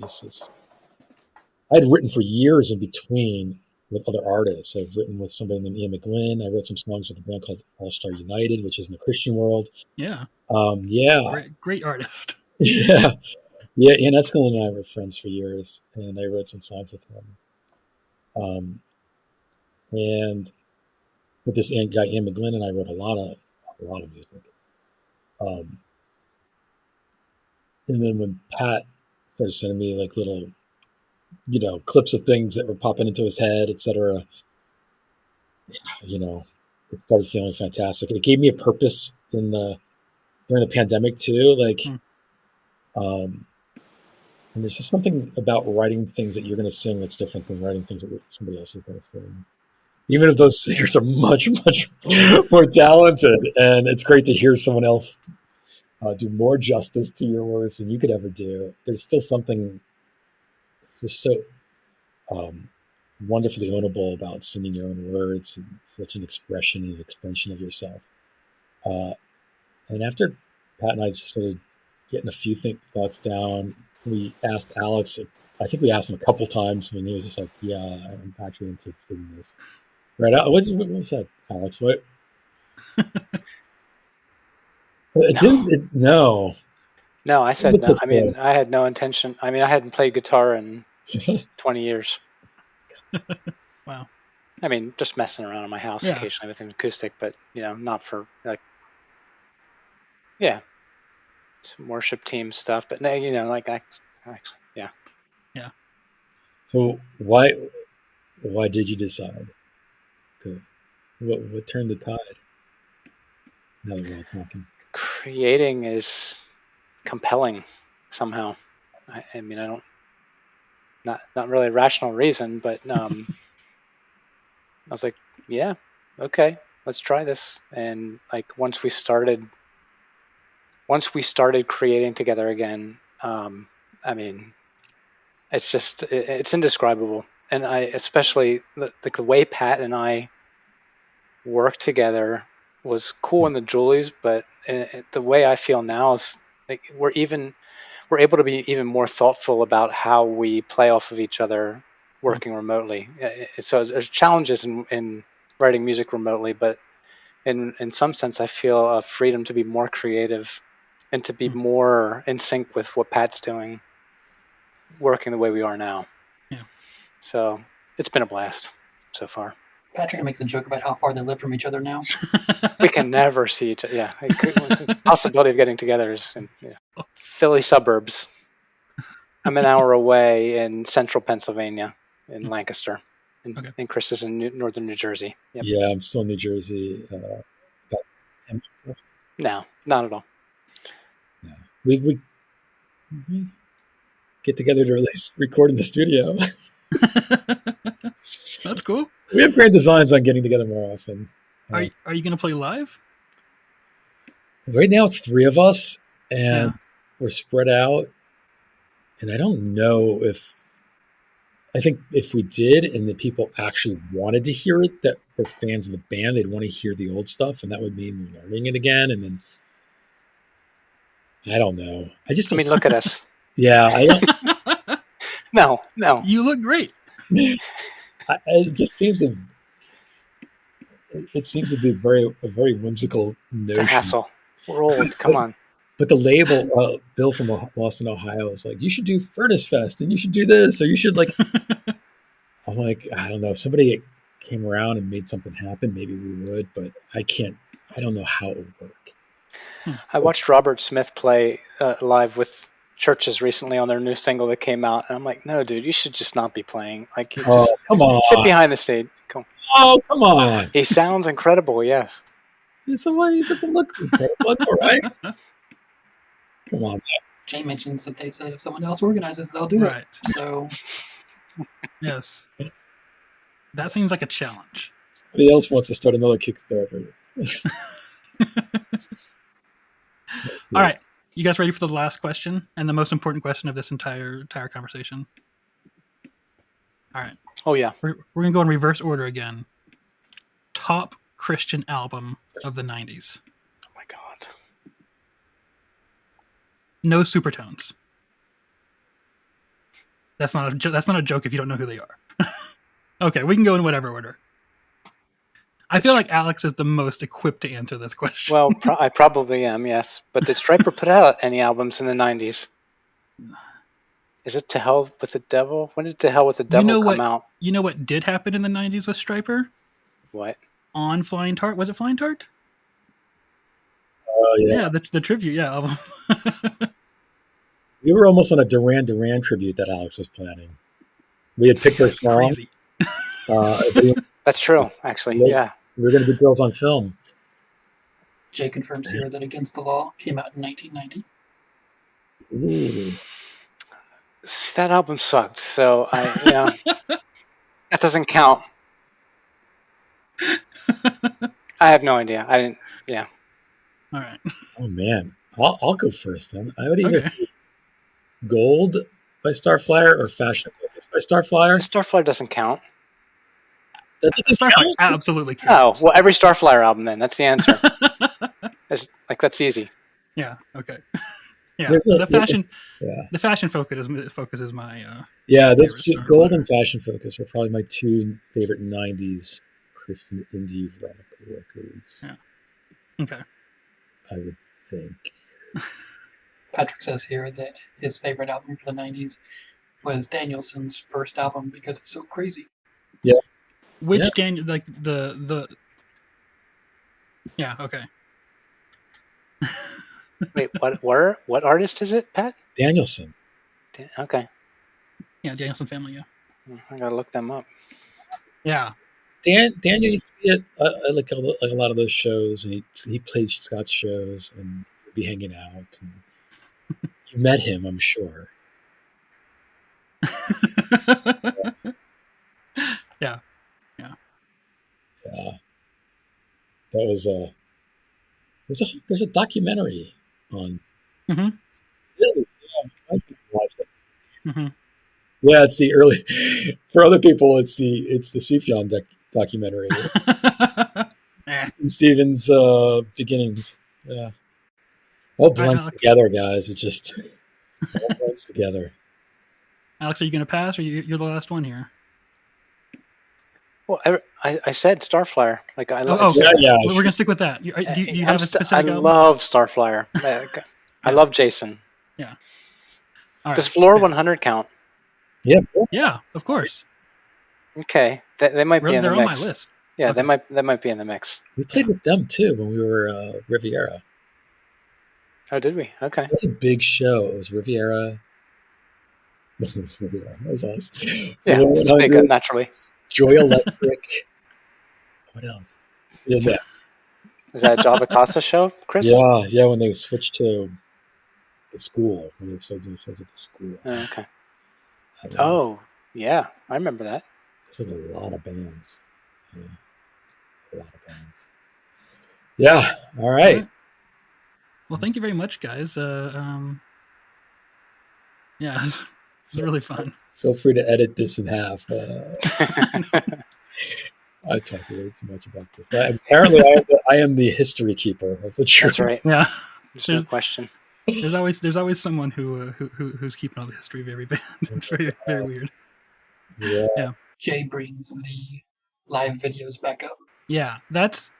I had written for years in between with other artists. I've written with somebody named Ian McGlynn. I wrote some songs with a band called All Star United, which is in the Christian world. Yeah. Yeah. Great artist. Yeah. Yeah. Ian Eskelin and I were friends for years, and I wrote some songs with him. And with this guy, Ian McGlynn, and I wrote a lot of music. Um, and then when Pat started sending me like little, clips of things that were popping into his head, etc., it started feeling fantastic. It gave me a purpose during the pandemic too. Like, and there's just something about writing things that you're going to sing that's different than writing things that somebody else is going to sing. Even if those singers are much, much more talented, and it's great to hear someone else do more justice to your words than you could ever do. There's still something just so wonderfully ownable about singing your own words, and such an expression and extension of yourself. And after Pat and I just started getting a few thoughts down, we asked Alex. I think we asked him a couple times, and he was just like, "Yeah, I'm actually interested in this." Right? What was that, Alex? What? No. No, I said no. I mean, I had no intention. I mean, I hadn't played guitar in 20 years. Wow. I mean, just messing around in my house occasionally with an acoustic, but not for some worship team stuff. But no, yeah. So why did you decide to? What turned the tide? Now that we're all talking, creating is compelling somehow. I mean, I don't. Not really a rational reason, but I was like, yeah, okay, let's try this. And like once we started creating together again, I mean, it's indescribable. And I especially the way Pat and I work together was cool in the Julies, but the way I feel now is like we're able to be even more thoughtful about how we play off of each other working remotely. So there's challenges in writing music remotely, but in some sense I feel a freedom to be more creative and to be more in sync with what Pat's doing, working the way we are now. Yeah. So it's been a blast so far. Patrick makes a joke about how far they live from each other now. We can never see each other. Yeah, the possibility of getting together is in Philly suburbs. I'm an hour away in central Pennsylvania, in Lancaster, and Chris is in northern New Jersey. Yep. Yeah, I'm still in New Jersey. About 10 minutes. No, not at all. No. We get together to at least record in the studio. That's cool. We have great designs on getting together more often. Are you going to play live? Right now, it's 3 of us, and we're spread out. And I don't know I think if we did and the people actually wanted to hear it, that were fans of the band, they'd want to hear the old stuff, and that would mean learning it again. And then, I don't know. Look at us. Yeah. I don't. No. You look great. It just seems to be a very whimsical notion. It's a hassle. We're old. Come on. But the label, Bill from Boston, Ohio, is like, you should do Furnace Fest, and you should do this, or you should like. I'm like, I don't know. If somebody came around and made something happen, maybe we would, but I can't. I don't know how it would work. I watched Robert Smith play live with Churches recently on their new single that came out, and I'm like, no, dude, you should just not be playing. Like, come on, sit behind the stage. Come on. He sounds incredible. Yes. So why he doesn't look incredible? That's all right. Come on. Jay mentions that they said if someone else organizes, they'll do it. So, yes, that seems like a challenge. Somebody else wants to start another Kickstarter. All right, you guys ready for the last question and the most important question of this entire conversation? All right. Oh yeah. We're gonna go in reverse order again. Top Christian album of the 90s. Oh my God. No supertones. That's not a joke if you don't know who they are. Okay, we can go in whatever order. I feel like Alex is the most equipped to answer this question. Well, I probably am, yes. But did Stryper put out any albums in the 90s? Is it To Hell with the Devil? When did To Hell with the Devil come out? You know what did happen in the 90s with Stryper? What? On Flying Tart. Was it Flying Tart? Oh yeah. the tribute, album. We were almost on a Duran Duran tribute that Alex was planning. We had picked our That's song. crazy. That's true, actually. Yeah. We were going to do Girls on Film. Jay confirms here that Against the Law came out in 1990. Ooh. That album sucked, so that doesn't count. I have no idea. I didn't. Yeah. All right. Oh man, I'll go first then. I would either Okay. say Gold by Starflyer or Fashion Focus by Starflyer. Starflyer doesn't count. That doesn't Starflyer count. absolutely Oh, counts. well, every Starflyer album then. That's the answer. That's easy. Yeah. Okay. Yeah. There's a- The fashion focus is my Those favorite Gold Starflyer. and Fashion Focus are probably my two favorite '90s Christian indie rock records. Yeah. Okay. I would think. Patrick says here that his favorite album for the 90s was Danielson's first album because it's so crazy. Which Yeah. Daniel, like the yeah, okay. Wait, what artist is it, Pat? Danielson. Okay. Yeah, Danielson family, yeah. I gotta look them up. Yeah. Daniel used to be at like a lot of those shows, and he played Scott's shows, and he'd be hanging out. And you met him, I'm sure. Yeah. Yeah, that was there's a documentary on. Mhm. It is, yeah, I think I watched it. Mhm. Yeah, it's the early. For other people, it's the Sufjan documentary. Stephen's beginnings. Yeah, all blends Alex. together, guys. It just all blends together. Alex, are you going to pass, or you're the last one here? Well, I said Starflyer. Like I love. Yeah. We're going to stick with that. Do you have a specific I album? love Starflyer. I love Jason. Yeah. All Does right. Floor 100 count? Yeah. Yeah, of course. Okay, they might be in the They're mix. on my list. Yeah, Okay. they might be in the mix. We played with them too when we were Riviera. Oh, did we? Okay. That's a big show. It was Riviera. Riviera. That was us. Yeah, Floor it's big 100, naturally. Joy Electric. What else? Yeah. Is that a Java Casa show, Chris? Yeah. When they switched to the school, when they started doing shows at the school. Oh, okay. I don't know. Oh, yeah, I remember that. There's like a lot of bands. Yeah. A lot of bands. Yeah. All right. Well, thank you very much, guys. Yeah, it was really fun. Feel free to edit this in half. I talk way too much about this. Apparently, I am the history keeper of the truth. That's right. Yeah. There's no question. There's always someone who's keeping all the history of every band. It's very very weird. Yeah. Jay brings the live videos back up. Yeah, that's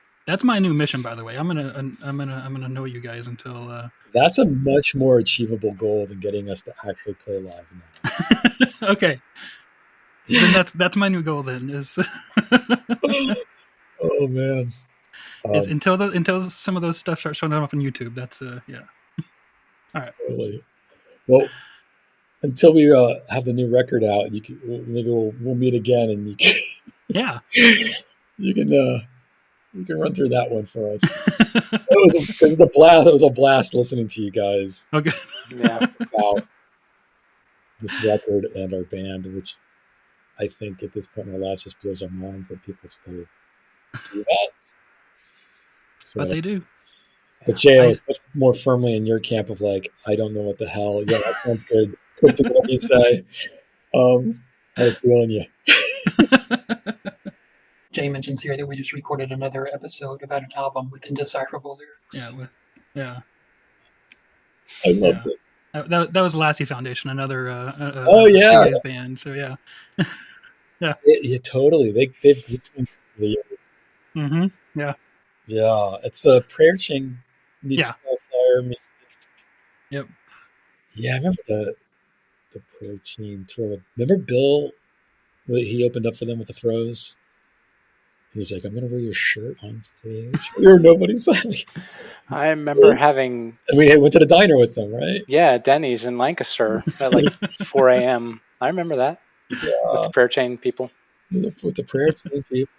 my new mission, by the way. I'm gonna know you guys until. That's a much more achievable goal than getting us to actually play live now. Okay. Then that's my new goal. Then is. Oh man. Is until some of those stuff start showing up on YouTube. That's yeah. All right. Totally. Well, until we have the new record out, maybe we'll meet again, and you can. Yeah. You can run through that one for us. It was a blast. It was a blast listening to you guys. Okay. Yeah. About this record and our band, which I think at this point in our lives just blows our minds that people still do that. So, But they do. but Jay, I was much more firmly in your camp of like, I don't know what the hell. Yeah, that sounds good. Quick to whatever you say. I was feeling you. Jay mentions here that we just recorded another episode about an album with indecipherable lyrics. Yeah. I loved it. That was Lassie Foundation, another shoegaze band. So yeah. Yeah, totally. They've grown for the years. Mm-hmm. Yeah. Yeah, it's a prayer chain meets Starflyer. Yep. Yeah, I remember the prayer chain tour. Remember Bill? He opened up for them with the Throws. He's like, I'm going to wear your shirt on stage. You're nobody's like. I remember having. And we went to the diner with them, right? Yeah, Denny's in Lancaster at like 4 a.m. I remember that. Yeah. With the prayer chain people. With the prayer chain people.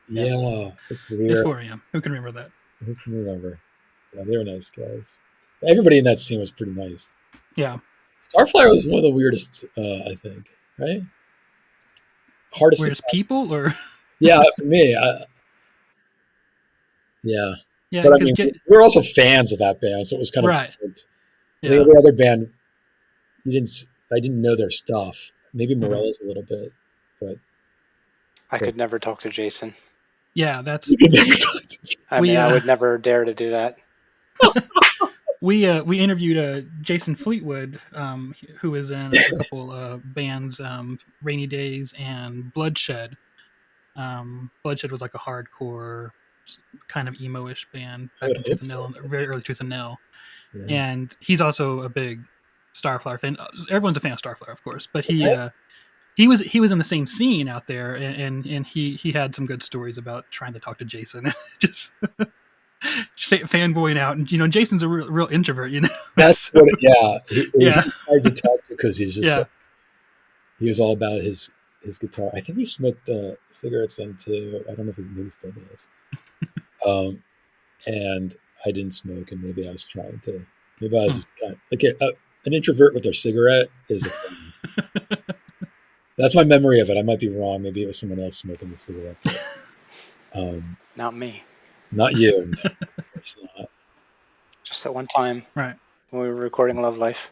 Yeah, it's weird. It's 4 a.m. Who can remember that? Who can remember? Yeah, they were nice guys. Everybody in that scene was pretty nice. Yeah. Starflyer was one of the weirdest, I think, right? Hardest. Weirdest people, or yeah, for me, yeah. Yeah, but I mean, we were also fans of that band, so it was kind of right. Yeah. The other band, I didn't know their stuff. Maybe Morella's a little bit, but I could never talk to Jason. Yeah, that's. You could never talk to Jason. I mean, I would never dare to do that. We interviewed Jason Fleetwood, who was in a couple bands, Rainy Days and Bloodshed. Bloodshed was like a hardcore kind of emo-ish band back in Tooth and Nail, very early Tooth and Nail. Yeah. And he's also a big Starflyer fan. Everyone's a fan of Starflyer, of course, but he was in the same scene out there, and he had some good stories about trying to talk to Jason, just fanboying out. And Jason's a real introvert. That's what. He's hard to talk to because he's just he was all about his guitar. I think he smoked cigarettes then too. I don't know if he maybe still does. And I didn't smoke, and maybe I was trying to. Maybe I was just kind of like an introvert with their cigarette is a thing. That's my memory of it. I might be wrong. Maybe it was someone else smoking the cigarette. But, not me. Not you. No, it's not. Just that one time, right, when we were recording Love Life.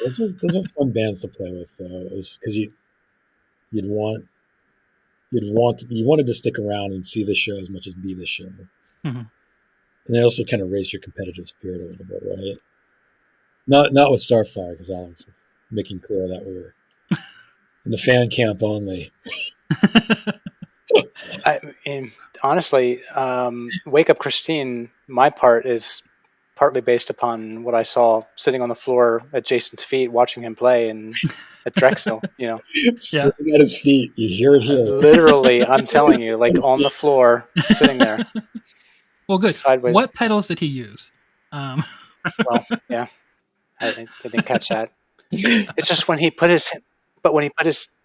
Those are fun bands to play with, though. It was because you wanted to stick around and see the show as much as be the show. Mm-hmm. And they also kind of raised your competitive spirit a little bit, right? Not with Starflyer, because Alex is making clear that we were in the fan camp only. Honestly, Wake Up Christine, my part is partly based upon what I saw sitting on the floor at Jason's feet watching him play and at Drexel, Sitting at his feet. You hear it here. Literally, I'm telling you, like on the floor, sitting there. Well, good. Sideways. What pedals did he use? Well, yeah. I didn't catch that. It's just when he put his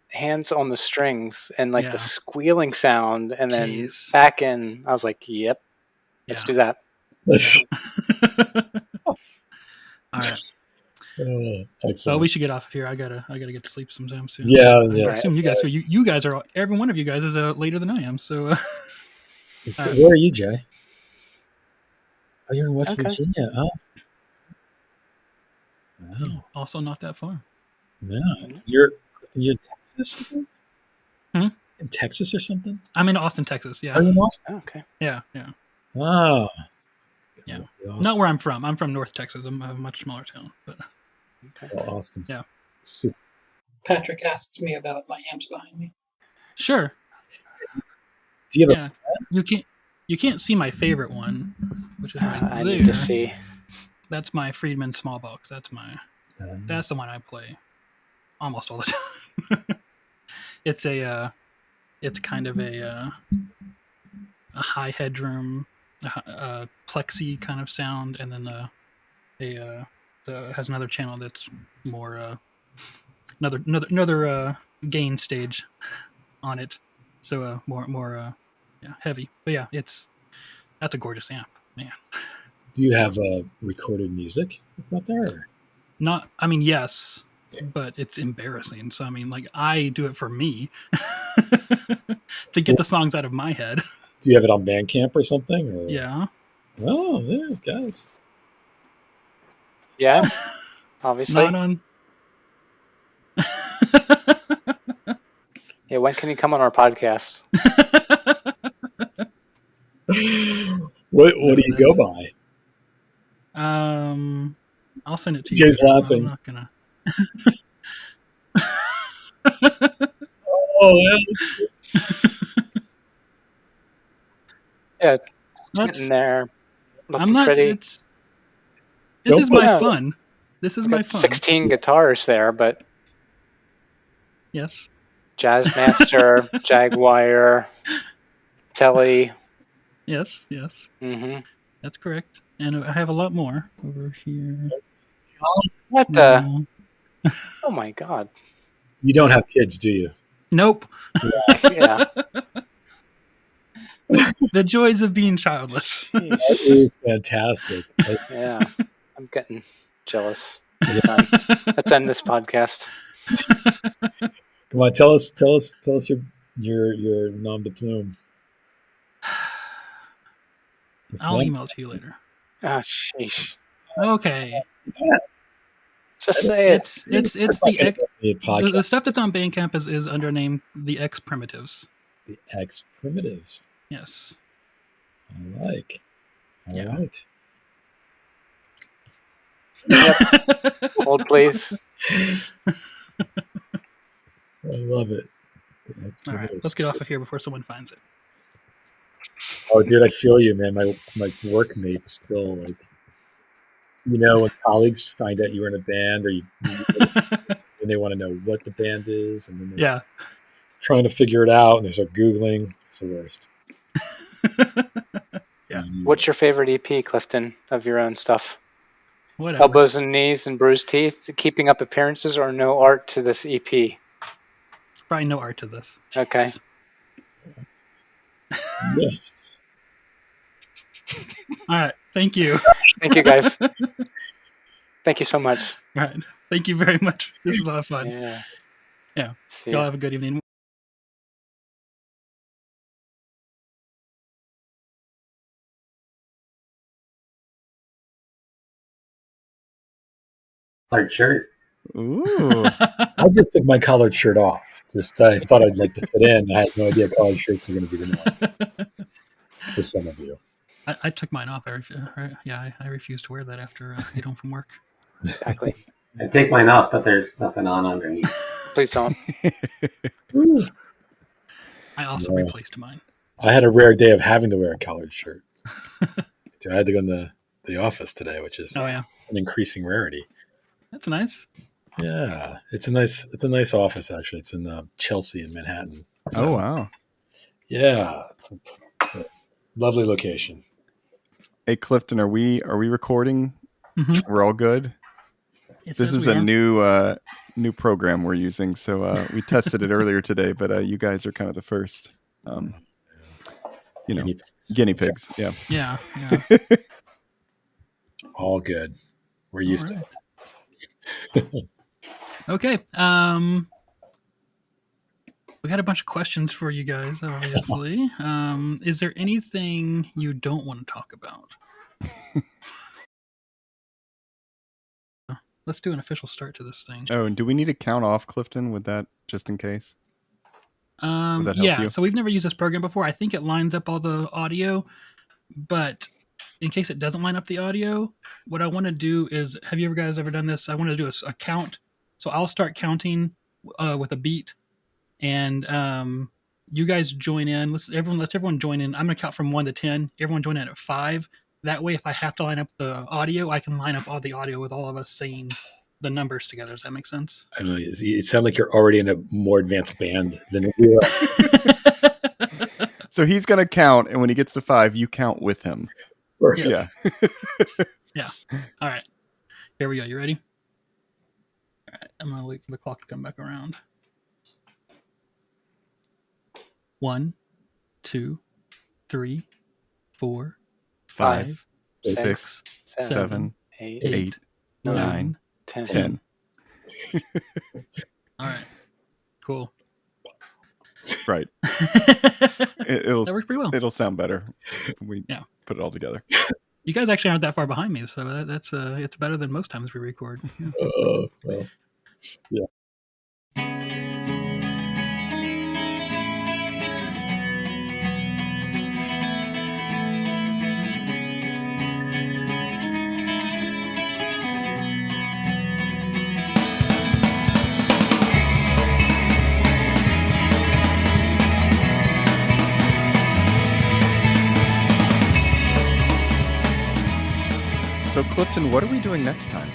hands on the strings and like the squealing sound and then back in, I was like, yep, let's do that. All right. So we should get off of here. I gotta get to sleep sometime soon. Yeah. I assume you guys. So you guys are, every one of you guys is later than I am. So where are you, Jay? Oh, you're in West Virginia. Oh, wow. Also not that far. Yeah, you're in Texas. In Texas or something? I'm in Austin, Texas. Yeah. Are you in Austin? Oh, okay. Yeah. Wow. Yeah. Not where I'm from. I'm from North Texas. I'm a much smaller town. But well, Austin's super. Patrick asked me about my amps behind me. Sure. Do you have You can't see my favorite one, which is right I there. need to see. That's my Friedman small box. That's the one I play almost all the time. It's kind of a high headroom, plexi kind of sound, and then has another channel that's more another gain stage on it, so more heavy. But yeah, that's a gorgeous amp, man. Do you have recorded music out there? Or? Not, I mean, yes, but it's embarrassing. So I mean, like, I do it for me to get the songs out of my head. Do you have it on Bandcamp or something? Or? Yeah. Oh, there's guys. Yeah, obviously. Not on. Yeah, when can you come on our podcast? What do you go by? I'll send it to you. Jay's laughing. I'm not gonna. Oh, yeah. Yeah, getting there. I'm not. Pretty. This is my fun. This is my fun. 16 guitars there, but yes. Jazzmaster, Jaguar, Telly. Yes. Mm-hmm. That's correct. And I have a lot more over here. What the? Oh my God. You don't have kids, do you? Nope. Yeah. The joys of being childless. That is fantastic. Yeah. I'm getting jealous. Let's end this podcast. Come on, tell us your nom de plume. I'll email it to you later. Oh, sheesh. Okay. Just say it. It's the stuff that's on Bandcamp is under name the X Primitives. The X Primitives. Yes. All right. Yep. Hold, please. I love it. All right, let's get off of here before someone finds it. Oh, dude, I feel you, man. My workmates still like, when colleagues find out you're in a band, or and they want to know what the band is, and then they're trying to figure it out, and they start Googling. It's the worst. Yeah. What's your favorite EP, Clifton, of your own stuff? Whatever. Elbows and Knees and Bruised Teeth, Keeping Up Appearances, or no art to this EP? Probably no art to this. Okay. Yes. All right. Thank you. Thank you, guys. Thank you so much. All right. Thank you very much. This is a lot of fun. Yeah. Y'all have a good evening. Collared shirt. Ooh. I just took my collared shirt off. I thought I'd like to fit in. I had no idea collared shirts were going to be the norm for some of you. I took mine off. I refused to wear that after I get home from work. Exactly. I take mine off, but there's nothing on underneath. Please don't. I also replaced mine. I had a rare day of having to wear a collared shirt. So I had to go in the office today, which is an increasing rarity. That's nice. Yeah, it's a nice office actually. It's in Chelsea in Manhattan. So, oh wow. Yeah, it's a lovely location. Hey Clifton, are we recording? Mm-hmm. We're all good. This is a new program we're using, so we tested it earlier today, but you guys are kind of the first. Guinea pigs. Yeah. Yeah. All good. We're used to it. Okay. We got a bunch of questions for you guys, obviously. Is there anything you don't want to talk about? Let's do an official start to this thing. Oh, and do we need to count off, Clifton, with that, just in case? Would that help you? So we've never used this program before. I think it lines up all the audio, but in case it doesn't line up the audio, what I want to do is, have you guys ever done this? I want to do a count. So I'll start counting with a beat, and you guys join in. Let's everyone join in. I'm going to count from 1 to 10. Everyone join in at 5. That way, if I have to line up the audio, I can line up all the audio with all of us saying the numbers together. Does that make sense? I know it sounds like you're already in a more advanced band than we are. So he's going to count, and when he gets to 5, you count with him. Perfect. Yeah. Yeah. All right. Here we go. You ready? All right. I'm going to wait for the clock to come back around. 1, 2, 3, 4, 5, 6, 7, 8, 9, 10. All right. Cool. Right. That worked pretty well. It'll sound better if we put it all together. You guys actually aren't that far behind me, so that's it's better than most times we record. Yeah. Well, yeah. So Clifton, what are we doing next time?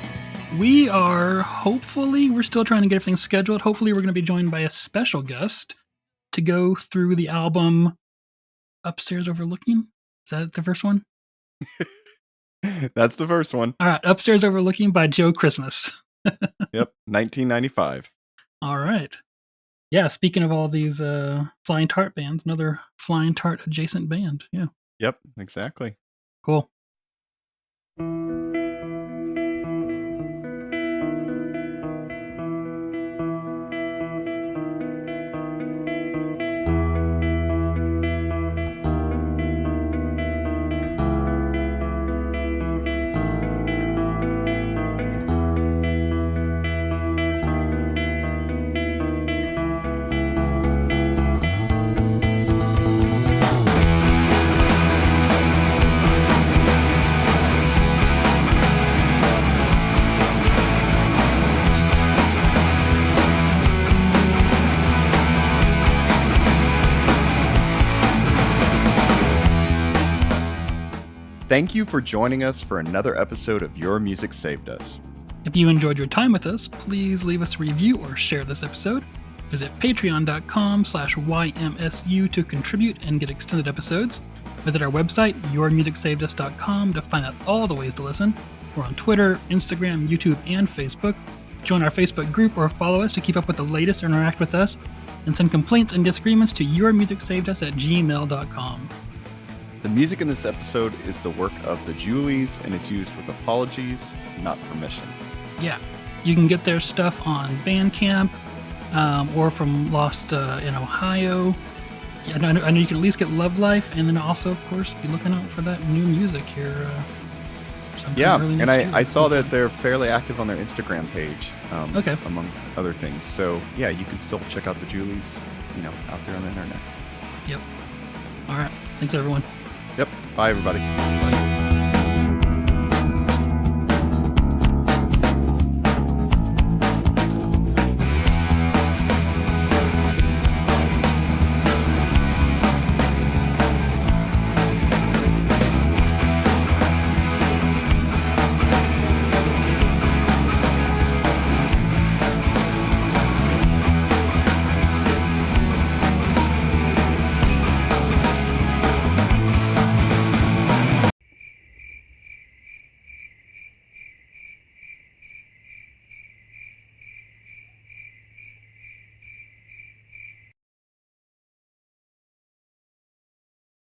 we're still trying to get everything scheduled. Hopefully we're going to be joined by a special guest to go through the album Upstairs Overlooking. Is that the first one? That's the first one. All right, Upstairs Overlooking by Joe Christmas. Yep, 1995. All right. Yeah, speaking of all these Flying Tart bands, another Flying Tart adjacent band. Yeah, Yep, exactly. cool. Thank you for joining us for another episode of Your Music Saved Us. If you enjoyed your time with us, please leave us a review or share this episode. Visit patreon.com/YMSU to contribute and get extended episodes. Visit our website, yourmusicsavedus.com, to find out all the ways to listen. We're on Twitter, Instagram, YouTube, and Facebook. Join our Facebook group or follow us to keep up with the latest and interact with us. And send complaints and disagreements to yourmusicsavedus@gmail.com. The music in this episode is the work of the Julies and is used with apologies, not permission. Yeah, you can get their stuff on Bandcamp or from Lost in Ohio. Yeah, I know you can at least get Love Life, and then also, of course, be looking out for that new music here. Yeah, and I saw that they're fairly active on their Instagram page, okay, among other things. So yeah, you can still check out the Julies, out there on the internet. Yep. All right. Thanks, everyone. Yep. Bye, everybody. Bye.